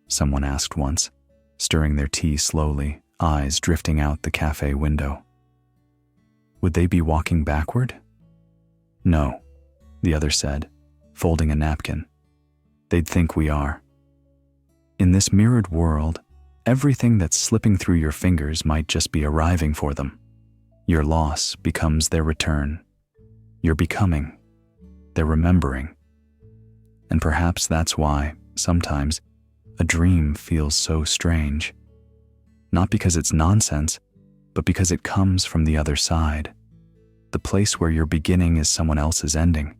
Someone asked once, stirring their tea slowly, eyes drifting out the cafe window. Would they be walking backward? No, the other said, folding a napkin. They'd think we are. In this mirrored world, everything that's slipping through your fingers might just be arriving for them. Your loss becomes their return. Your becoming, their remembering. And perhaps that's why, sometimes, a dream feels so strange. Not because it's nonsense, but because it comes from the other side. The place where your beginning is someone else's ending.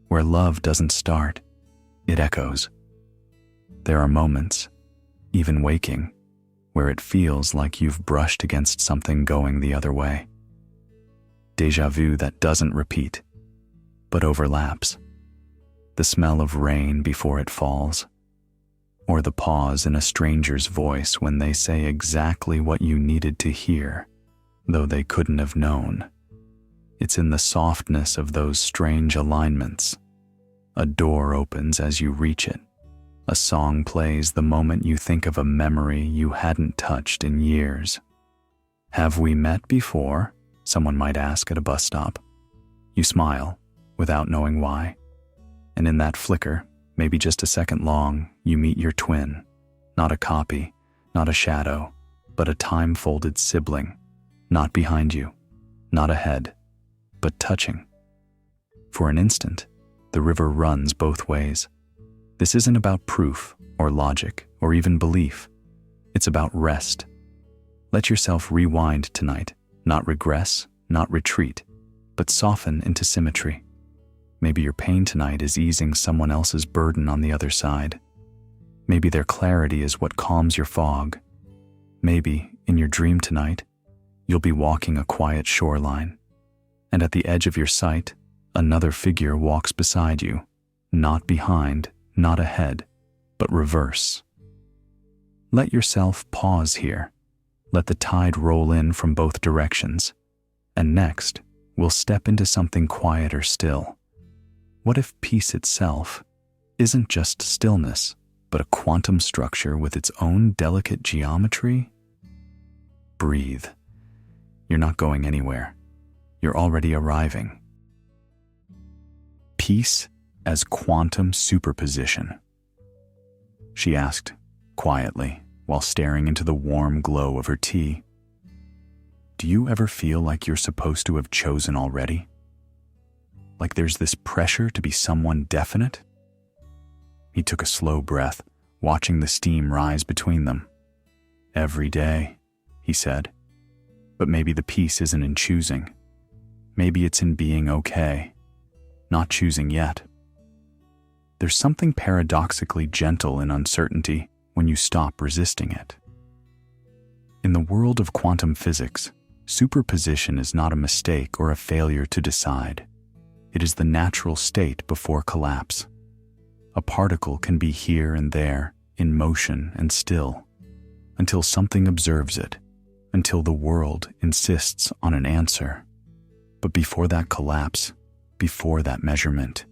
Where love doesn't start, it echoes. There are moments, even waking, where it feels like you've brushed against something going the other way. Déjà vu that doesn't repeat, but overlaps. The smell of rain before it falls, or the pause in a stranger's voice when they say exactly what you needed to hear, though they couldn't have known. It's in the softness of those strange alignments. A door opens as you reach it. A song plays the moment you think of a memory you hadn't touched in years. Have we met before? Someone might ask at a bus stop. You smile, without knowing why. And in that flicker, maybe just a second long, you meet your twin. Not a copy, not a shadow, but a time-folded sibling. Not behind you, not ahead, but touching. For an instant, the river runs both ways. This isn't about proof or logic or even belief. It's about rest. Let yourself rewind tonight, not regress, not retreat, but soften into symmetry. Maybe your pain tonight is easing someone else's burden on the other side. Maybe their clarity is what calms your fog. Maybe, in your dream tonight, you'll be walking a quiet shoreline, and at the edge of your sight, another figure walks beside you, not behind, not ahead, but reverse. Let yourself pause here. Let the tide roll in from both directions. And next, we'll step into something quieter still. What if peace itself isn't just stillness, but a quantum structure with its own delicate geometry? Breathe. You're not going anywhere. You're already arriving. Peace as quantum superposition. She asked, quietly, while staring into the warm glow of her tea. Do you ever feel like you're supposed to have chosen already? Like there's this pressure to be someone definite? He took a slow breath, watching the steam rise between them. Every day, he said. But maybe the peace isn't in choosing. Maybe it's in being okay, not choosing yet. There's something paradoxically gentle in uncertainty when you stop resisting it. In the world of quantum physics, superposition is not a mistake or a failure to decide. It is the natural state before collapse. A particle can be here and there, in motion and still, until something observes it, until the world insists on an answer. But before that collapse, before that measurement,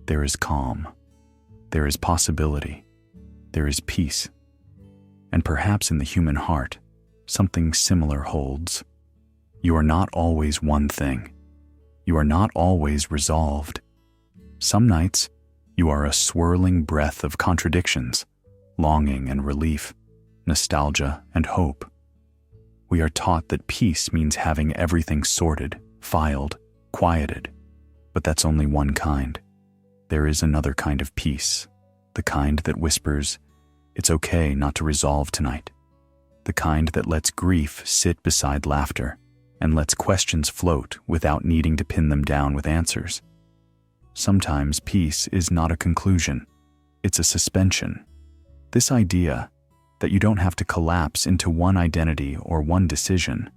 there is calm, there is possibility, there is peace. And perhaps in the human heart, something similar holds. You are not always one thing. You are not always resolved. Some nights, you are a swirling breath of contradictions, longing and relief, nostalgia and hope. We are taught that peace means having everything sorted, filed, quieted. But that's only one kind. There is another kind of peace, the kind that whispers, it's okay not to resolve tonight. The kind that lets grief sit beside laughter and lets questions float without needing to pin them down with answers. Sometimes peace is not a conclusion, it's a suspension. This idea that you don't have to collapse into one identity or one decision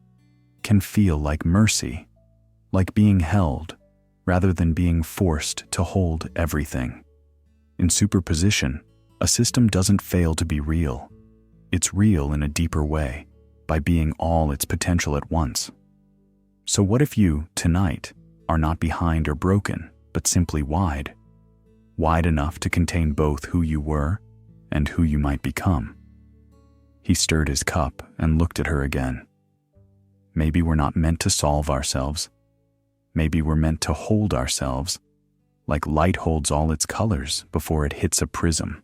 can feel like mercy, like being held, rather than being forced to hold everything. In superposition, a system doesn't fail to be real. It's real in a deeper way, by being all its potential at once. So what if you, tonight, are not behind or broken, but simply wide? Wide enough to contain both who you were and who you might become. He stirred his cup and looked at her again. Maybe we're not meant to solve ourselves. Maybe we're meant to hold ourselves, like light holds all its colors before it hits a prism.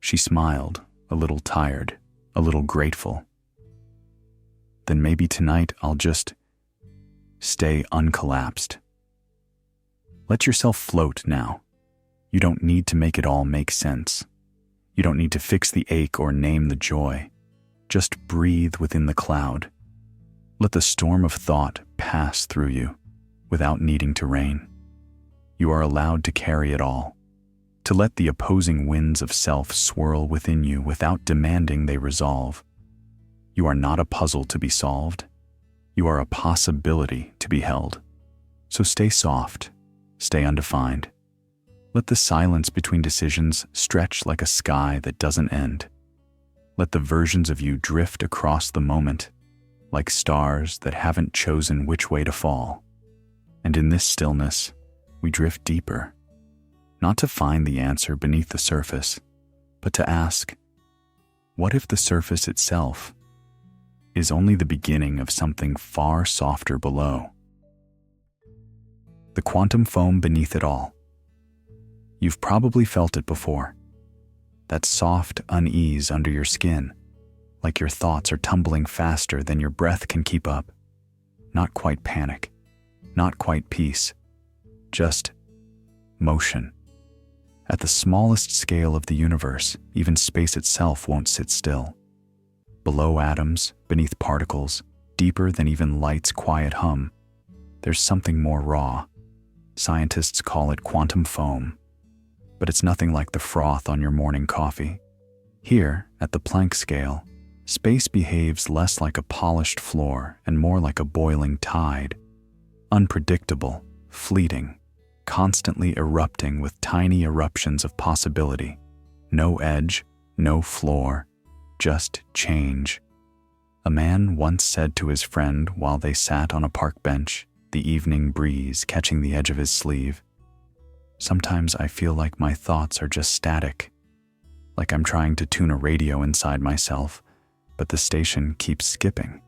She smiled, a little tired, a little grateful. Then maybe tonight I'll just stay uncollapsed. Let yourself float now. You don't need to make it all make sense. You don't need to fix the ache or name the joy. Just breathe within the cloud. Let the storm of thought pass through you without needing to rain. You are allowed to carry it all, to let the opposing winds of self swirl within you without demanding they resolve. You are not a puzzle to be solved. You are a possibility to be held. So stay soft, stay undefined. Let the silence between decisions stretch like a sky that doesn't end. Let the versions of you drift across the moment, like stars that haven't chosen which way to fall. And in this stillness, we drift deeper, not to find the answer beneath the surface, but to ask, what if the surface itself is only the beginning of something far softer below? The quantum foam beneath it all. You've probably felt it before. That soft unease under your skin, like your thoughts are tumbling faster than your breath can keep up. Not quite panic, not quite peace, just motion. At the smallest scale of the universe, even space itself won't sit still. Below atoms, beneath particles, deeper than even light's quiet hum, there's something more raw. Scientists call it quantum foam. But it's nothing like the froth on your morning coffee. Here, at the Planck scale, space behaves less like a polished floor and more like a boiling tide. Unpredictable, fleeting, constantly erupting with tiny eruptions of possibility. No edge, no floor, just change. A man once said to his friend while they sat on a park bench, the evening breeze catching the edge of his sleeve, "Sometimes I feel like my thoughts are just static, like I'm trying to tune a radio inside myself, but the station keeps skipping."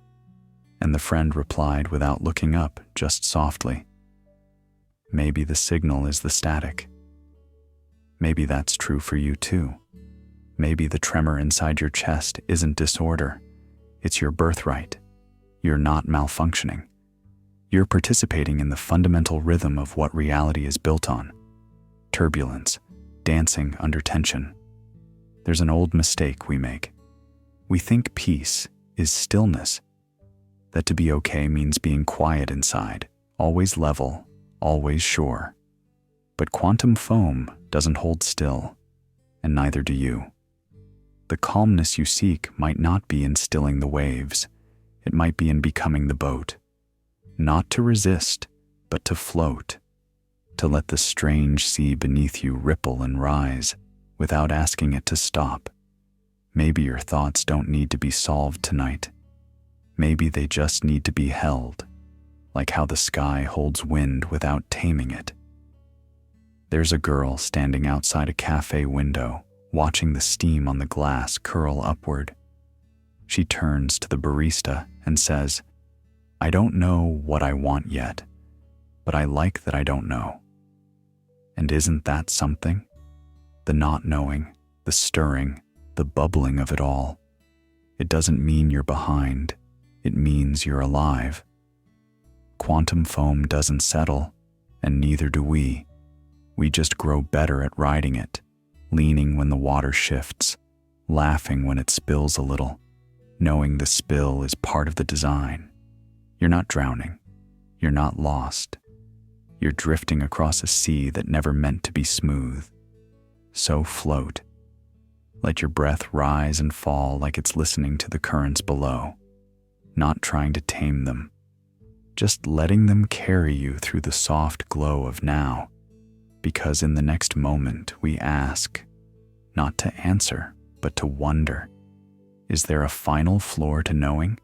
And the friend replied without looking up, just softly, "Maybe the signal is the static." Maybe that's true for you too. Maybe the tremor inside your chest isn't disorder. It's your birthright. You're not malfunctioning. You're participating in the fundamental rhythm of what reality is built on. Turbulence, dancing under tension. There's an old mistake we make. We think peace is stillness, that to be okay means being quiet inside, always level, always sure. But quantum foam doesn't hold still, and neither do you. The calmness you seek might not be in stilling the waves. It might be in becoming the boat. Not to resist, but to float. To let the strange sea beneath you ripple and rise without asking it to stop. Maybe your thoughts don't need to be solved tonight. Maybe they just need to be held, like how the sky holds wind without taming it. There's a girl standing outside a cafe window, watching the steam on the glass curl upward. She turns to the barista and says, "I don't know what I want yet, but I like that I don't know." And isn't that something? The not knowing, the stirring, the bubbling of it all. It doesn't mean you're behind. It means you're alive. Quantum foam doesn't settle, and neither do we. We just grow better at riding it, leaning when the water shifts, laughing when it spills a little, knowing the spill is part of the design. You're not drowning. You're not lost. You're drifting across a sea that never meant to be smooth. So float. Let your breath rise and fall like it's listening to the currents below, not trying to tame them, just letting them carry you through the soft glow of now, because in the next moment we ask, not to answer, but to wonder, is there a final floor to knowing?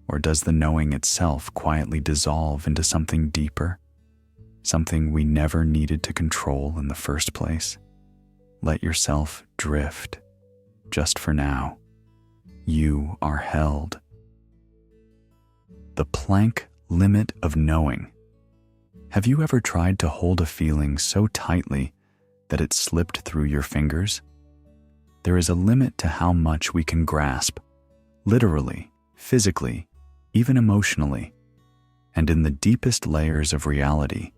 Or does the knowing itself quietly dissolve into something deeper, something we never needed to control in the first place? Let yourself drift, just for now. You are held. The Planck limit of knowing. Have you ever tried to hold a feeling so tightly that it slipped through your fingers? There is a limit to how much we can grasp, literally, physically, even emotionally. And in the deepest layers of reality,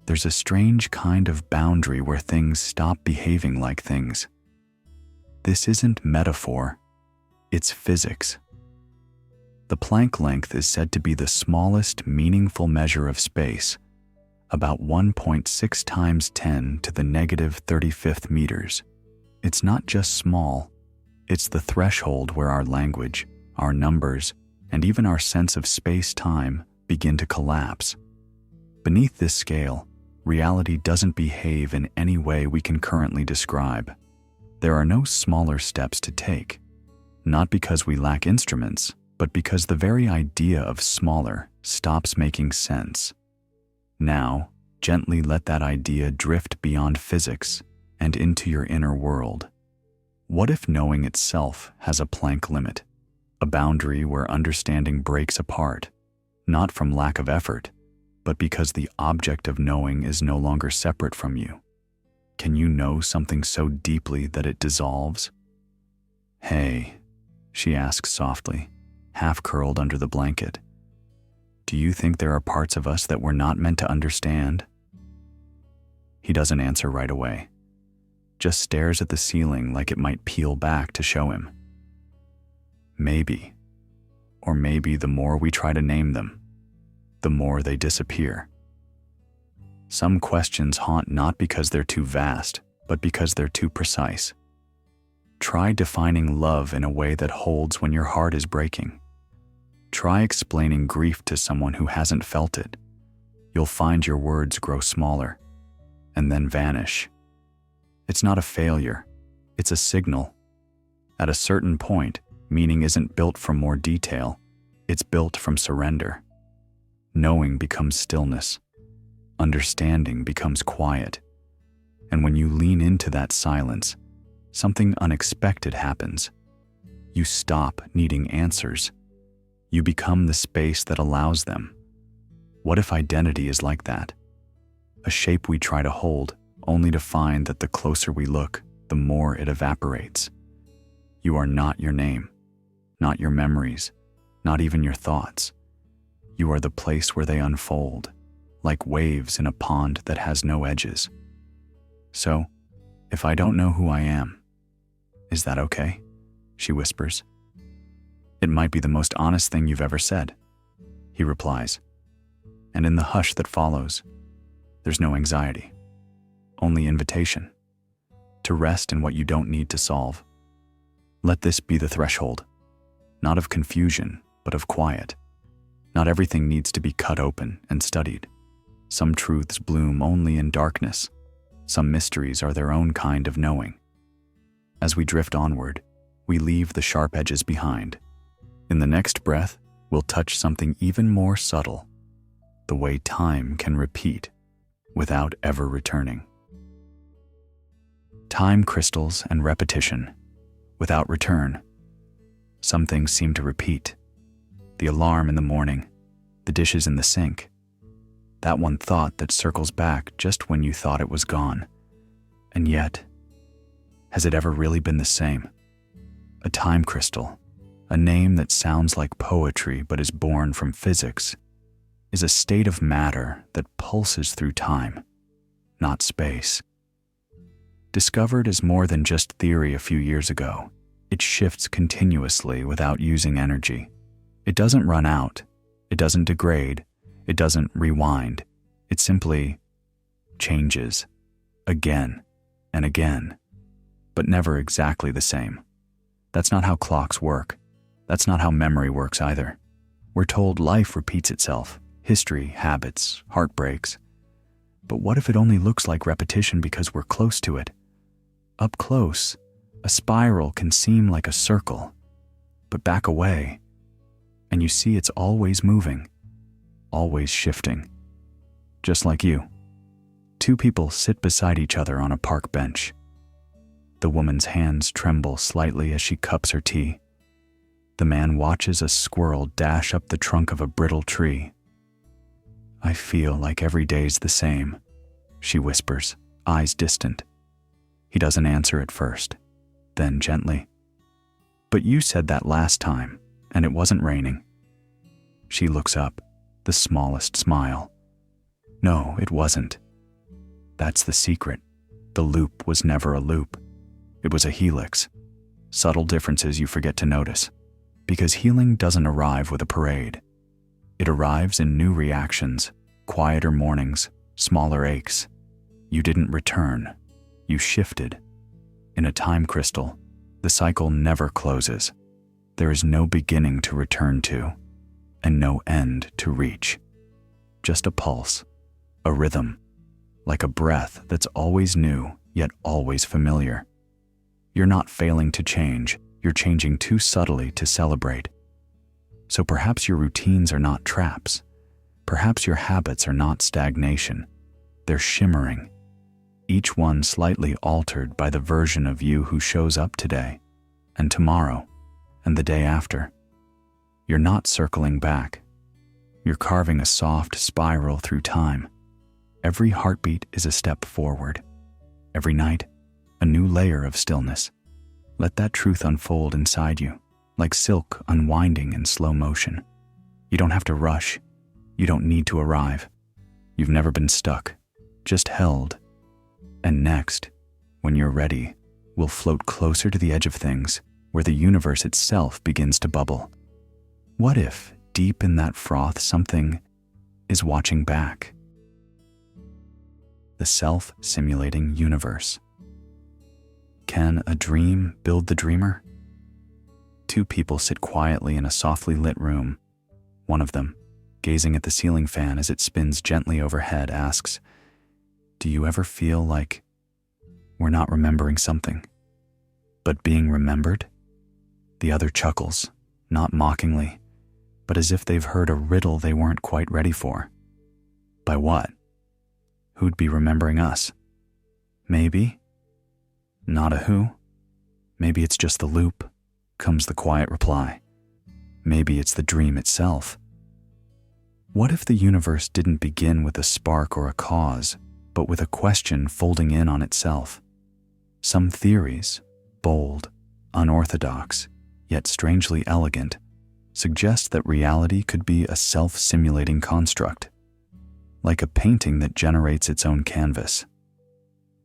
there's a strange kind of boundary where things stop behaving like things. This isn't metaphor, it's physics. The Planck length is said to be the smallest meaningful measure of space, about 1.6 times 10 to the negative 35th meters. It's not just small, it's the threshold where our language, our numbers, and even our sense of space-time begin to collapse. Beneath this scale, reality doesn't behave in any way we can currently describe. There are no smaller steps to take, not because we lack instruments, but because the very idea of smaller stops making sense. Now, gently let that idea drift beyond physics and into your inner world. What if knowing itself has a Planck limit, a boundary where understanding breaks apart, not from lack of effort, but because the object of knowing is no longer separate from you? Can you know something so deeply that it dissolves? "Hey," she asks softly, half curled under the blanket. "Do you think there are parts of us that we're not meant to understand?" He doesn't answer right away, just stares at the ceiling like it might peel back to show him. Maybe, or maybe the more we try to name them, the more they disappear. Some questions haunt not because they're too vast, but because they're too precise. Try defining love in a way that holds when your heart is breaking. Try explaining grief to someone who hasn't felt it. You'll find your words grow smaller, and then vanish. It's not a failure, it's a signal. At a certain point, meaning isn't built from more detail, it's built from surrender. Knowing becomes stillness. Understanding becomes quiet. And when you lean into that silence, something unexpected happens. You stop needing answers. You become the space that allows them. What if identity is like that? A shape we try to hold, only to find that the closer we look, the more it evaporates. You are not your name, not your memories, not even your thoughts. You are the place where they unfold, like waves in a pond that has no edges. So, if I don't know who I am, is that okay? She whispers. It might be the most honest thing you've ever said, he replies. And in the hush that follows, there's no anxiety, only invitation to rest in what you don't need to solve. Let this be the threshold, not of confusion, but of quiet. Not everything needs to be cut open and studied. Some truths bloom only in darkness. Some mysteries are their own kind of knowing. As we drift onward, we leave the sharp edges behind. In the next breath, we'll touch something even more subtle, the way time can repeat without ever returning. Time crystals and repetition, without return. Some things seem to repeat. The alarm in the morning, the dishes in the sink, that one thought that circles back just when you thought it was gone. And yet, has it ever really been the same? A time crystal, a name that sounds like poetry but is born from physics, is a state of matter that pulses through time, not space. Discovered as more than just theory a few years ago, it shifts continuously without using energy. It doesn't run out, it doesn't degrade, it doesn't rewind. It simply changes again and again, but never exactly the same. That's not how clocks work. That's not how memory works either. We're told life repeats itself, history, habits, heartbreaks. But what if it only looks like repetition because we're close to it? Up close, a spiral can seem like a circle, but back away, and you see it's always moving, always shifting. Just like you. Two people sit beside each other on a park bench. The woman's hands tremble slightly as she cups her tea. The man watches a squirrel dash up the trunk of a brittle tree. I feel like every day's the same, she whispers, eyes distant. He doesn't answer at first, then gently. But you said that last time, and it wasn't raining. She looks up, the smallest smile. No, it wasn't. That's the secret. The loop was never a loop. It was a helix. Subtle differences you forget to notice. Because healing doesn't arrive with a parade. It arrives in new reactions, quieter mornings, smaller aches. You didn't return. You shifted. In a time crystal, the cycle never closes. There is no beginning to return to, and no end to reach. Just a pulse, a rhythm, like a breath that's always new, yet always familiar. You're not failing to change, you're changing too subtly to celebrate. So perhaps your routines are not traps. Perhaps your habits are not stagnation. They're shimmering, each one slightly altered by the version of you who shows up today, and tomorrow, and the day after. You're not circling back. You're carving a soft spiral through time. Every heartbeat is a step forward. Every night, a new layer of stillness. Let that truth unfold inside you, like silk unwinding in slow motion. You don't have to rush. You don't need to arrive. You've never been stuck, just held. And next, when you're ready, we'll float closer to the edge of things, where the universe itself begins to bubble. What if, deep in that froth, something is watching back? The self-simulating universe. Can a dream build the dreamer? Two people sit quietly in a softly lit room. One of them, gazing at the ceiling fan as it spins gently overhead, asks, "Do you ever feel like we're not remembering something, but being remembered?" The other chuckles, not mockingly, but as if they've heard a riddle they weren't quite ready for. By what? Who'd be remembering us? Maybe? Not a who? Maybe it's just the loop, comes the quiet reply. Maybe it's the dream itself. What if the universe didn't begin with a spark or a cause, but with a question folding in on itself? Some theories, bold, unorthodox, yet strangely elegant, suggest that reality could be a self-simulating construct, like a painting that generates its own canvas,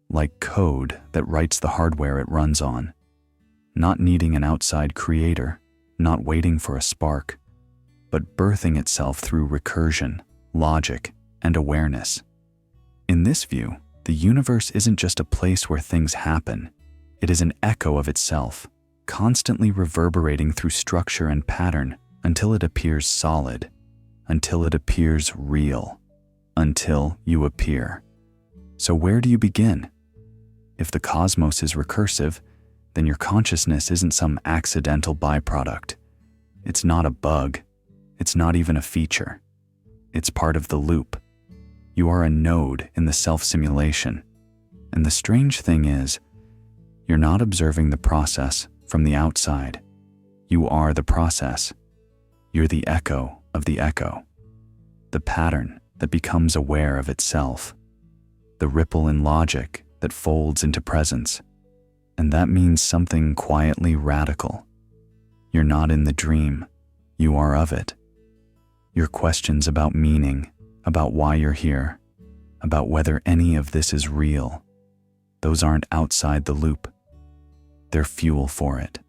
like code that writes the hardware it runs on, not needing an outside creator, not waiting for a spark, but birthing itself through recursion, logic, and awareness. In this view, the universe isn't just a place where things happen. It is an echo of itself, constantly reverberating through structure and pattern until it appears solid, until it appears real, until you appear. So where do you begin? If the cosmos is recursive, then your consciousness isn't some accidental byproduct. It's not a bug. It's not even a feature. It's part of the loop. You are a node in the self-simulation. And the strange thing is, you're not observing the process from the outside. You are the process. You're the echo of the echo. The pattern that becomes aware of itself. The ripple in logic that folds into presence. And that means something quietly radical. You're not in the dream. You are of it. Your questions about meaning, about why you're here, about whether any of this is real, those aren't outside the loop. They're fuel for it.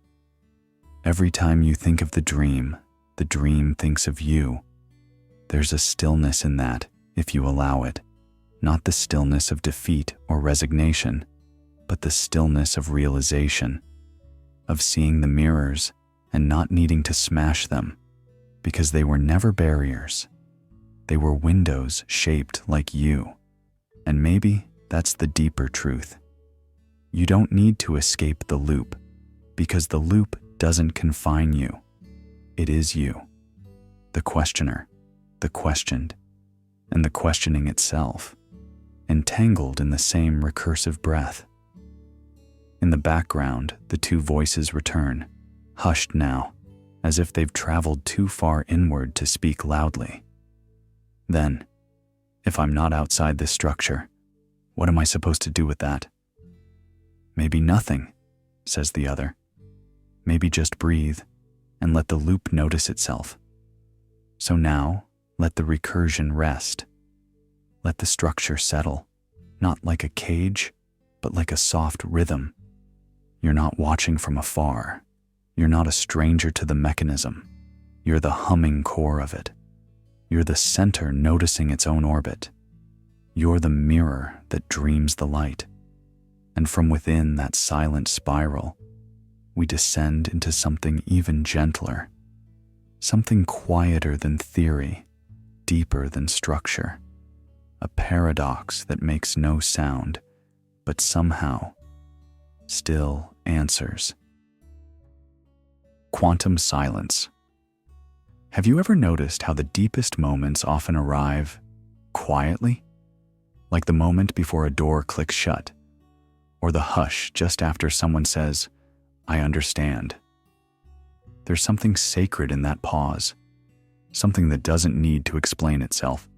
Every time you think of the dream thinks of you. There's a stillness in that, if you allow it. Not the stillness of defeat or resignation, but the stillness of realization, of seeing the mirrors and not needing to smash them, because they were never barriers. They were windows shaped like you. And maybe that's the deeper truth. You don't need to escape the loop, because the loop doesn't confine you. It is you, the questioner, the questioned, and the questioning itself, entangled in the same recursive breath. In the background, the two voices return, hushed now, as if they've traveled too far inward to speak loudly. Then, if I'm not outside this structure, what am I supposed to do with that? Maybe nothing, says the other. Maybe just breathe and let the loop notice itself. So now, let the recursion rest. Let the structure settle, not like a cage, but like a soft rhythm. You're not watching from afar. You're not a stranger to the mechanism. You're the humming core of it. You're the center noticing its own orbit. You're the mirror that dreams the light. And from within that silent spiral, we descend into something even gentler, something quieter than theory, deeper than structure, a paradox that makes no sound, but somehow still answers. Quantum silence. Have you ever noticed how the deepest moments often arrive quietly? Like the moment before a door clicks shut, or the hush just after someone says, "I understand." There's something sacred in that pause, something that doesn't need to explain itself.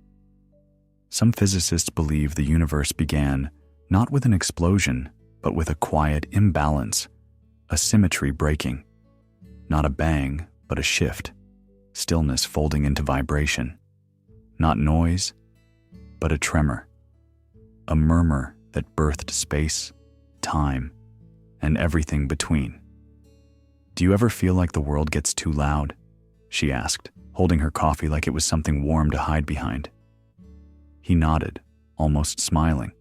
Some physicists believe the universe began not with an explosion, but with a quiet imbalance, a symmetry breaking. Not a bang, but a shift, stillness folding into vibration. Not noise, but a tremor, a murmur that birthed space, time, and everything between. "Do you ever feel like the world gets too loud?" she asked, holding her coffee like it was something warm to hide behind. He nodded, almost smiling.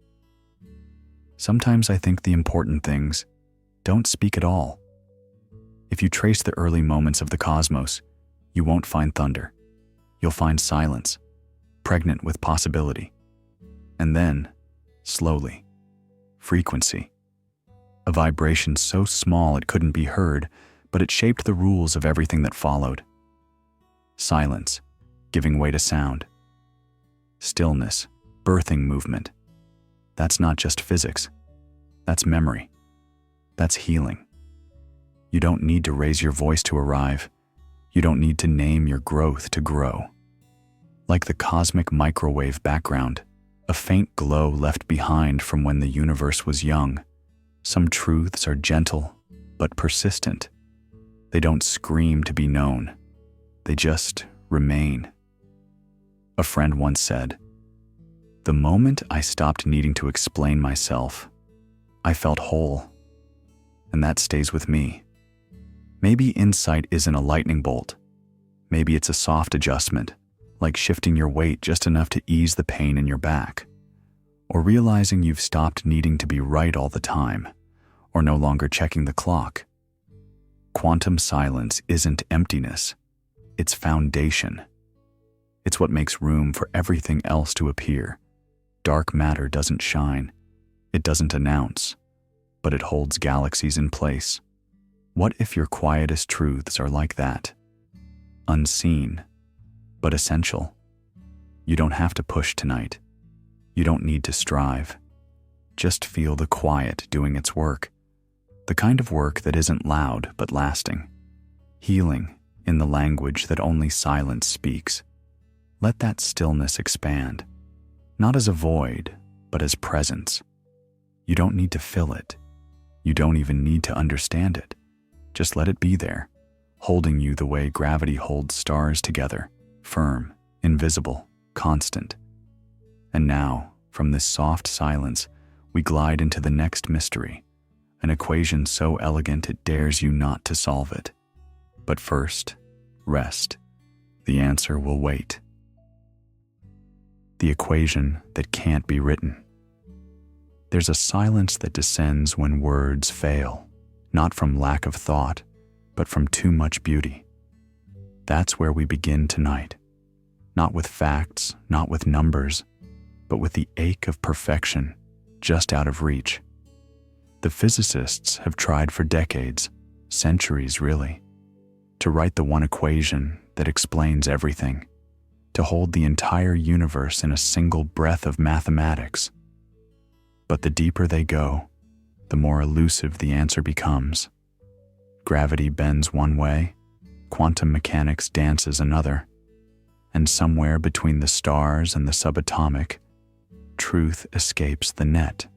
"Sometimes I think the important things don't speak at all. If you trace the early moments of the cosmos, you won't find thunder. You'll find silence, pregnant with possibility. And then, slowly, frequency. A vibration so small it couldn't be heard, but it shaped the rules of everything that followed. Silence, giving way to sound. Stillness, birthing movement. That's not just physics. That's memory. That's healing. You don't need to raise your voice to arrive. You don't need to name your growth to grow. Like the cosmic microwave background, a faint glow left behind from when the universe was young, some truths are gentle but persistent. They don't scream to be known. They just remain. A friend once said, "The moment I stopped needing to explain myself, I felt whole." And that stays with me. Maybe insight isn't a lightning bolt. Maybe it's a soft adjustment, like shifting your weight just enough to ease the pain in your back, or realizing you've stopped needing to be right all the time, or no longer checking the clock. Quantum silence isn't emptiness, it's foundation. It's what makes room for everything else to appear. Dark matter doesn't shine, it doesn't announce, but it holds galaxies in place. What if your quietest truths are like that? Unseen, but essential. You don't have to push tonight. You don't need to strive. Just feel the quiet doing its work. The kind of work that isn't loud but lasting. Healing in the language that only silence speaks. Let that stillness expand, not as a void, but as presence. You don't need to fill it. You don't even need to understand it. Just let it be there, holding you the way gravity holds stars together, firm, invisible, constant. And now, from this soft silence, we glide into the next mystery, an equation so elegant it dares you not to solve it. But first, rest. The answer will wait. The equation that can't be written. There's a silence that descends when words fail, not from lack of thought, but from too much beauty. That's where we begin tonight. Not with facts, not with numbers, but with the ache of perfection just out of reach. The physicists have tried for decades, centuries really, to write the one equation that explains everything, to hold the entire universe in a single breath of mathematics. But the deeper they go, the more elusive the answer becomes. Gravity bends one way, quantum mechanics dances another, and somewhere between the stars and the subatomic, truth escapes the net.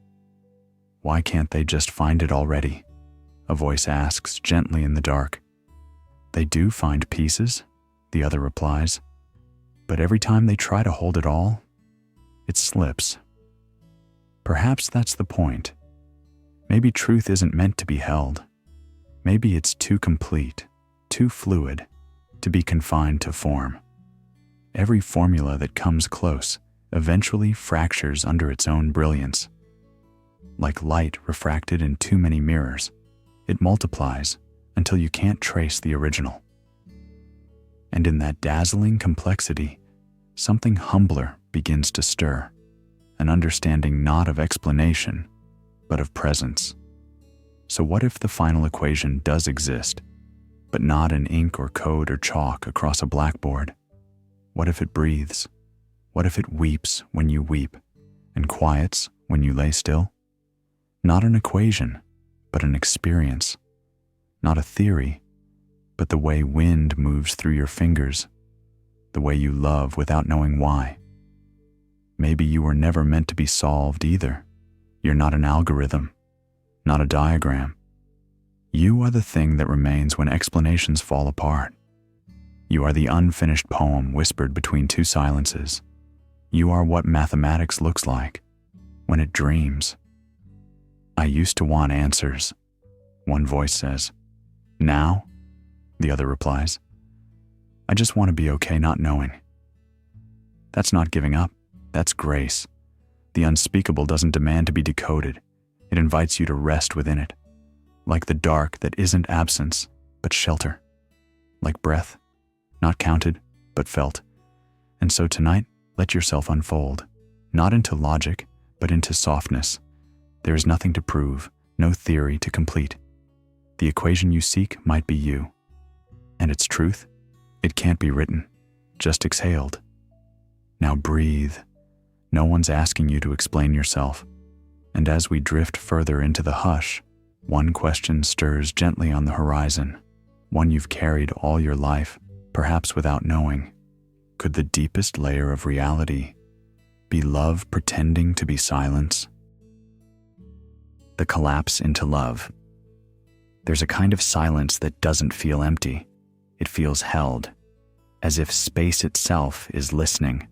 Why can't they just find it already? A voice asks gently in the dark. They do find pieces, the other replies, but every time they try to hold it all, it slips. Perhaps that's the point. Maybe truth isn't meant to be held. Maybe it's too complete, too fluid, to be confined to form. Every formula that comes close eventually fractures under its own brilliance. Like light refracted in too many mirrors, it multiplies until you can't trace the original. And in that dazzling complexity, something humbler begins to stir, an understanding not of explanation, but of presence. So what if the final equation does exist, but not in ink or code or chalk across a blackboard? What if it breathes? What if it weeps when you weep and quiets when you lay still? Not an equation, but an experience. Not a theory, but the way wind moves through your fingers, the way you love without knowing why. Maybe you were never meant to be solved either. You're not an algorithm, not a diagram. You are the thing that remains when explanations fall apart. You are the unfinished poem whispered between two silences. You are what mathematics looks like when it dreams. I used to want answers, one voice says. Now, the other replies, I just want to be okay not knowing. That's not giving up, that's grace. The unspeakable doesn't demand to be decoded. It invites you to rest within it, like the dark that isn't absence, but shelter, like breath, not counted, but felt. And so tonight, let yourself unfold, not into logic, but into softness. There is nothing to prove, no theory to complete. The equation you seek might be you. And its truth, it can't be written, just exhaled. Now breathe. No one's asking you to explain yourself. And as we drift further into the hush, one question stirs gently on the horizon, one you've carried all your life, Perhaps without knowing, could the deepest layer of reality be love pretending to be silence? The collapse into love. There's a kind of silence that doesn't feel empty. It feels held, as if space itself is listening,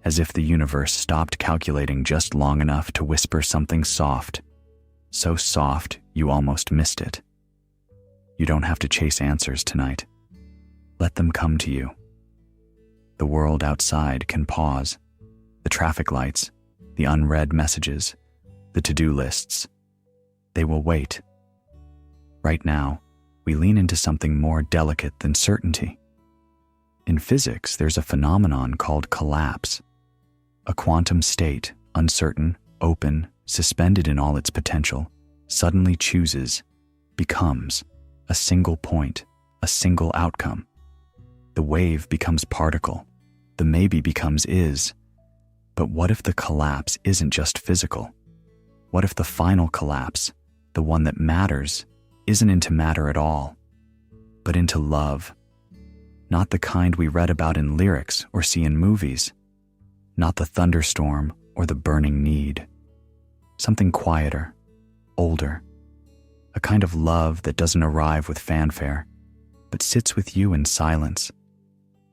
as if the universe stopped calculating just long enough to whisper something soft, so soft you almost missed it. You don't have to chase answers tonight. Let them come to you. The world outside can pause. The traffic lights, the unread messages, the to-do lists. They will wait. Right now, we lean into something more delicate than certainty. In physics, there's a phenomenon called collapse. A quantum state, uncertain, open, suspended in all its potential, suddenly chooses, becomes, a single point, a single outcome. The wave becomes particle. The maybe becomes is. But what if the collapse isn't just physical? What if the final collapse, the one that matters, isn't into matter at all, but into love? Not the kind we read about in lyrics or see in movies. Not the thunderstorm or the burning need. Something quieter, older. A kind of love that doesn't arrive with fanfare, but sits with you in silence.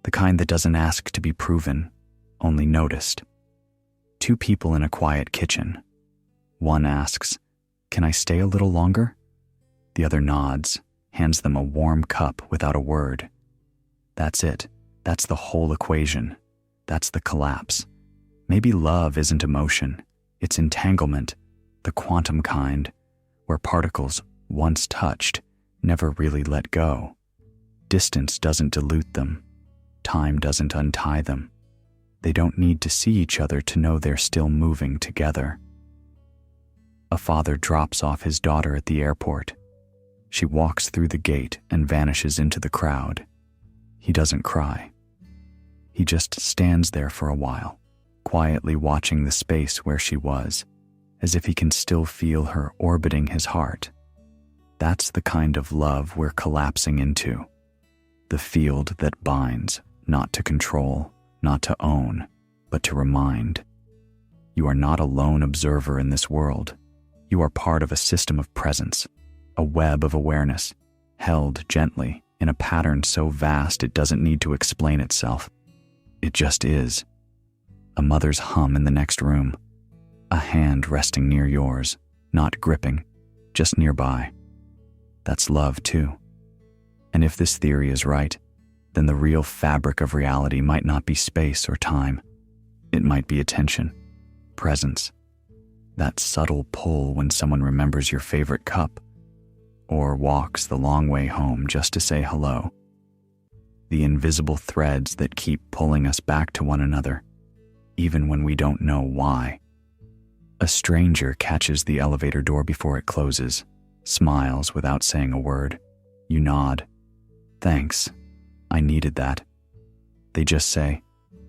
The kind that doesn't ask to be proven, only noticed. Two people in a quiet kitchen. One asks, "Can I stay a little longer?" The other nods, hands them a warm cup without a word. That's it. That's the whole equation. That's the collapse. Maybe love isn't emotion. It's entanglement, the quantum kind, where particles, once touched, never really let go. Distance doesn't dilute them. Time doesn't untie them. They don't need to see each other to know they're still moving together. A father drops off his daughter at the airport. She walks through the gate and vanishes into the crowd. He doesn't cry. He just stands there for a while, quietly watching the space where she was, as if he can still feel her orbiting his heart. That's the kind of love we're collapsing into. The field that binds, not to control, not to own, but to remind. You are not a lone observer in this world. You are part of a system of presence, a web of awareness, held gently in a pattern so vast it doesn't need to explain itself. It just is. A mother's hum in the next room, a hand resting near yours, not gripping, just nearby. That's love too. And if this theory is right, then the real fabric of reality might not be space or time. It might be attention, presence, that subtle pull when someone remembers your favorite cup, or walks the long way home just to say hello. The invisible threads that keep pulling us back to one another, even when we don't know why. A stranger catches the elevator door before it closes, smiles without saying a word. You nod. Thanks. I needed that. They just say,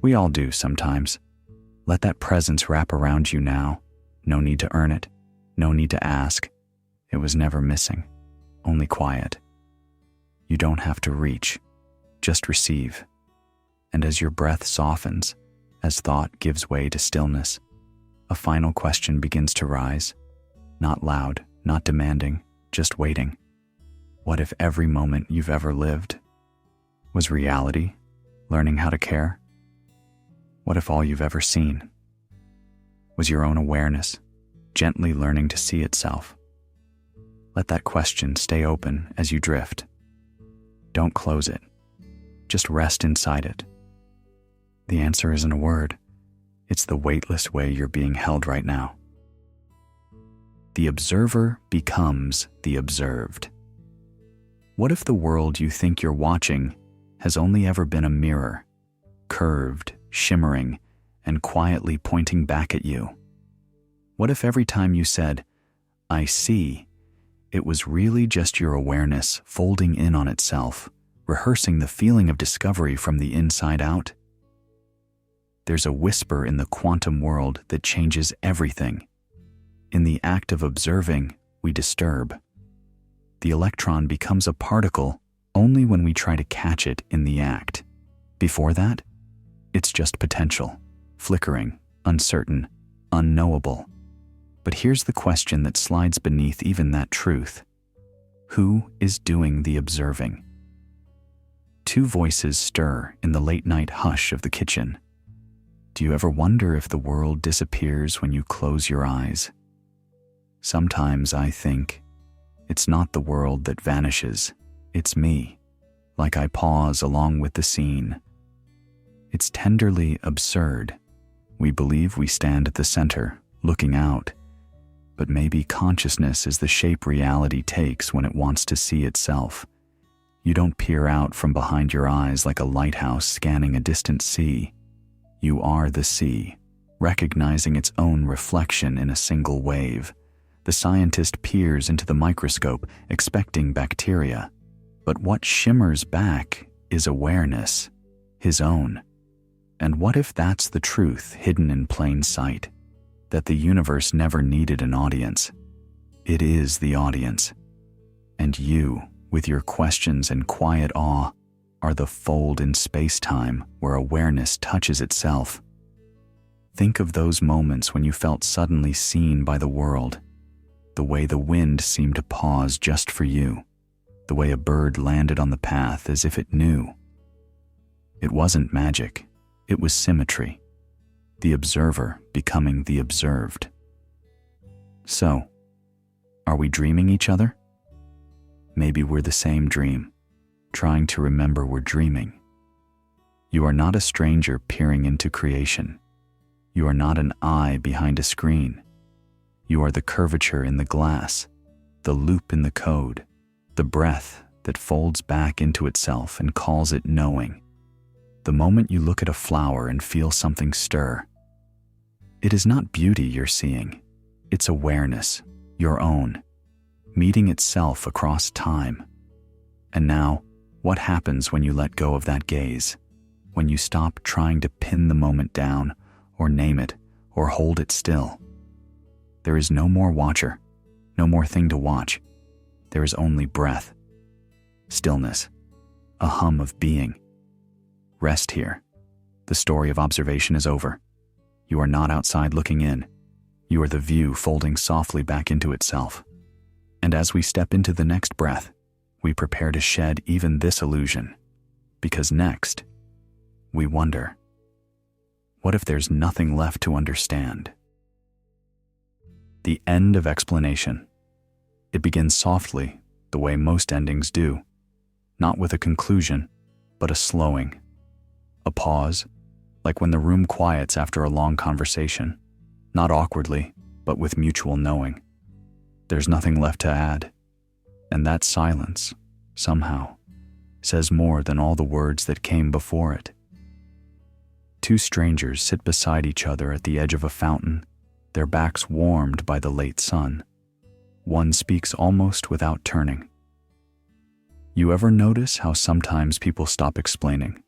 we all do sometimes. Let that presence wrap around you now. No need to earn it. No need to ask. It was never missing. Only quiet. You don't have to reach. Just receive. And as your breath softens, as thought gives way to stillness, a final question begins to rise. Not loud, not demanding, just waiting. What if every moment you've ever lived was reality, learning how to care? What if all you've ever seen was your own awareness, gently learning to see itself? Let that question stay open as you drift. Don't close it. Just rest inside it. The answer isn't a word. It's the weightless way you're being held right now. The observer becomes the observed. What if the world you think you're watching has only ever been a mirror, curved, shimmering, and quietly pointing back at you? What if every time you said, "I see," it was really just your awareness folding in on itself, rehearsing the feeling of discovery from the inside out? There's a whisper in the quantum world that changes everything. In the act of observing, we disturb. The electron becomes a particle, only when we try to catch it in the act. Before that, it's just potential, flickering, uncertain, unknowable. But here's the question that slides beneath even that truth. Who is doing the observing? Two voices stir in the late-night hush of the kitchen. Do you ever wonder if the world disappears when you close your eyes? Sometimes I think it's not the world that vanishes, it's me, like I pause along with the scene. It's tenderly absurd. We believe we stand at the center, looking out, but maybe consciousness is the shape reality takes when it wants to see itself. You don't peer out from behind your eyes like a lighthouse scanning a distant sea. You are the sea, recognizing its own reflection in a single wave. The scientist peers into the microscope, expecting bacteria. But what shimmers back is awareness, his own. And what if that's the truth hidden in plain sight? That the universe never needed an audience. It is the audience. And you, with your questions and quiet awe, are the fold in space-time where awareness touches itself. Think of those moments when you felt suddenly seen by the world. The way the wind seemed to pause just for you. The way a bird landed on the path as if it knew. It wasn't magic, it was symmetry. The observer becoming the observed. So, are we dreaming each other? Maybe we're the same dream, trying to remember we're dreaming. You are not a stranger peering into creation. You are not an eye behind a screen. You are the curvature in the glass, the loop in the code, the breath that folds back into itself and calls it knowing. The moment you look at a flower and feel something stir, it is not beauty you're seeing, it's awareness, your own, meeting itself across time. And now, what happens when you let go of that gaze? When you stop trying to pin the moment down, or name it, or hold it still? There is no more watcher, no more thing to watch. There is only breath, stillness, a hum of being. Rest here. The story of observation is over. You are not outside looking in. You are the view folding softly back into itself. And as we step into the next breath, we prepare to shed even this illusion. Because next, we wonder, what if there's nothing left to understand? The end of explanation. It begins softly, the way most endings do, not with a conclusion, but a slowing, a pause, like when the room quiets after a long conversation, not awkwardly, but with mutual knowing. There's nothing left to add, and that silence, somehow, says more than all the words that came before it. Two strangers sit beside each other at the edge of a fountain, their backs warmed by the late sun. One speaks almost without turning. You ever notice how sometimes people stop explaining,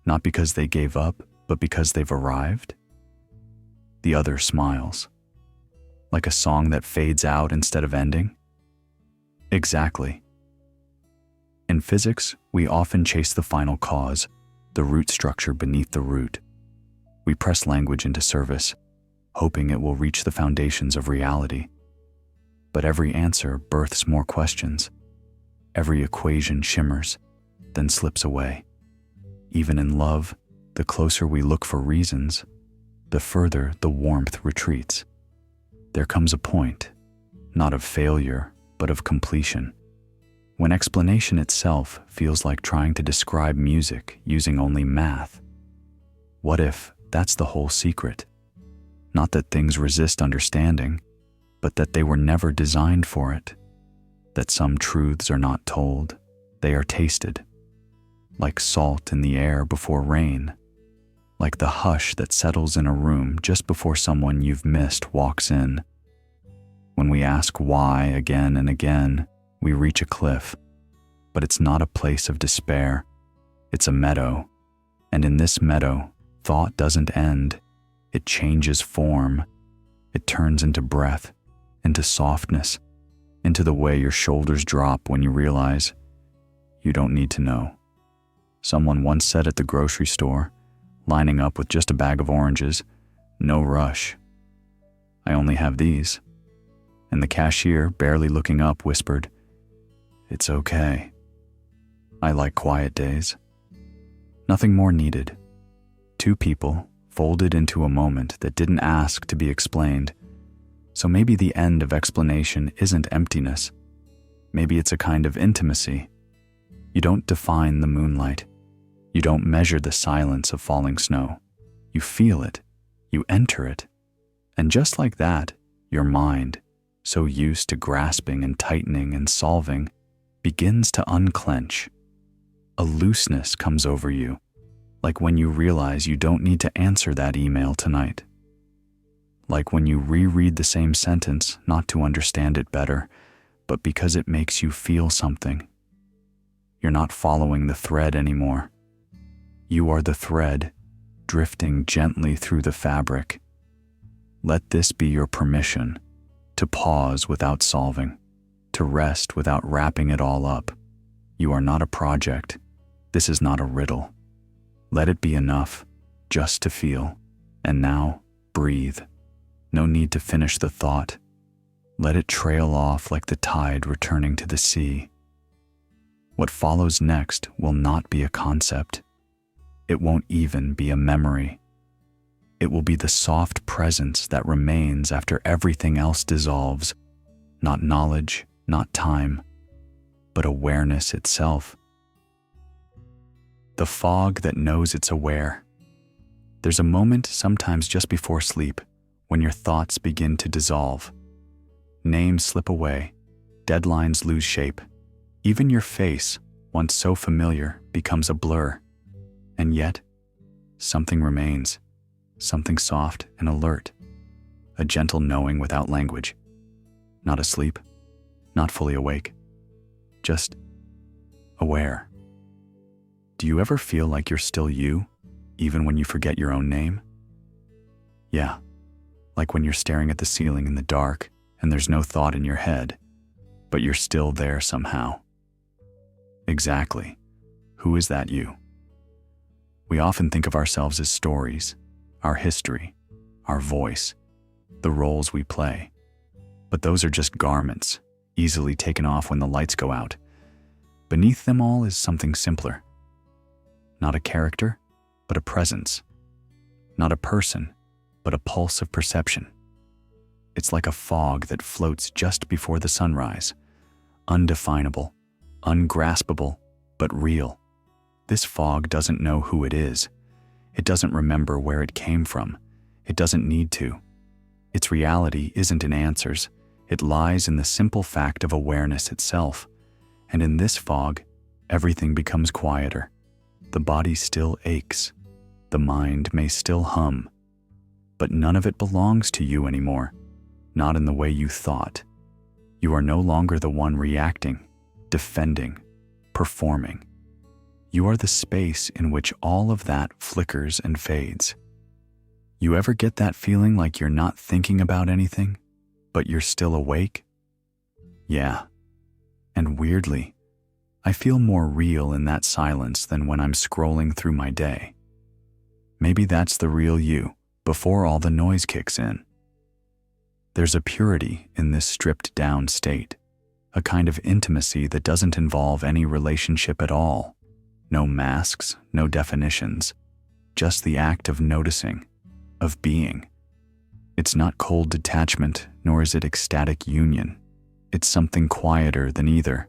not because they gave up, but because they've arrived? The other smiles, like a song that fades out instead of ending. Exactly. In physics, we often chase the final cause, the root structure beneath the root. We press language into service, hoping it will reach the foundations of reality. But every answer births more questions. Every equation shimmers, then slips away. Even in love, the closer we look for reasons, the further the warmth retreats. There comes a point, not of failure, but of completion, when explanation itself feels like trying to describe music using only math. What if that's the whole secret? Not that things resist understanding, but that they were never designed for it. That some truths are not told, they are tasted. Like salt in the air before rain. Like the hush that settles in a room just before someone you've missed walks in. When we ask why again and again, we reach a cliff. But it's not a place of despair. It's a meadow. And in this meadow, thought doesn't end. It changes form. It turns into breath, into softness, into the way your shoulders drop when you realize you don't need to know. Someone once said at the grocery store, lining up with just a bag of oranges, "No rush. I only have these." And the cashier, barely looking up, whispered, "It's okay. I like quiet days." Nothing more needed. Two people folded into a moment that didn't ask to be explained. So maybe the end of explanation isn't emptiness. Maybe it's a kind of intimacy. You don't define the moonlight. You don't measure the silence of falling snow. You feel it. You enter it. And just like that, your mind, so used to grasping and tightening and solving, begins to unclench. A looseness comes over you, like when you realize you don't need to answer that email tonight. Like when you reread the same sentence, not to understand it better, but because it makes you feel something. You're not following the thread anymore. You are the thread, drifting gently through the fabric. Let this be your permission to pause without solving, to rest without wrapping it all up. You are not a project. This is not a riddle. Let it be enough just to feel. And now, breathe. No need to finish the thought. Let it trail off like the tide returning to the sea. What follows next will not be a concept. It won't even be a memory. It will be the soft presence that remains after everything else dissolves. Not knowledge, not time, but awareness itself. The fog that knows it's aware. There's a moment, sometimes just before sleep, when your thoughts begin to dissolve. Names slip away, deadlines lose shape. Even your face, once so familiar, becomes a blur. And yet, something remains, something soft and alert, a gentle knowing without language. Not asleep, not fully awake, just aware. Do you ever feel like you're still you, even when you forget your own name? Yeah, like when you're staring at the ceiling in the dark and there's no thought in your head, but you're still there somehow. Exactly. Who is that you? We often think of ourselves as stories, our history, our voice, the roles we play. But those are just garments, easily taken off when the lights go out. Beneath them all is something simpler. Not a character, but a presence. Not a person, but a pulse of perception. It's like a fog that floats just before the sunrise, undefinable, ungraspable, but real. This fog doesn't know who it is. It doesn't remember where it came from. It doesn't need to. Its reality isn't in answers. It lies in the simple fact of awareness itself. And in this fog, everything becomes quieter. The body still aches. The mind may still hum. But none of it belongs to you anymore. Not in the way you thought. You are no longer the one reacting, defending, performing. You are the space in which all of that flickers and fades. You ever get that feeling like you're not thinking about anything, but you're still awake? Yeah. And weirdly, I feel more real in that silence than when I'm scrolling through my day. Maybe that's the real you, before all the noise kicks in. There's a purity in this stripped down state, a kind of intimacy that doesn't involve any relationship at all. No masks, no definitions, just the act of noticing, of being. It's not cold detachment, nor is it ecstatic union. It's something quieter than either.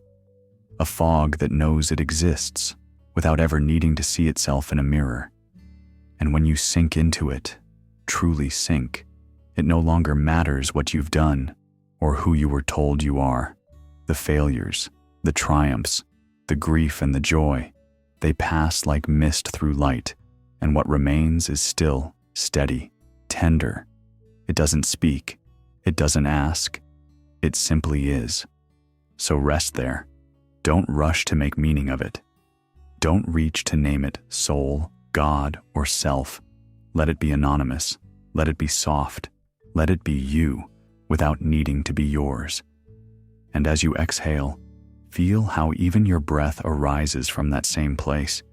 A fog that knows it exists, without ever needing to see itself in a mirror. And when you sink into it, truly sink, it no longer matters what you've done, or who you were told you are. The failures, the triumphs, the grief and the joy, they pass like mist through light, and what remains is still, steady, tender. It doesn't speak, it doesn't ask, it simply is. So rest there. Don't rush to make meaning of it. Don't reach to name it soul, God, or self. Let it be anonymous. Let it be soft. Let it be you, without needing to be yours. And as you exhale, Feel how even your breath arises from that same place,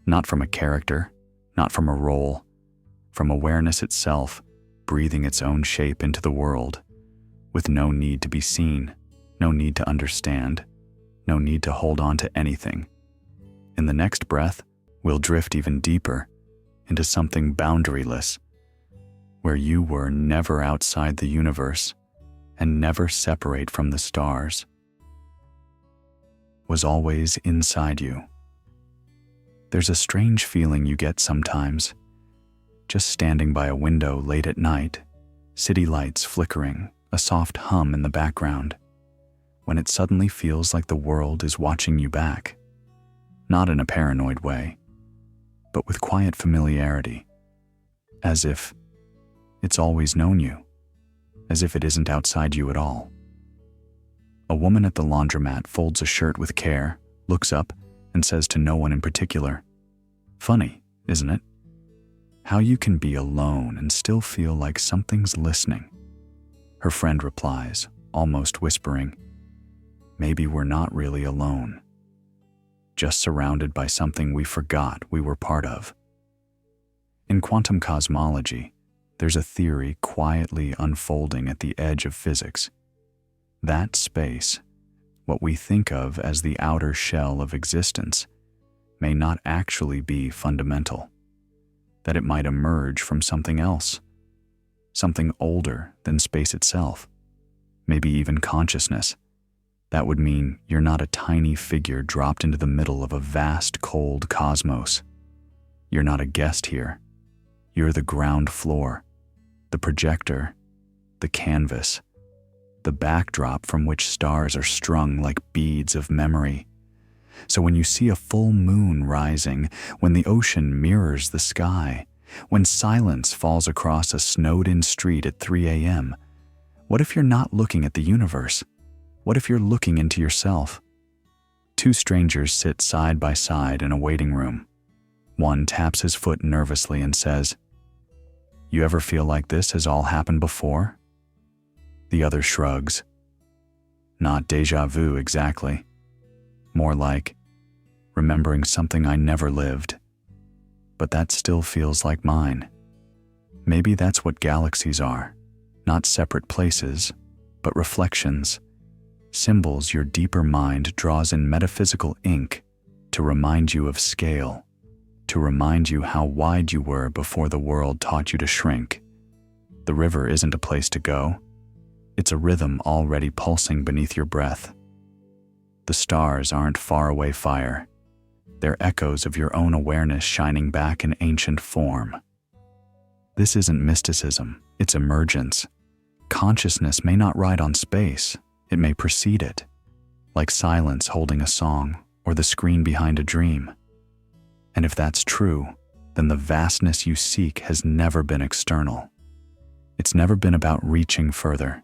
not from a character, not from a role, from awareness itself, breathing its own shape into the world, with no need to be seen, no need to understand, no need to hold on to anything. In the next breath, we'll drift even deeper into something boundaryless, where you were never outside the universe and never separate from the stars, was always inside you. There's a strange feeling you get sometimes, just standing by a window late at night, city lights flickering, a soft hum in the background, when it suddenly feels like the world is watching you back, not in a paranoid way, but with quiet familiarity, as if it's always known you, as if it isn't outside you at all. A woman at the laundromat folds a shirt with care, looks up, and says to no one in particular, "Funny, isn't it? How you can be alone and still feel like something's listening." Her friend replies, almost whispering, "Maybe we're not really alone, just surrounded by something we forgot we were part of." In quantum cosmology, there's a theory quietly unfolding at the edge of physics. That space, what we think of as the outer shell of existence, may not actually be fundamental, that it might emerge from something else, something older than space itself, maybe even consciousness. That would mean you're not a tiny figure dropped into the middle of a vast, cold cosmos. You're not a guest here. You're the ground floor, the projector, the canvas, the backdrop from which stars are strung like beads of memory. So when you see a full moon rising, when the ocean mirrors the sky, when silence falls across a snowed-in street at 3 a.m., what if you're not looking at the universe? What if you're looking into yourself? Two strangers sit side by side in a waiting room. One taps his foot nervously and says, "You ever feel like this has all happened before?" The other shrugs. Not déjà vu exactly. More like, remembering something I never lived, but that still feels like mine. Maybe that's what galaxies are, not separate places, but reflections, symbols your deeper mind draws in metaphysical ink to remind you of scale, to remind you how wide you were before the world taught you to shrink. The river isn't a place to go. It's a rhythm already pulsing beneath your breath. The stars aren't faraway fire. They're echoes of your own awareness shining back in ancient form. This isn't mysticism, it's emergence. Consciousness may not ride on space, it may precede it, like silence holding a song or the screen behind a dream. And if that's true, then the vastness you seek has never been external. It's never been about reaching further.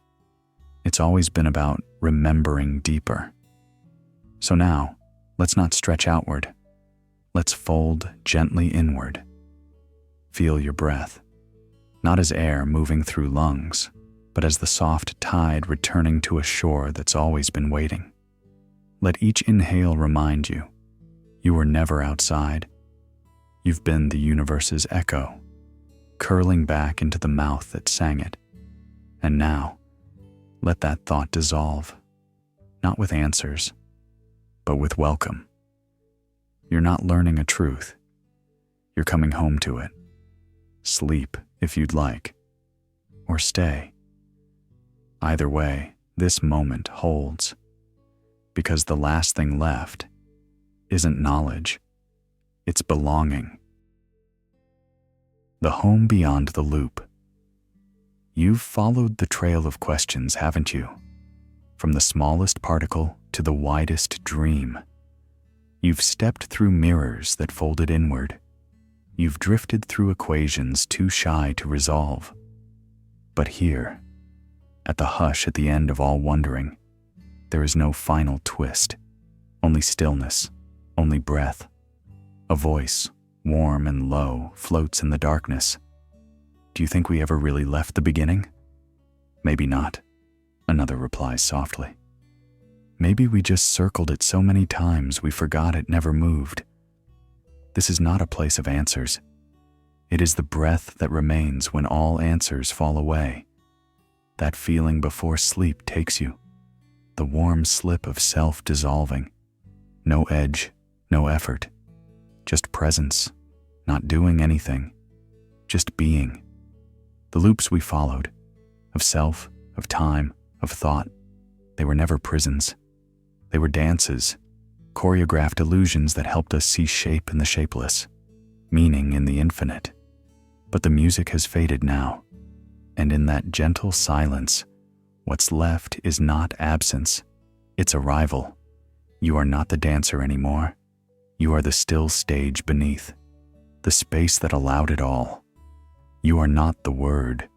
It's always been about remembering deeper. So now, let's not stretch outward. Let's fold gently inward. Feel your breath, not as air moving through lungs, but as the soft tide returning to a shore that's always been waiting. Let each inhale remind you, you were never outside. You've been the universe's echo, curling back into the mouth that sang it. And now, let that thought dissolve, not with answers, but with welcome. You're not learning a truth. You're coming home to it. Sleep if you'd like, or stay. Either way, this moment holds, because the last thing left isn't knowledge, it's belonging. The home beyond the loop. You've followed the trail of questions, haven't you? From the smallest particle to the widest dream. You've stepped through mirrors that folded inward. You've drifted through equations too shy to resolve. But here, at the hush at the end of all wondering, there is no final twist, only stillness, only breath. A voice, warm and low, floats in the darkness. Do you think we ever really left the beginning? Maybe not, another replies softly. Maybe we just circled it so many times we forgot it never moved. This is not a place of answers. It is the breath that remains when all answers fall away. That feeling before sleep takes you. The warm slip of self dissolving. No edge, no effort. Just presence, not doing anything. Just being. The loops we followed, of self, of time, of thought, they were never prisons. They were dances, choreographed illusions that helped us see shape in the shapeless, meaning in the infinite. But the music has faded now, and in that gentle silence, what's left is not absence, it's arrival. You are not the dancer anymore. You are the still stage beneath, the space that allowed it all. You are not the word.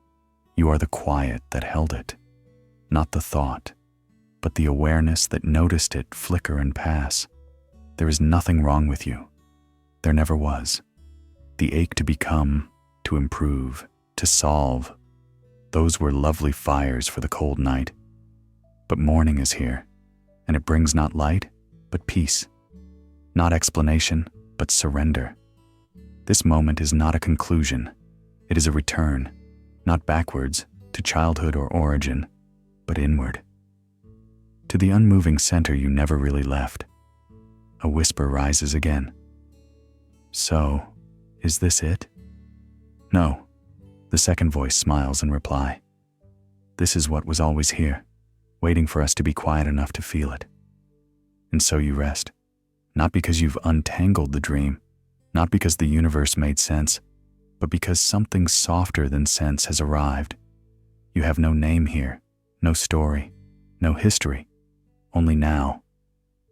You are the quiet that held it, not the thought, but the awareness that noticed it flicker and pass. There is nothing wrong with you. There never was. The ache to become, to improve, to solve, those were lovely fires for the cold night. But morning is here, and it brings not light, but peace. Not explanation, but surrender. This moment is not a conclusion. It is a return, not backwards, to childhood or origin, but inward. To the unmoving center you never really left. A whisper rises again. So, is this it? No. The second voice smiles in reply. This is what was always here, waiting for us to be quiet enough to feel it. And so you rest. Not because you've untangled the dream, not because the universe made sense, but because something softer than sense has arrived. You have no name here, no story, no history, only now.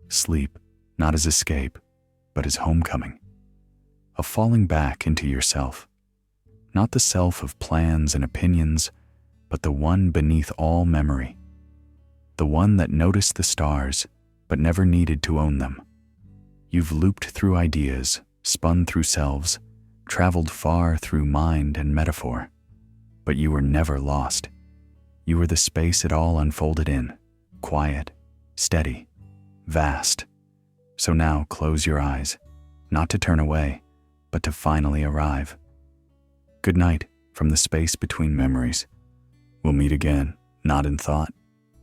Sleep, not as escape, but as homecoming. A falling back into yourself. Not the self of plans and opinions, but the one beneath all memory. The one that noticed the stars, but never needed to own them. You've looped through ideas, spun through selves, traveled far through mind and metaphor, but you were never lost. You were the space it all unfolded in, quiet, steady, vast. So now close your eyes, not to turn away, but to finally arrive. Good night from the space between memories. We'll meet again, not in thought,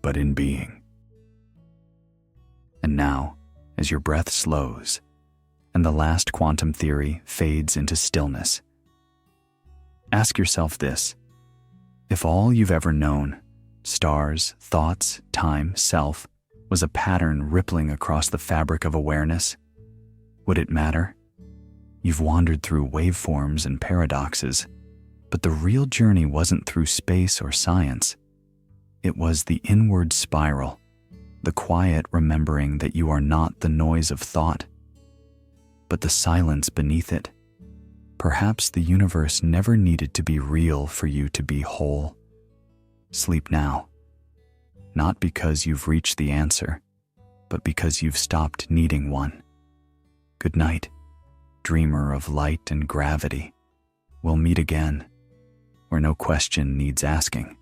but in being. And now, as your breath slows, and the last quantum theory fades into stillness, ask yourself this. If all you've ever known, stars, thoughts, time, self, was a pattern rippling across the fabric of awareness, would it matter? You've wandered through waveforms and paradoxes, but the real journey wasn't through space or science. It was the inward spiral, the quiet remembering that you are not the noise of thought, but the silence beneath it. Perhaps the universe never needed to be real for you to be whole. Sleep now, not because you've reached the answer, but because you've stopped needing one. Good night, dreamer of light and gravity. We'll meet again, where no question needs asking.